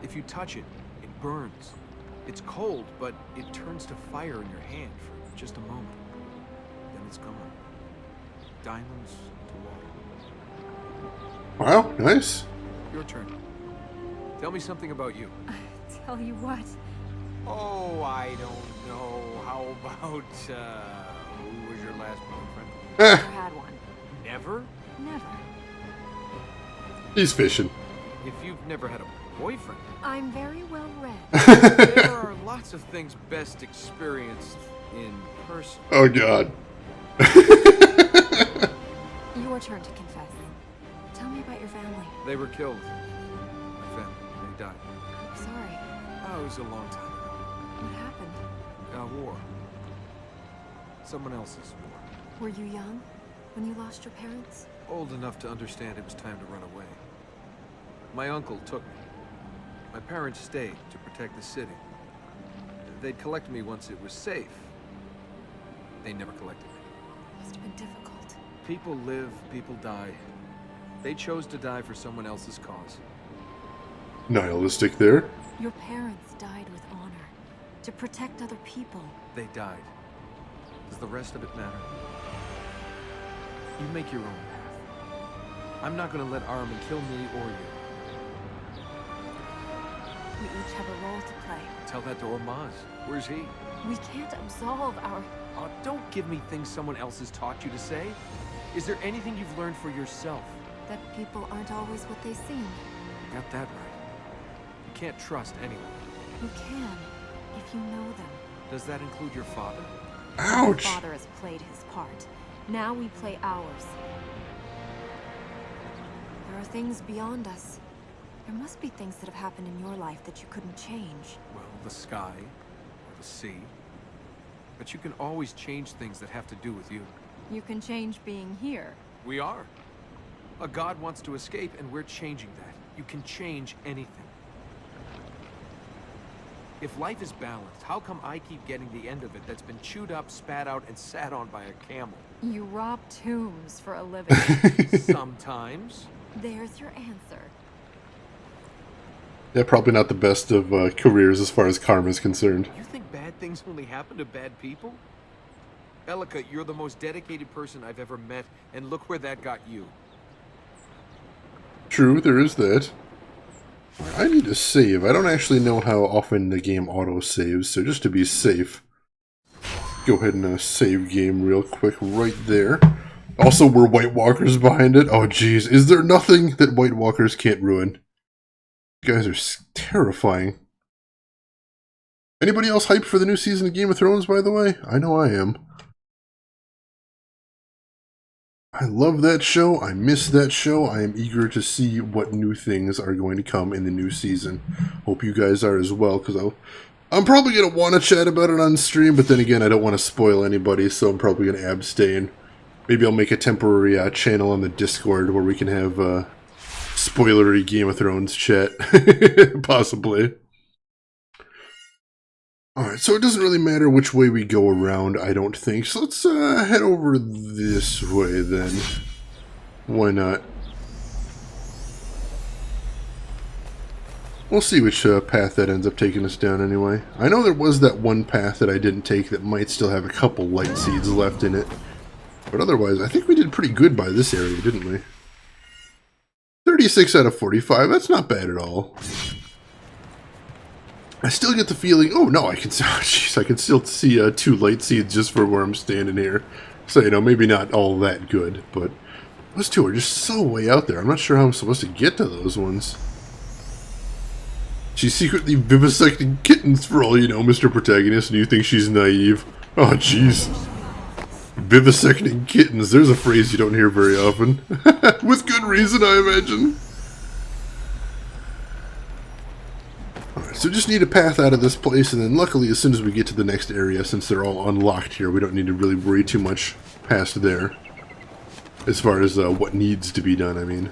If you touch it, it burns. It's cold, but it turns to fire in your hand for just a moment. Then it's gone. Diamonds to water.
Wow, nice.
Your turn. Tell me something about you.
Tell you what?
Oh, I don't know. How about, who was your last boyfriend?
Never had one.
Never?
Never.
He's fishing.
If you've never had a boyfriend,
I'm very well read.
there are lots of things best experienced in person.
Oh, God.
Your turn to confess. Tell me about your family.
They were killed. My family, they died.
Sorry.
Oh, it was a long time ago.
What happened?
A war. Someone else's war.
Were you young when you lost your parents?
Old enough to understand it was time to run away. My uncle took me. My parents stayed to protect the city. They'd collect me once it was safe. They never collected me.
Must have been difficult.
People live, people die. They chose to die for someone else's cause.
Nihilistic there.
Your parents died with honor. To protect other people.
They died. Does the rest of it matter? You make your own path. I'm not gonna let Ahriman kill me or you.
We each have a role to play.
Tell that to Ormaz. Where's he?
We can't absolve our...
Oh, don't give me things someone else has taught you to say. Is there anything you've learned for yourself?
That people aren't always what they seem.
You got that right. You can't trust anyone.
You can, if you know them.
Does that include your father?
Ouch.
My father has played his part. Now we play ours. There are things beyond us. There must be things that have happened in your life that you couldn't change.
Well, the sky, or the sea. But you can always change things that have to do with you.
You can change being here.
We are. A god wants to escape, and we're changing that. You can change anything. If life is balanced, how come I keep getting the end of it that's been chewed up, spat out, and sat on by a camel?
You rob tombs for a living.
Sometimes.
There's your answer.
Yeah, probably not the best of careers as far as karma is concerned.
You think bad things only happen to bad people? Elika, you're the most dedicated person I've ever met, and look where that got you.
True, there is that. I need to save. I don't actually know how often the game auto-saves, so just to be safe, go ahead and save game real quick right there. Also, were White Walkers behind it? Oh jeez, is there nothing that White Walkers can't ruin? You guys are terrifying. Anybody else hyped for the new season of Game of Thrones, by the way? I know I am. I love that show. I miss that show. I am eager to see what new things are going to come in the new season. Hope you guys are as well, because I'm probably going to want to chat about it on stream, but then again, I don't want to spoil anybody, so I'm probably going to abstain. Maybe I'll make a temporary channel on the Discord where we can have spoilery Game of Thrones chat. Possibly. Alright, so it doesn't really matter which way we go around, I don't think. So let's head over this way then. Why not? We'll see which path that ends up taking us down anyway. I know there was that one path that I didn't take that might still have a couple light seeds left in it. But otherwise, I think we did pretty good by this area, didn't we? 36 out of 45, that's not bad at all. I still get the feeling, oh no, I can still see 2 light seeds just for where I'm standing here. So, you know, maybe not all that good, but those 2 are just so way out there. I'm not sure how I'm supposed to get to those ones. She's secretly vivisecting kittens for all you know, Mr. Protagonist, and you think she's naive. Oh, jeez. Vivisecting kittens, there's a phrase you don't hear very often. With good reason, I imagine. Alright, so just need a path out of this place, and then luckily as soon as we get to the next area, since they're all unlocked here, we don't need to really worry too much past there. As far as what needs to be done, I mean.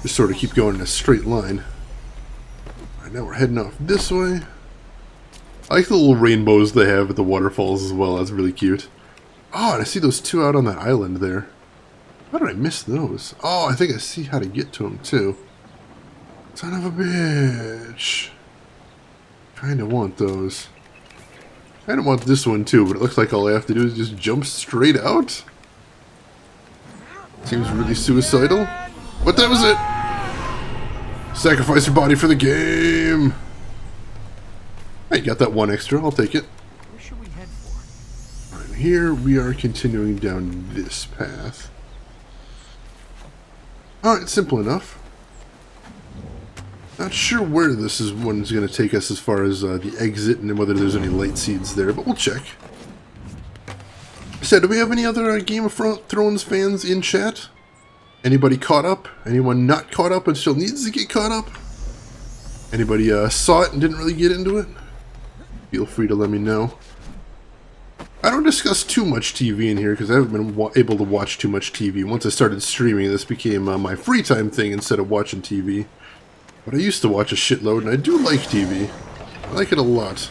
Just sort of keep going in a straight line. Alright, now we're heading off this way. I like the little rainbows they have at the waterfalls as well, that's really cute. Oh, and I see those 2 out on that island there. How did I miss those? Oh, I think I see how to get to them too. Son of a bitch. Kinda want those. Kinda want this one too, but it looks like all I have to do is just jump straight out. Seems really suicidal. But that was it! Sacrifice your body for the game! Hey, got that 1 extra, I'll take it.
Where should we head for?
Right, here we are continuing down this path. Alright, simple enough. Not sure where this one's going to take us as far as the exit and whether there's any light seeds there, but we'll check. So, do we have any other Game of Thrones fans in chat? Anybody caught up? Anyone not caught up and still needs to get caught up? Anybody saw it and didn't really get into it? Feel free to let me know. I don't discuss too much TV in here because I haven't been able to watch too much TV. Once I started streaming, this became my free time thing instead of watching TV. But I used to watch a shitload, and I do like TV. I like it a lot.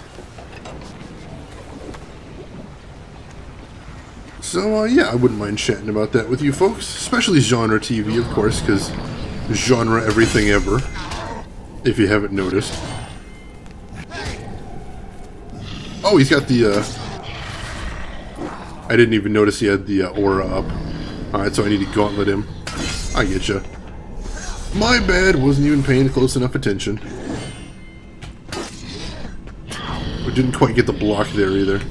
So, yeah, I wouldn't mind chatting about that with you folks. Especially genre TV, of course, because genre everything ever. If you haven't noticed. Oh, he's got the, I didn't even notice he had the aura up. Alright, so I need to gauntlet him. I getcha. My bad, wasn't even paying close enough attention. We didn't quite get the block there either.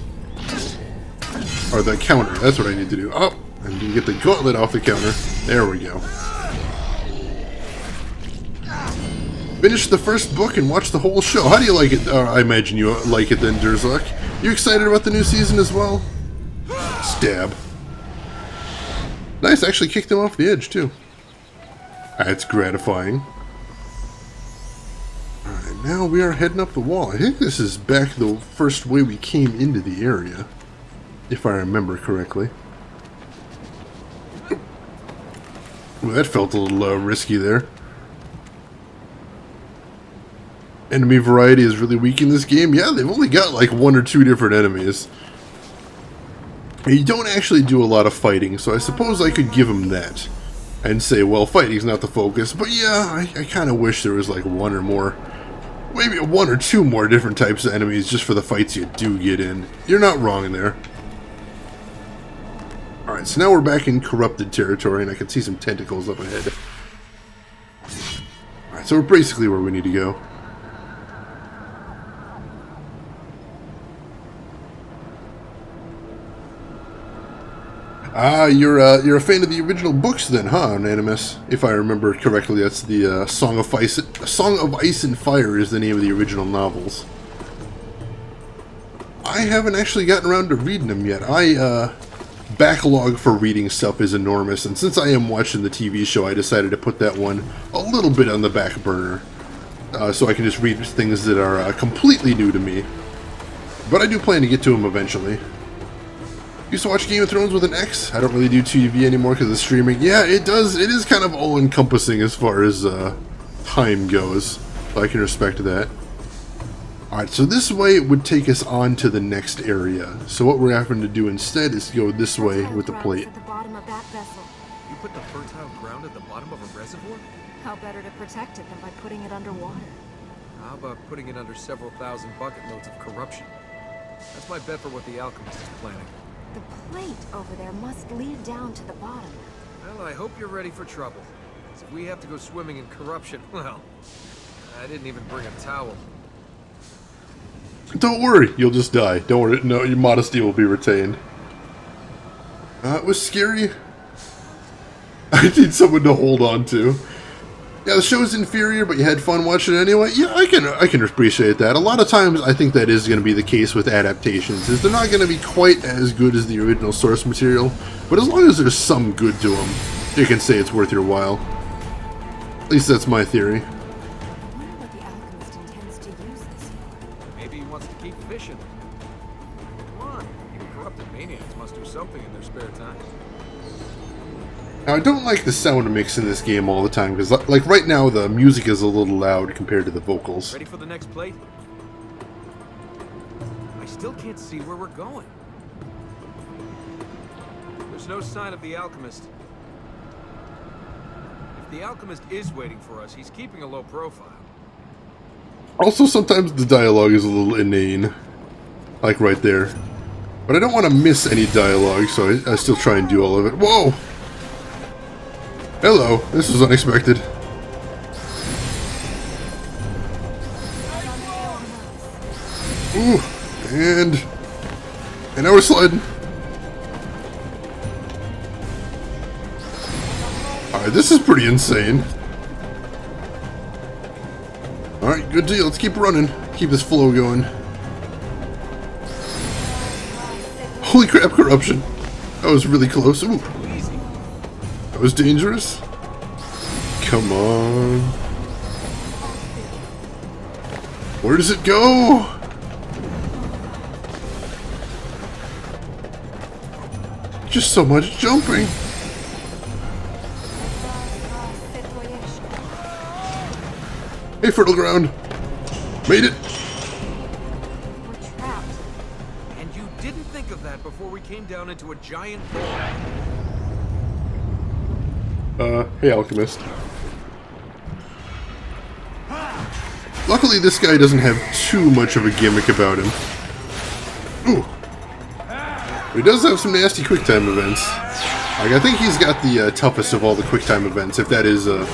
Or the counter, that's what I need to do. Oh, I need to get the gauntlet off the counter. There we go. Finish the first book and watch the whole show. How do you like it? I imagine you like it then, Durzak. You excited about the new season as well? Stab. Nice, actually kicked him off the edge too. That's gratifying. Alright, now we are heading up the wall. I think this is back the first way we came into the area. If I remember correctly. Ooh, that felt a little risky there. Enemy variety is really weak in this game. Yeah, they've only got like 1 or 2 different enemies. You don't actually do a lot of fighting, so I suppose I could give them that. And say, well, fighting's not the focus. But yeah, I kind of wish there was like 1 or more. Maybe 1 or 2 more different types of enemies just for the fights you do get in. You're not wrong there. Alright, so now we're back in corrupted territory, and I can see some tentacles up ahead. Alright, so we're basically where we need to go. Ah, you're a fan of the original books then, huh, Anonymous? If I remember correctly, that's the Song of Ice and Fire is the name of the original novels. I haven't actually gotten around to reading them yet. I backlog for reading stuff is enormous, and since I am watching the TV show, I decided to put that one a little bit on the back burner, so I can just read things that are completely new to me. But I do plan to get to them eventually. Used to watch Game of Thrones with an X. I don't really do TV anymore because of streaming. Yeah, it does. It is kind of all-encompassing as far as time goes. So I can respect that. Alright, so this way would take us on to the next area. So what we're having to do instead is go this way with the plate.
At the bottom of that vessel.
You put the fertile ground at the bottom of a reservoir?
How better to protect it than by putting it underwater?
How about putting it under several thousand bucket loads of corruption? That's my bet for what the alchemist is planning.
The plate over there must lead down to the bottom.
Well, I hope you're ready for trouble. 'Cause if we have to go swimming in corruption, well, I didn't even bring a towel.
Don't worry, you'll just die. Don't worry, no, your modesty will be retained. It was scary. I need someone to hold on to. Yeah, the show's inferior, but you had fun watching it anyway. Yeah, I can appreciate that. A lot of times, I think that is going to be the case with adaptations. Is they're not going to be quite as good as the original source material, but as long as there's some good to them, you can say it's worth your while. At least that's my theory.
I wonder what the alchemist intends to use this for.
Maybe he wants to keep fishing. Come on, even corrupted maniacs must do something in their spare time.
Now, I don't like the sound mix in this game all the time, because like right now the music is a little loud compared to the vocals.
Ready for the next plate? I still can't see where we're going. There's no sign of the alchemist. If the alchemist is waiting for us, he's keeping a low profile.
Also, sometimes the dialogue is a little inane, like right there. But I don't want to miss any dialogue, so I still try and do all of it. Whoa! Hello, this was unexpected. Ooh, and now we're sliding. Alright, this is pretty insane. Alright, good deal. Let's keep running. Keep this flow going. Holy crap, corruption. That was really close. Ooh. That was dangerous. Come on. Where does it go? Just so much jumping. Hey, fertile ground. Made it.
We're trapped.
And you didn't think of that before we came down into a giant hole.
Hey, alchemist. Luckily, this guy doesn't have too much of a gimmick about him. Ooh. He does have some nasty quick-time events. Like, I think he's got the toughest of all the quick-time events, if that is, if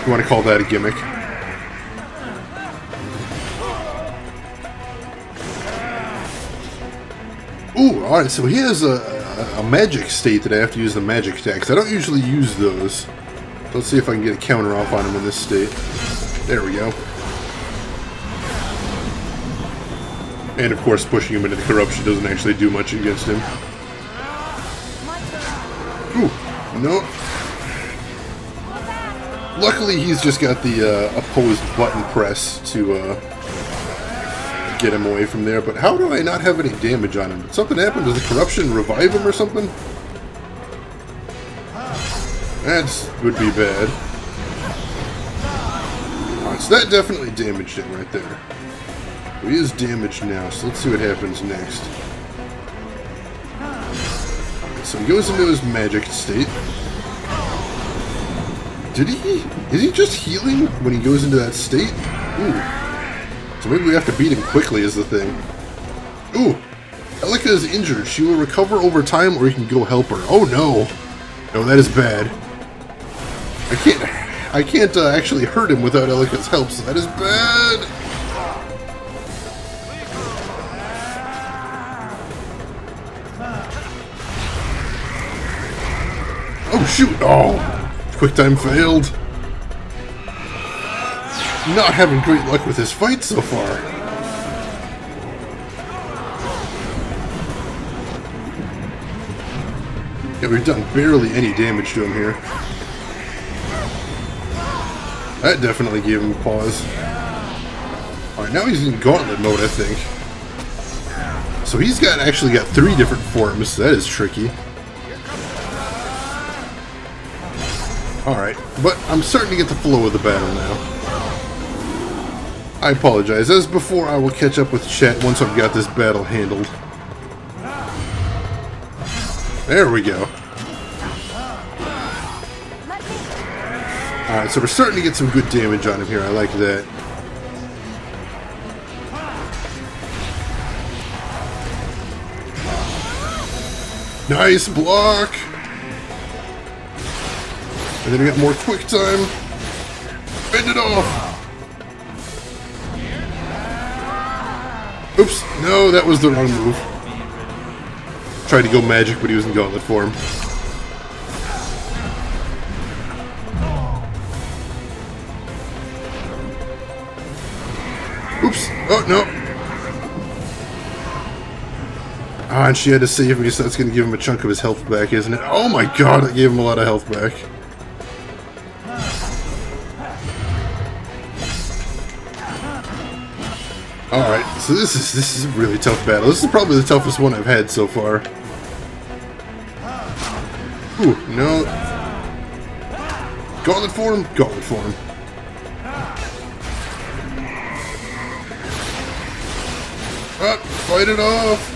you want to call that a gimmick. Ooh, alright, so he has a magic state that I have to use the magic attacks. I don't usually use those. Let's see if I can get a counter off on him in this state. There we go. And of course, pushing him into the corruption doesn't actually do much against him. Ooh, no. Luckily, he's just got the opposed button press to get him away from there. But how do I not have any damage on him? Did something happen? Does the corruption revive him or something? That would be bad. Alright, so that definitely damaged him right there. He is damaged now, so let's see what happens next. So he goes into his magic state. Did he? Is he just healing when he goes into that state? Ooh. So maybe we have to beat him quickly is the thing. Ooh. Elika is injured. She will recover over time or you can go help her. Oh no. No, that is bad. I can't actually hurt him without Elika's help, so that is bad. Oh shoot! Oh! Quick time failed. Not having great luck with his fight so far. Yeah, we've done barely any damage to him here. That definitely gave him pause. Alright, now he's in gauntlet mode, I think. So he's actually got 3 different forms. That is tricky. Alright, but I'm starting to get the flow of the battle now. I apologize. As before, I will catch up with chat once I've got this battle handled. There we go. Alright, so we're starting to get some good damage on him here. I like that. Nice block! And then we got more quick time. Bend it off! Oops, no, that was the wrong move. Tried to go magic, but he was in gauntlet form. Oops, oh no. Ah, and she had to save me, so that's going to give him a chunk of his health back, isn't it? Oh my god, that gave him a lot of health back. Alright, so this is a really tough battle. This is probably the toughest one I've had so far. Ooh, no. Gauntlet form? Gauntlet form. Up, fight it off!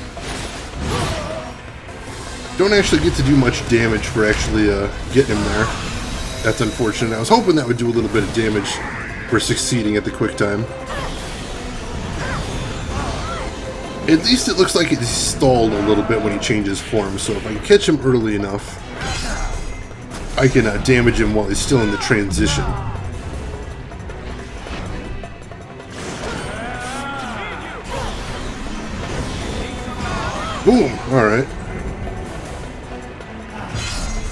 Don't actually get to do much damage for actually getting him there. That's unfortunate. I was hoping that would do a little bit of damage for succeeding at the quick time. At least it looks like he's stalled a little bit when he changes form, so if I can catch him early enough, I can damage him while he's still in the transition. Boom! Alright.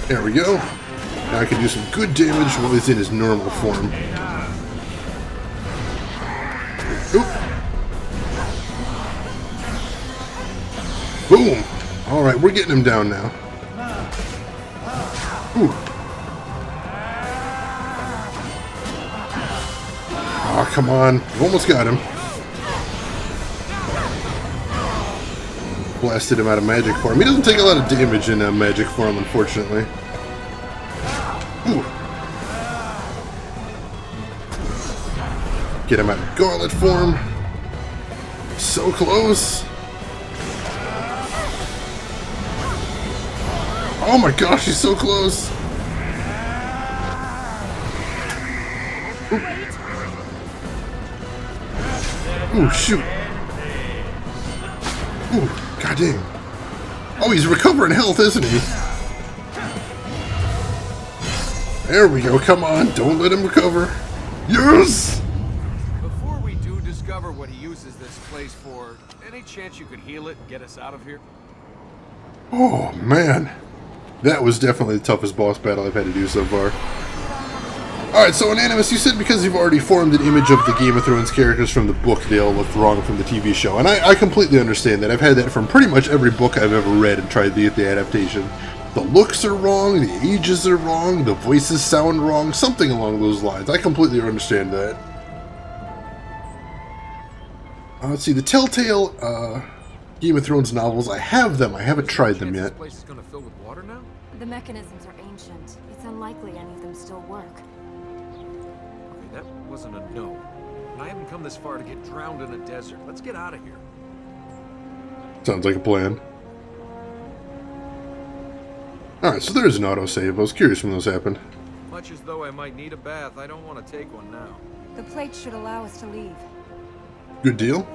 There we go. Now I can do some good damage while he's in his normal form. Oop! Boom! Alright, we're getting him down now. Ooh. Oh, come on. We almost got him. Blasted him out of magic form. He doesn't take a lot of damage in magic form, unfortunately. Ooh. Get him out of gauntlet form. So close. Oh my gosh, he's so close! Ooh, shoot! Ooh, god dang. Oh, he's recovering health, isn't he? There we go, come on, don't let him recover. Yes!
Before we do discover what he uses this place for, any chance you could heal it and get us out of here?
Oh, man. That was definitely the toughest boss battle I've had to do so far. Alright, so Anonymous, you said because you've already formed an image of the Game of Thrones characters from the book, they all looked wrong from the TV show. And I completely understand that. I've had that from pretty much every book I've ever read and tried to get the adaptation. The looks are wrong, the ages are wrong, the voices sound wrong, something along those lines. I completely understand that. Let's see, the Telltale Game of Thrones novels, I have them. I haven't tried them yet.
This place is gonna fill with water now?
The mechanisms are ancient. It's unlikely any of them still work.
Okay, that wasn't a no. And I haven't come this far to get drowned in a desert. Let's get out of here.
Sounds like a plan. Alright, so there's an autosave. I was curious when those happened.
Much as though I might need a bath, I don't want to take one now.
The plate should allow us to leave.
Good deal.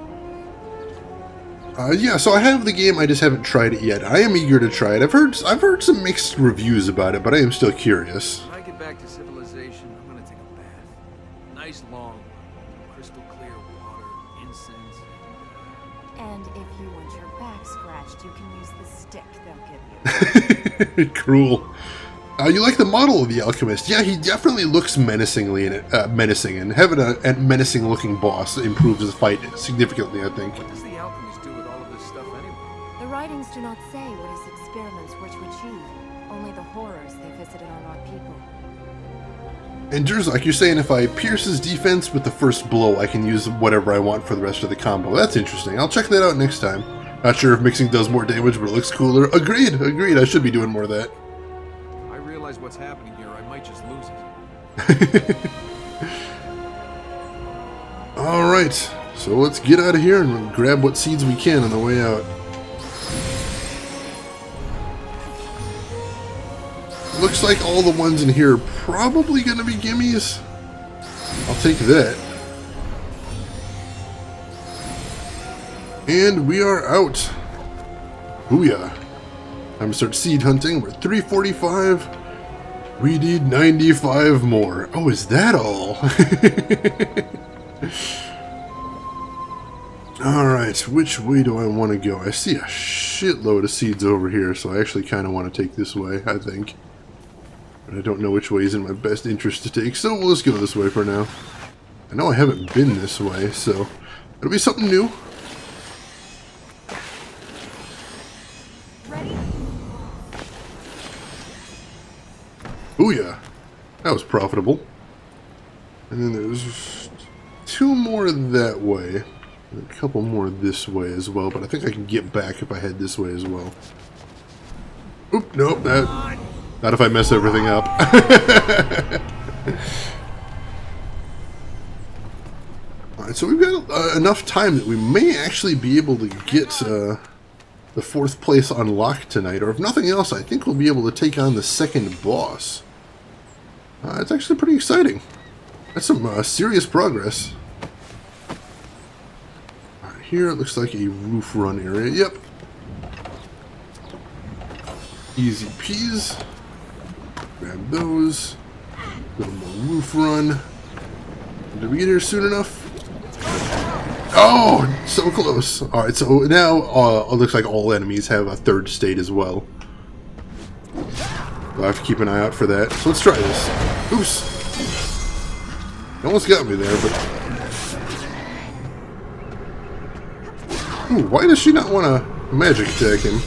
Yeah, so I have the game, I just haven't tried it yet. I am eager to try it. I've heard some mixed reviews about it, but I am still curious.
When I get back to civilization, I'm gonna take a bath. Nice long one. Crystal clear water, incense,
And if you want your back scratched, you can use the stick they'll give you.
Cruel. You like the model of the Alchemist? Yeah, he definitely looks menacingly in it, menacing, and having a menacing-looking boss improves the fight significantly, I think.
What does the alchemist do with all of this stuff anyway?
The writings do not say what his experiments were to achieve. only the horrors they visited on our people.
And Jerzak, you're saying if I pierce his defense with the first blow, I can use whatever I want for the rest of the combo. That's interesting. I'll check that out next time. Not sure if mixing does more damage, but it looks cooler. Agreed, agreed. I should be doing more of that.
I realize what's happening here. I might just lose it.
Alright, so let's get out of here and grab what seeds we can on the way out. Looks like all the ones in here are probably going to be gimmies. I'll take that. And we are out. Booyah. Time to start seed hunting. We're 345. We need 95 more. Oh, is that all? Alright, which way do I want to go? I see a shitload of seeds over here, so I actually kind of want to take this way, I think. But I don't know which way is in my best interest to take, so we'll just go this way for now. I know I haven't been this way, so it'll be something new.
Ready?
Booyah! That was profitable. And then there's 2 more that way. And a couple more this way as well, but I think I can get back if I head this way as well. Oop, nope, not if I mess everything up. Alright, so we've got enough time that we may actually be able to get the 4th place unlocked tonight, or if nothing else, I think we'll be able to take on the 2nd boss. It's actually pretty exciting. That's some serious progress. Alright, here it looks like a roof run area. Yep. Easy peas. Grab those. Little more roof run. Did we get here soon enough? Oh, so close. Alright, so now it looks like all enemies have a 3rd state as well. So I have to keep an eye out for that. So let's try this. Oops. Almost got me there, but... Ooh, why does she not want to magic attack him?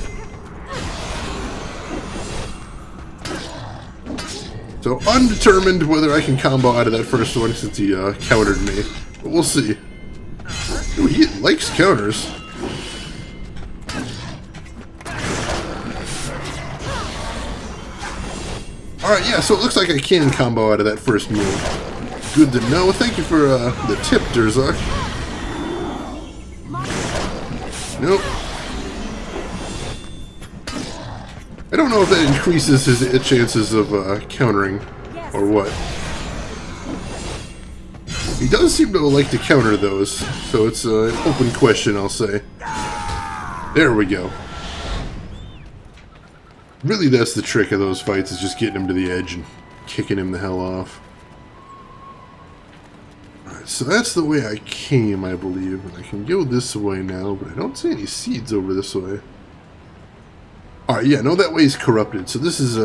So, undetermined whether I can combo out of that first one since he countered me. But we'll see. Ooh, he likes counters. Alright, yeah, so it looks like I can combo out of that first move. Good to know. Thank you for the tip, Jerzak. Nope. I don't know if that increases his chances of countering, or what. He does seem to like to counter those, so it's an open question, I'll say. There we go. Really, that's the trick of those fights, is just getting him to the edge and kicking him the hell off. Alright, so that's the way I came, I believe. And I can go this way now, but I don't see any seeds over this way. Alright, yeah, no, that way is corrupted. So this is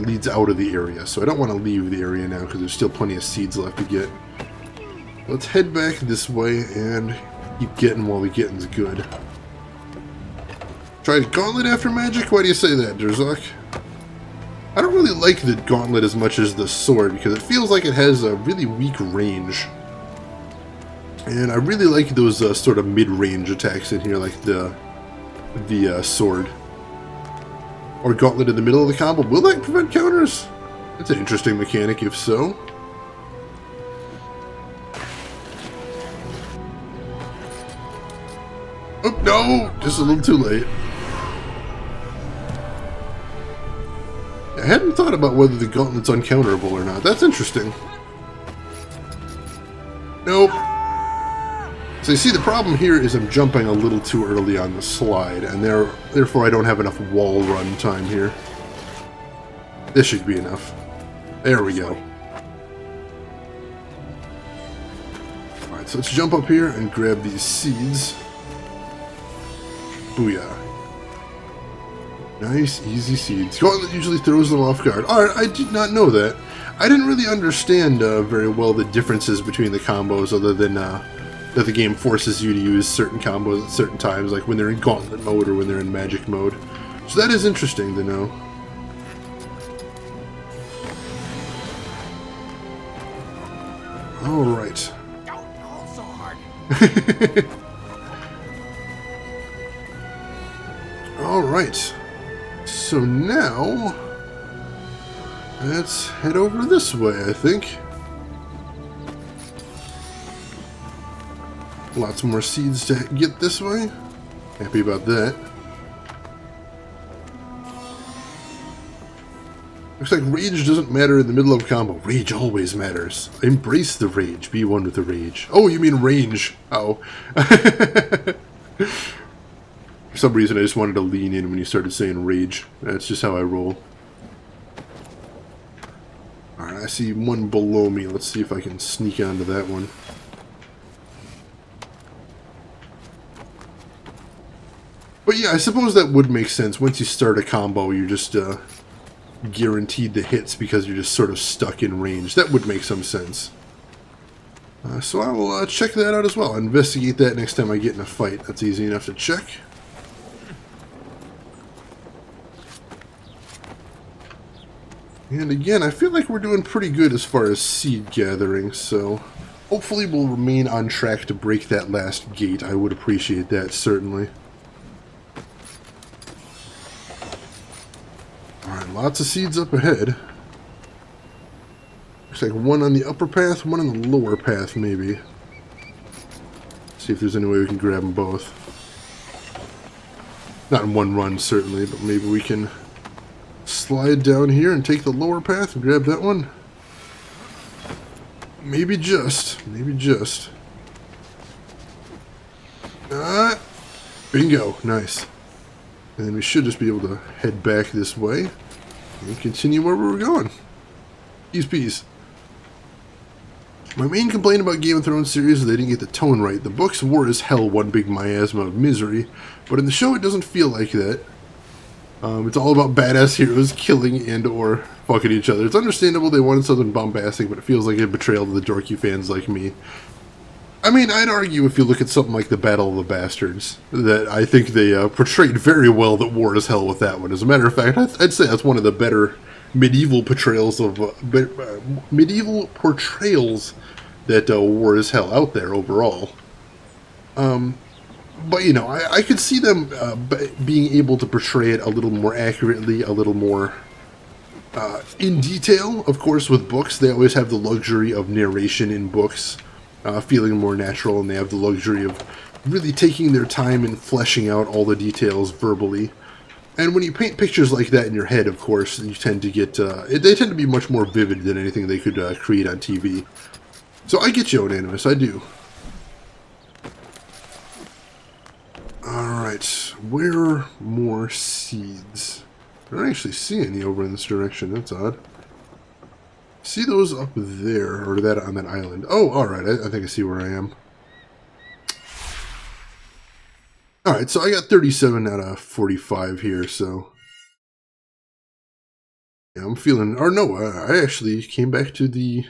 leads out of the area. So I don't want to leave the area now because there's still plenty of seeds left to get. Let's head back this way and keep getting while the getting's good. Try gauntlet after magic? Why do you say that, Jerzak? I don't really like the gauntlet as much as the sword because it feels like it has a really weak range. And I really like those sort of mid-range attacks in here, like the sword. Or gauntlet in the middle of the combo. Will that prevent counters? That's an interesting mechanic, if so. Oh, no! Just a little too late. I hadn't thought about whether the gauntlet's uncounterable or not. That's interesting. Nope. So you see, the problem here is I'm jumping a little too early on the slide, and therefore I don't have enough wall run time here. This should be enough. There we go. Alright, so let's jump up here and grab these seeds. Booyah. Nice, easy seeds. Gauntlet usually throws them off guard. Alright, I did not know that. I didn't really understand very well the differences between the combos, other than that the game forces you to use certain combos at certain times, like when they're in gauntlet mode or when they're in magic mode. So that is interesting to know. Alright.
Don't pull so hard.
Alright. So now, let's head over this way, I think. Lots more seeds to get this way. Happy about that. Looks like rage doesn't matter in the middle of a combo. Rage always matters. Embrace the rage. Be one with the rage. Oh, you mean range. Oh. For some reason, I just wanted to lean in when you started saying rage. That's just how I roll. Alright, I see one below me. Let's see if I can sneak onto that one. But yeah, I suppose that would make sense. Once you start a combo, you're just guaranteed the hits because you're just sort of stuck in range. That would make some sense. So I will check that out as well. I'll investigate that next time I get in a fight. That's easy enough to check. And again, I feel like we're doing pretty good as far as seed gathering, so hopefully we'll remain on track to break that last gate. I would appreciate that, certainly. Alright, lots of seeds up ahead. Looks like one on the upper path, one on the lower path, maybe. See if there's any way we can grab them both. Not in one run, certainly, but maybe we can slide down here and take the lower path and grab that one. Maybe just. Maybe just. Bingo. Nice. And then we should just be able to head back this way and continue where we were going. Peace, peace. My main complaint about Game of Thrones series is they didn't get the tone right. The books were as hell one big miasma of misery, but in the show it doesn't feel like that. It's all about badass heroes killing and or fucking each other. It's understandable they wanted something bombastic, but it feels like a betrayal to the dorky fans like me. I mean, I'd argue if you look at something like the Battle of the Bastards, that I think they portrayed very well that war is hell with that one. As a matter of fact, I'd say that's one of the better medieval portrayals of medieval portrayals that war is hell out there overall. But, you know, I could see them being able to portray it a little more accurately, a little more in detail. Of course, with books, they always have the luxury of narration in books, feeling more natural, and they have the luxury of really taking their time and fleshing out all the details verbally. And when you paint pictures like that in your head, of course, you tend to get, they tend to be much more vivid than anything they could create on TV. So I get you, Unanimous, I do. Alright, where more seeds? I don't actually see any over in this direction, that's odd. See those up there, or that on that island. Oh, alright, I think I see where I am. Alright, so I got 37 out of 45 here, so... yeah, I'm feeling... or no, I actually came back to the...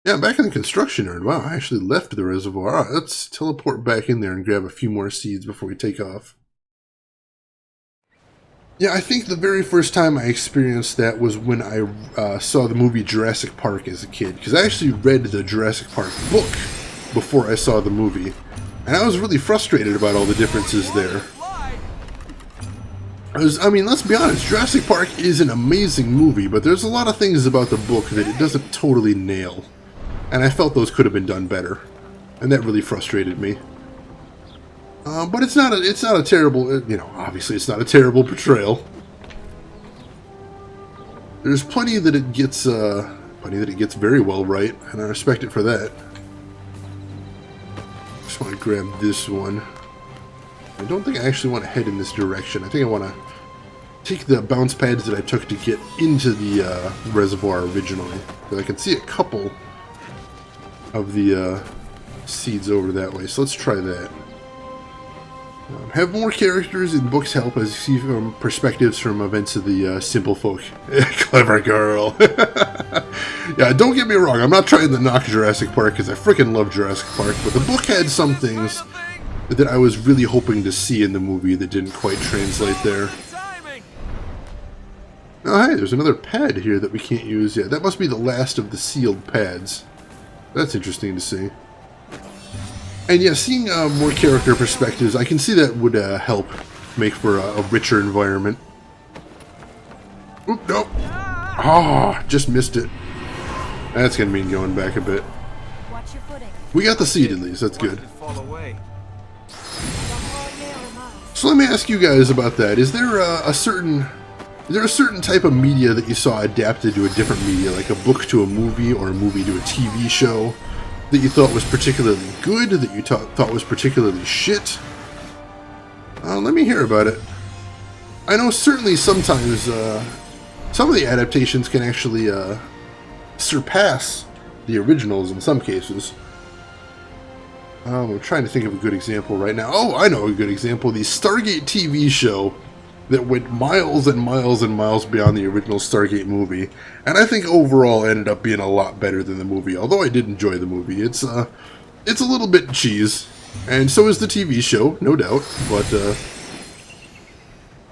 yeah, I'm back in the construction area. Wow, I actually left the reservoir. Alright, let's teleport back in there and grab a few more seeds before we take off. Yeah, I think the very first time I experienced that was when I saw the movie Jurassic Park as a kid. Because I actually read the Jurassic Park book before I saw the movie. And I was really frustrated about all the differences there. I mean, let's be honest, Jurassic Park is an amazing movie, but there's a lot of things about the book that it doesn't totally nail. And I felt those could have been done better. And that really frustrated me. But it's not a terrible, you know, obviously it's not a terrible portrayal. There's plenty that it gets very well right, and I respect it for that. Just want to grab this one. I don't think I actually want to head in this direction. I think I want to take the bounce pads that I took to get into the reservoir originally. Because I can see a couple of the seeds over that way, so let's try that. Have more characters in books help, as you see from perspectives from events of the simple folk. Clever girl. Yeah, don't get me wrong, I'm not trying to knock Jurassic Park, because I freaking love Jurassic Park, but the book had some things that I was really hoping to see in the movie that didn't quite translate there. Oh, hey, there's another pad here that we can't use yet. That must be the last of the sealed pads. That's interesting to see. And yeah, seeing more character perspectives, I can see that would help make for a richer environment. Oop, nope. Ah, just missed it. That's gonna mean going back a bit.
Watch your footing.
We got the seed at least, that's
Watch
good.
it fall away.
So let me ask you guys about that. Is there a certain type of media that you saw adapted to a different media, like a book to a movie or a movie to a TV show, that you thought was particularly good, that you thought was particularly shit? Let me hear about it. I know certainly sometimes some of the adaptations can actually surpass the originals in some cases. I'm trying to think of a good example right now. Oh, I know a good example. The Stargate TV show that went miles and miles and miles beyond the original Stargate movie. And I think overall ended up being a lot better than the movie. Although I did enjoy the movie. It's a little bit cheese. And so is the TV show, no doubt. But,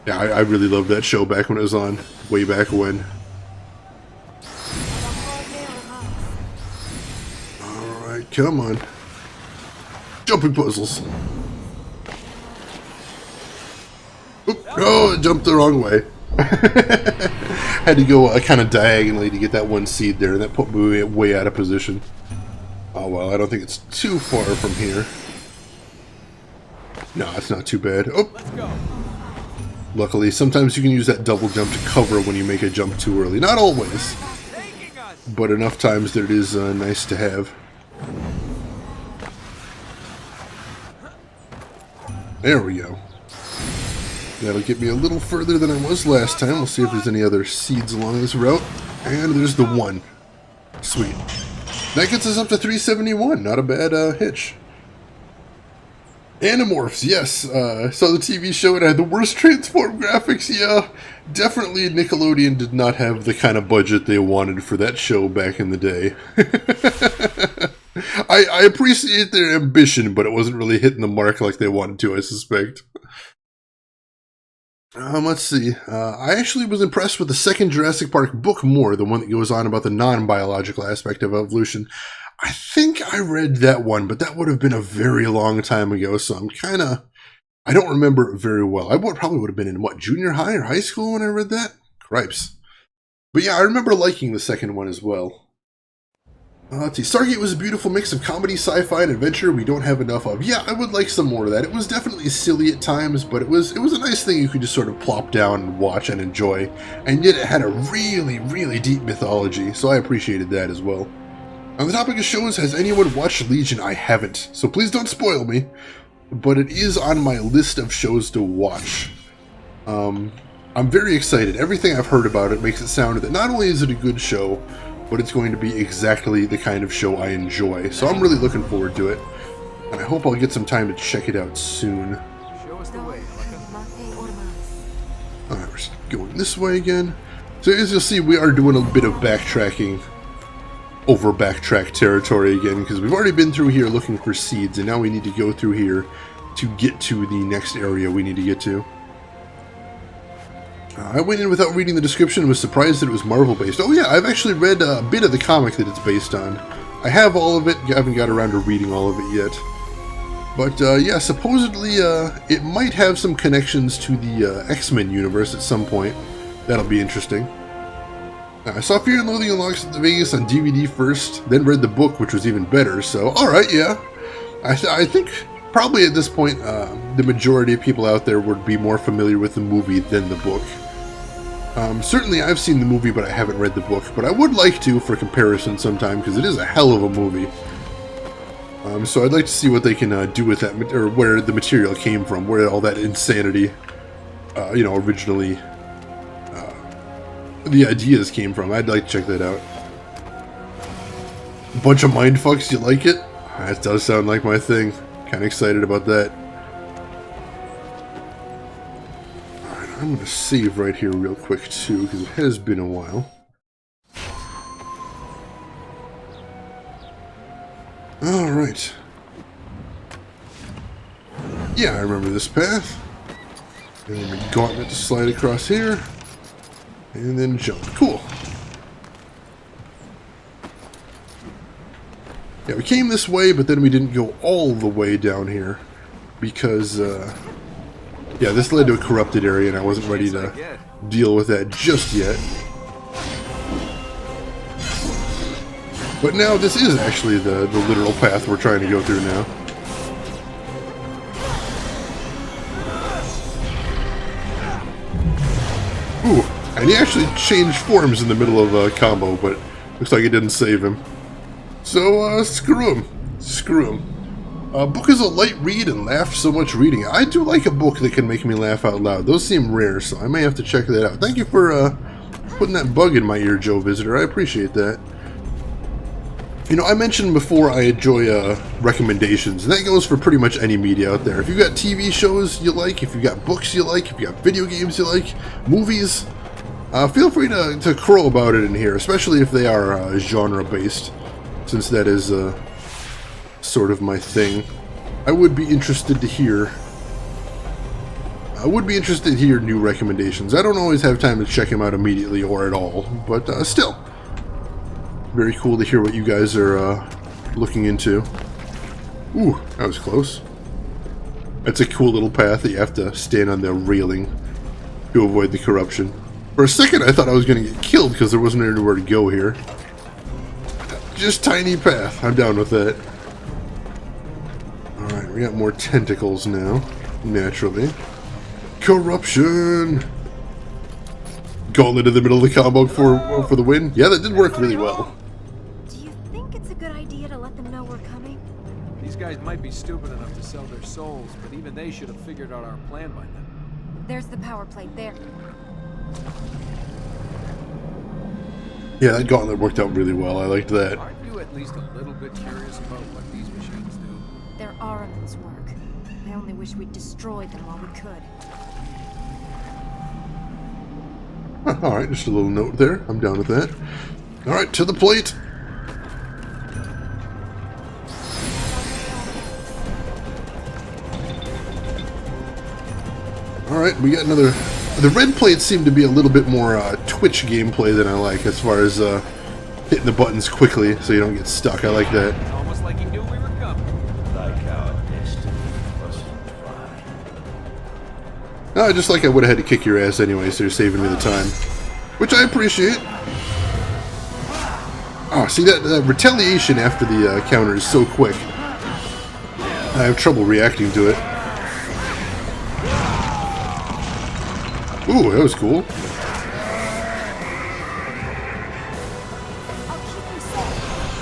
yeah, I really loved that show back when it was on. Way back when. Alright, come on. Jumping puzzles. Oop, oh, it jumped the wrong way. Had to go kind of diagonally to get that one seed there, and that put me way out of position. Oh well, I don't think it's too far from here. No, it's not too bad. Oh,
Let's go.
Luckily, sometimes you can use that double jump to cover when you make a jump too early. Not always,
Taking us.
but enough times that it is nice to have. There we go. That'll get me a little further than I was last time. We'll see if there's any other seeds along this route. And there's the one. Sweet. That gets us up to 371. Not a bad hitch. Animorphs, yes. Saw the TV show. It had the worst transform graphics. Yeah, definitely Nickelodeon did not have the kind of budget they wanted for that show back in the day. I appreciate their ambition, but it wasn't really hitting the mark like they wanted to, I suspect. Let's see. I actually was impressed with the second Jurassic Park book more, the one that goes on about the non-biological aspect of evolution. I think I read that one, but that would have been a very long time ago, so I don't remember it very well. I probably would have been in, what, junior high or high school when I read that? Cripes. But yeah, I remember liking the second one as well. Let's see. Stargate was a beautiful mix of comedy, sci-fi, and adventure we don't have enough of. Yeah, I would like some more of that. It was definitely silly at times, but it was a nice thing you could just sort of plop down and watch and enjoy. And yet it had a really, really deep mythology, so I appreciated that as well. On the topic of shows, has anyone watched Legion? I haven't, so please don't spoil me. But it is on my list of shows to watch. I'm very excited. Everything I've heard about it makes it sound that not only is it a good show, but it's going to be exactly the kind of show I enjoy. So I'm really looking forward to it. And I hope I'll get some time to check it out soon.
Show us the way.
Alright, we're going this way again. So as you'll see, we are doing a bit of backtracking over backtrack territory again, because we've already been through here looking for seeds, and now we need to go through here to get to the next area we need to get to. I went in without reading the description and was surprised that it was Marvel-based. Oh yeah, I've actually read a bit of the comic that it's based on. I have all of it, I haven't got around to reading all of it yet. But yeah, supposedly it might have some connections to the X-Men universe at some point. That'll be interesting. I saw Fear and Loathing in Las Vegas on DVD first, then read the book, which was even better, so alright, yeah. I think probably at this point, the majority of people out there would be more familiar with the movie than the book. Certainly I've seen the movie, but I haven't read the book, but I would like to for comparison sometime, because it is a hell of a movie. So I'd like to see what they can do with that, or where the material came from, where all that insanity, originally, the ideas came from. I'd like to check that out. Bunch of mindfucks, you like it? That does sound like my thing. Kind of excited about that. Alright, I'm going to save right here real quick too, because it has been a while. Alright. Yeah, I remember this path. And then a gauntlet to slide across here. And then jump. Cool. Yeah, we came this way, but then we didn't go all the way down here. Because, yeah, this led to a corrupted area, and I wasn't ready to deal with that just yet. But now this is actually the literal path we're trying to go through now. Ooh, and he actually changed forms in the middle of a combo, but looks like it didn't save him. So, screw him. Screw him. A book is a light read and laughed so much reading. I do like a book that can make me laugh out loud. Those seem rare, so I may have to check that out. Thank you for putting that bug in my ear, Joe Visitor. I appreciate that. You know, I mentioned before I enjoy recommendations, and that goes for pretty much any media out there. If you've got TV shows you like, if you've got books you like, if you've got video games you like, movies, feel free to crow about it in here, especially if they are genre-based, since that is sort of my thing. I would be interested to hear new recommendations. I don't always have time to check them out immediately or at all, but still. Very cool to hear what you guys are looking into. Ooh, that was close. That's a cool little path that you have to stand on the railing to avoid the corruption. For a second I thought I was going to get killed because there wasn't anywhere to go here. Just tiny path. I'm down with that. Alright, we got more tentacles now. Naturally. Corruption! Gauntlet in the middle of the combo for the win. Yeah, that did work really well.
Do you think it's a good idea to let them know we're coming?
These guys might be stupid enough to sell their souls, but even they should have figured out our plan by then.
There's the power plate there.
Yeah, that gauntlet worked out really well. I liked that. Aren't you at least a little bit curious about what these machines do?
They're Ahriman's work. I only wish we'd destroyed them while we could.
Alright, just a little note there. I'm down with that. Alright, to the plate. Alright, we got another... The red plates seem to be a little bit more Twitch gameplay than I like, as far as hitting the buttons quickly so you don't get stuck. I like that.
It's almost like he knew we were coming.
Like our destiny wasn't fine.
Just like I would have had to kick your ass anyway, so you're saving me the time. Which I appreciate. Oh, see, that retaliation after the counter is so quick. I have trouble reacting to it. Ooh, that was cool.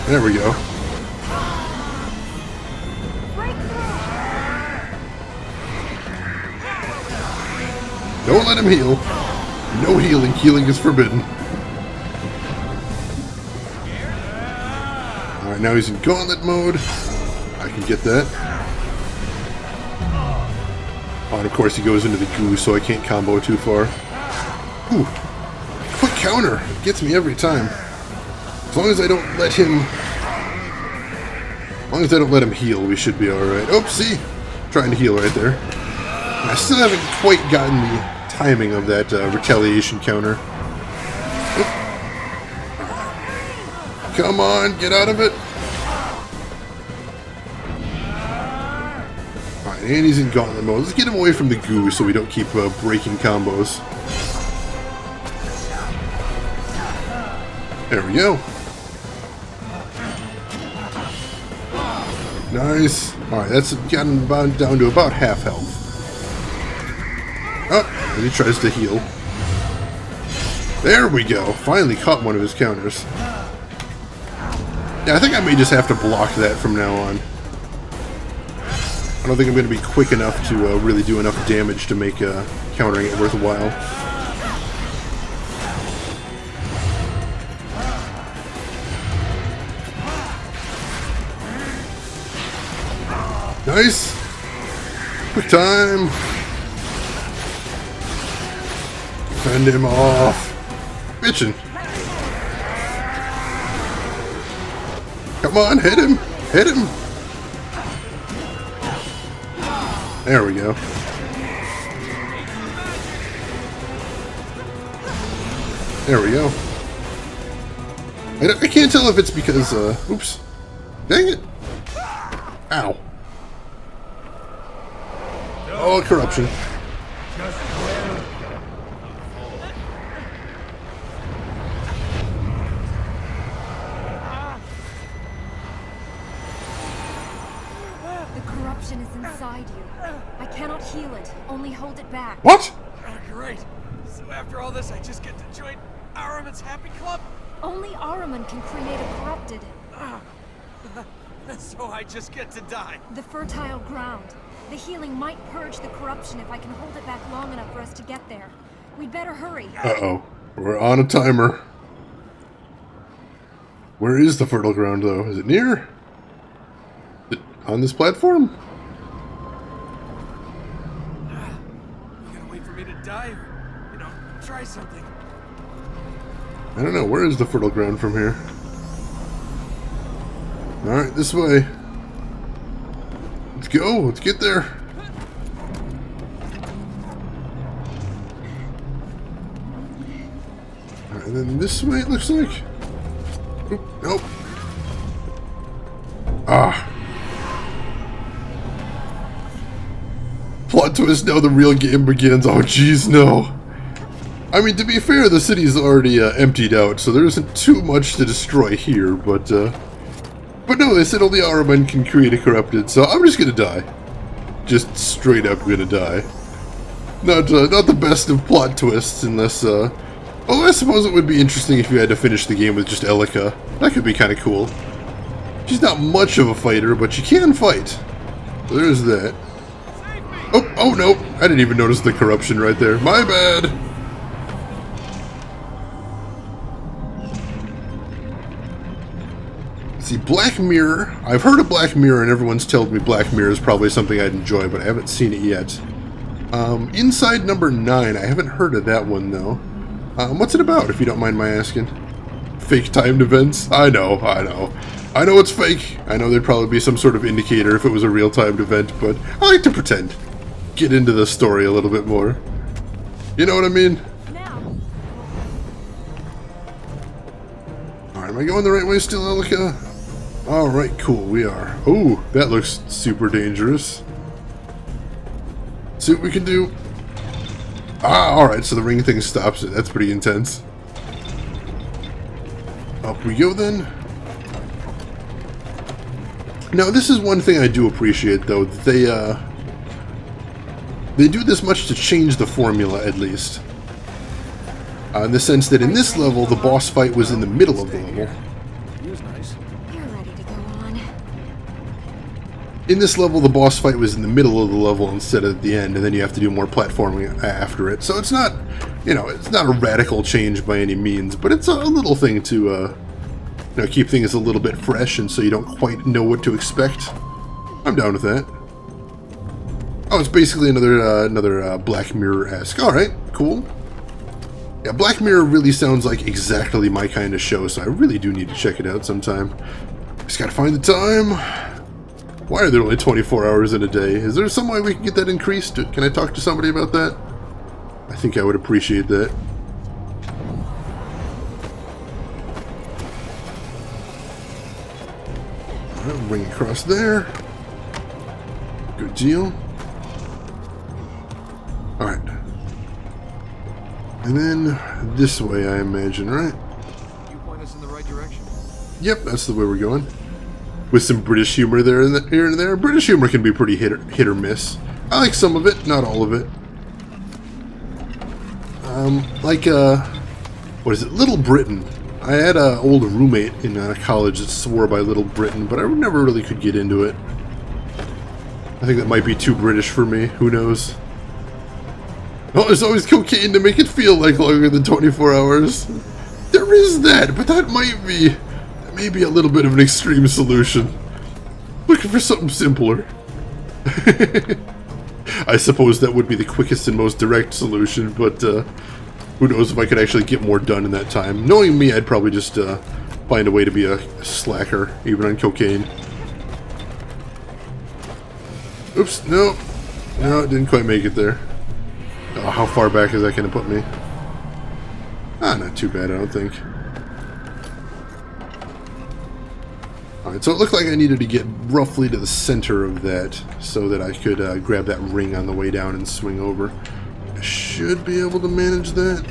There we go. Don't let him heal. No healing. Healing is forbidden. Alright, now he's in gauntlet mode. I can get that. Oh, and of course he goes into the goo, so I can't combo too far. Ooh. Quick counter. It gets me every time. As long as I don't let him heal, we should be alright. Oh, see? Trying to heal right there. I still haven't quite gotten the timing of that retaliation counter. Oop. Come on, get out of it. Alright, and he's in gauntlet mode. Let's get him away from the goo so we don't keep breaking combos. There we go. Nice. Alright, that's gotten down to about half health. Oh, and he tries to heal. There we go. Finally caught one of his counters. Yeah, I think I may just have to block that from now on. I don't think I'm going to be quick enough to really do enough damage to make countering it worthwhile. Nice! Quick time! Fend him off! Bitchin'! Come on, hit him! Hit him! There we go. There we go. I can't tell if it's because, oops. Dang it. Ow. Oh, corruption.
Just well.
The corruption is inside you. I cannot heal it, only hold it back.
What?
Great. So after all this, I just get to join Araman's Happy Club?
Only Araman can create a corrupted.
So I just get to die.
The fertile ground. The healing might purge the corruption if I can hold it back long enough for us to get there. We'd better hurry.
Uh-oh. We're on a timer. Where is the fertile ground, though? Is it near? Is it on this platform?
You gonna wait for me to die or, try something?
I don't know. Where is the fertile ground from here? Alright, this way. Let's go. Let's get there. Alright, and then this way it looks like. Oop, nope. Ah. Plot twist, now the real game begins. Oh, jeez, no. I mean, to be fair, the city's already emptied out, so there isn't too much to destroy here, but no, they said only Araman can create a corrupted, so I'm just gonna die. Just straight up gonna die. Not the best of plot twists, unless, well, I suppose it would be interesting if you had to finish the game with just Elika. That could be kind of cool. She's not much of a fighter, but she can fight. So there's that. Oh no, I didn't even notice the corruption right there. My bad. See, Black Mirror. I've heard of Black Mirror, and everyone's told me Black Mirror is probably something I'd enjoy, but I haven't seen it yet. Inside Number 9. I haven't heard of that one, though. What's it about, if you don't mind my asking? Fake timed events? I know. I know it's fake. I know there'd probably be some sort of indicator if it was a real-timed event, but I like to pretend. Get into the story a little bit more. You know what I mean? Alright, am I going the right way still, Elika? Alright, cool, we are. Oh, that looks super dangerous. See what we can do. Alright, so the ring thing stops it. That's pretty intense. Up we go then. Now, this is one thing I do appreciate, though. That they do this much to change the formula, at least. In the sense that in this level, the boss fight was in the middle of the level.
He was nice.
You're ready to go on.
In this level, the boss fight was in the middle of the level instead of at the end, and then you have to do more platforming after it. So it's not, it's not a radical change by any means, but it's a little thing to, keep things a little bit fresh, and so you don't quite know what to expect. I'm down with that. Oh, it's basically another Black Mirror-esque. All right, cool. Yeah, Black Mirror really sounds like exactly my kind of show, so I really do need to check it out sometime. Just gotta find the time. Why are there only 24 hours in a day? Is there some way we can get that increased? Can I talk to somebody about that? I think I would appreciate that. Alright, bring it across there. Good deal. Alright. And then this way, I imagine, right?
You point us in the right direction.
Yep, that's the way we're going. With some British humor there and here and there. British humor can be pretty hit or miss. I like some of it, not all of it. What is it? Little Britain. I had an old roommate in college that swore by Little Britain, but I never really could get into it. I think that might be too British for me. Who knows? Oh, there's always cocaine to make it feel like longer than 24 hours. There is that, but that might be a little bit of an extreme solution. Looking for something simpler. I suppose that would be the quickest and most direct solution, but who knows if I could actually get more done in that time. Knowing me, I'd probably just find a way to be a slacker, even on cocaine. Oops, no, it didn't quite make it there. Oh, how far back is that going to put me? Not too bad, I don't think. Alright, so it looked like I needed to get roughly to the center of that so that I could grab that ring on the way down and swing over. I should be able to manage that.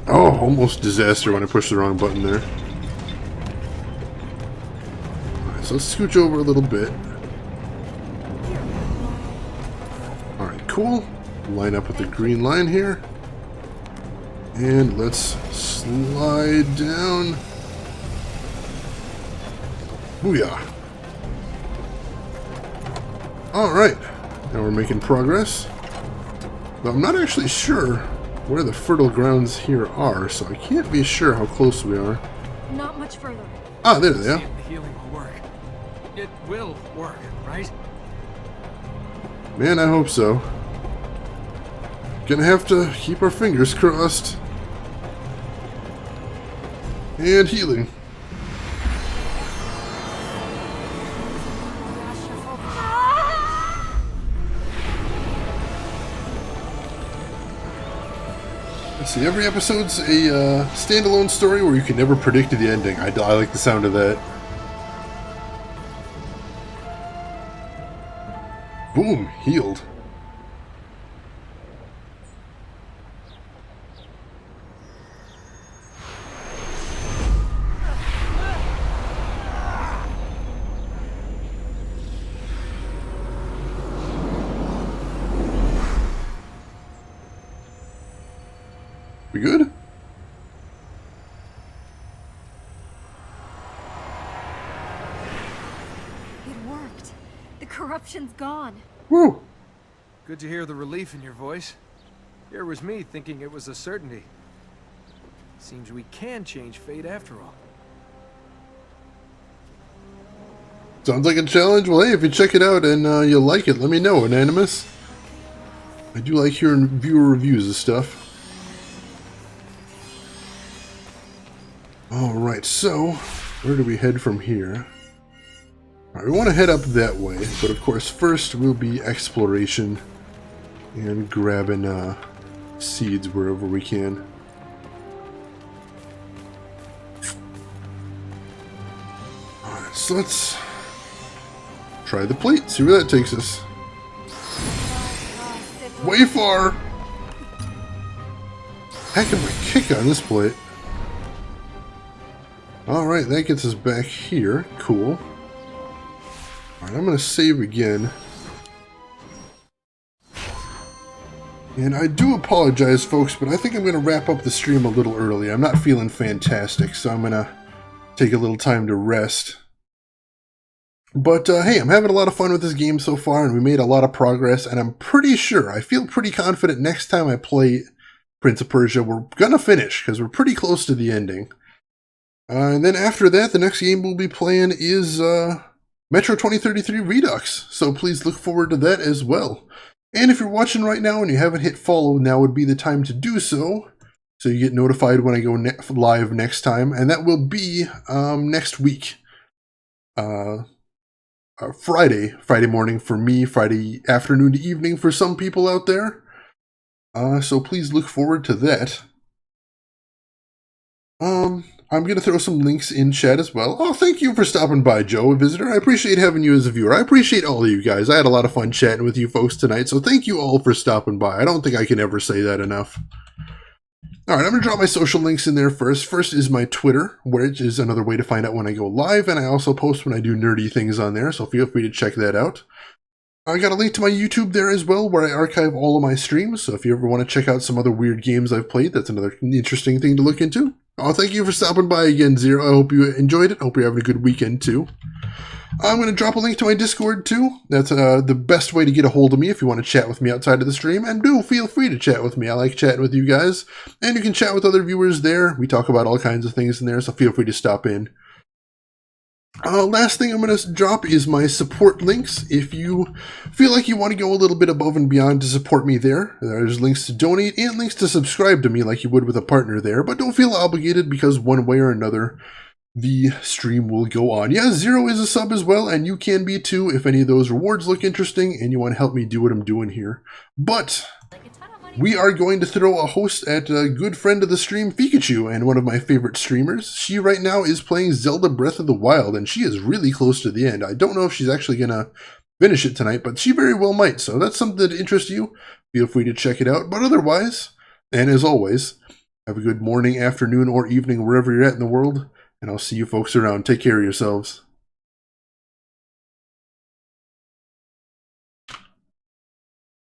Oh, almost disaster when I pushed the wrong button there. Alright, so let's scooch over a little bit. Alright, cool. Line up with the green line here. And let's slide down. Booyah. Alright, now we're making progress. But I'm not actually sure where the fertile grounds here are, so I can't be sure how close we are.
Not much further.
Ah, there they are.
See if the healing will work. It will work, right?
Man, I hope so. Gonna have to keep our fingers crossed. And healing. Let's see, every episode's a standalone story where you can never predict the ending. I like the sound of that. Boom, healed. We good?
It worked. The corruption's gone.
Woo!
Good to hear the relief in your voice. Here was me thinking it was a certainty. Seems we can change fate after all.
Sounds like a challenge. Well, hey, if you check it out and you like it, let me know, Anonymous. I do like hearing viewer reviews of stuff. Alright, so where do we head from here? Alright, we want to head up that way, but of course first will be exploration and grabbing seeds wherever we can. Alright, so let's try the plate, see where that takes us. Way far! Heck of a kick on this plate. Alright, that gets us back here. Cool. Alright, I'm going to save again. And I do apologize, folks, but I think I'm going to wrap up the stream a little early. I'm not feeling fantastic, so I'm going to take a little time to rest. But, hey, I'm having a lot of fun with this game so far, and we made a lot of progress, and I'm pretty sure, I feel pretty confident next time I play Prince of Persia, we're going to finish, because we're pretty close to the ending. And then after that, the next game we'll be playing is Metro 2033 Redux, so please look forward to that as well. And if you're watching right now and you haven't hit follow, now would be the time to do so, so you get notified when I go live next time, and that will be next week. Friday morning for me, Friday afternoon to evening for some people out there. So please look forward to that. I'm going to throw some links in chat as well. Oh, thank you for stopping by, Joe, a visitor. I appreciate having you as a viewer. I appreciate all of you guys. I had a lot of fun chatting with you folks tonight, so thank you all for stopping by. I don't think I can ever say that enough. Alright, I'm going to drop my social links in there first. First is my Twitter, which is another way to find out when I go live, and I also post when I do nerdy things on there, so feel free to check that out. I got a link to my YouTube there as well, where I archive all of my streams, so if you ever want to check out some other weird games I've played, that's another interesting thing to look into. Oh, thank you for stopping by again, Zero. I hope you enjoyed it. I hope you're having a good weekend, too. I'm going to drop a link to my Discord, too. That's the best way to get a hold of me if you want to chat with me outside of the stream. And do feel free to chat with me. I like chatting with you guys. And you can chat with other viewers there. We talk about all kinds of things in there, so feel free to stop in. Last thing I'm going to drop is my support links. If you feel like you want to go a little bit above and beyond to support me there, there's links to donate and links to subscribe to me like you would with a partner there. But don't feel obligated because one way or another, the stream will go on. Yeah, Zero is a sub as well, and you can be too if any of those rewards look interesting and you want to help me do what I'm doing here. But we are going to throw a host at a good friend of the stream, Pikachu, and one of my favorite streamers. She right now is playing Zelda Breath of the Wild, and she is really close to the end. I don't know if she's actually going to finish it tonight, but she very well might. So that's something that interests you. Feel free to check it out. But otherwise, and as always, have a good morning, afternoon, or evening wherever you're at in the world, and I'll see you folks around. Take care of yourselves.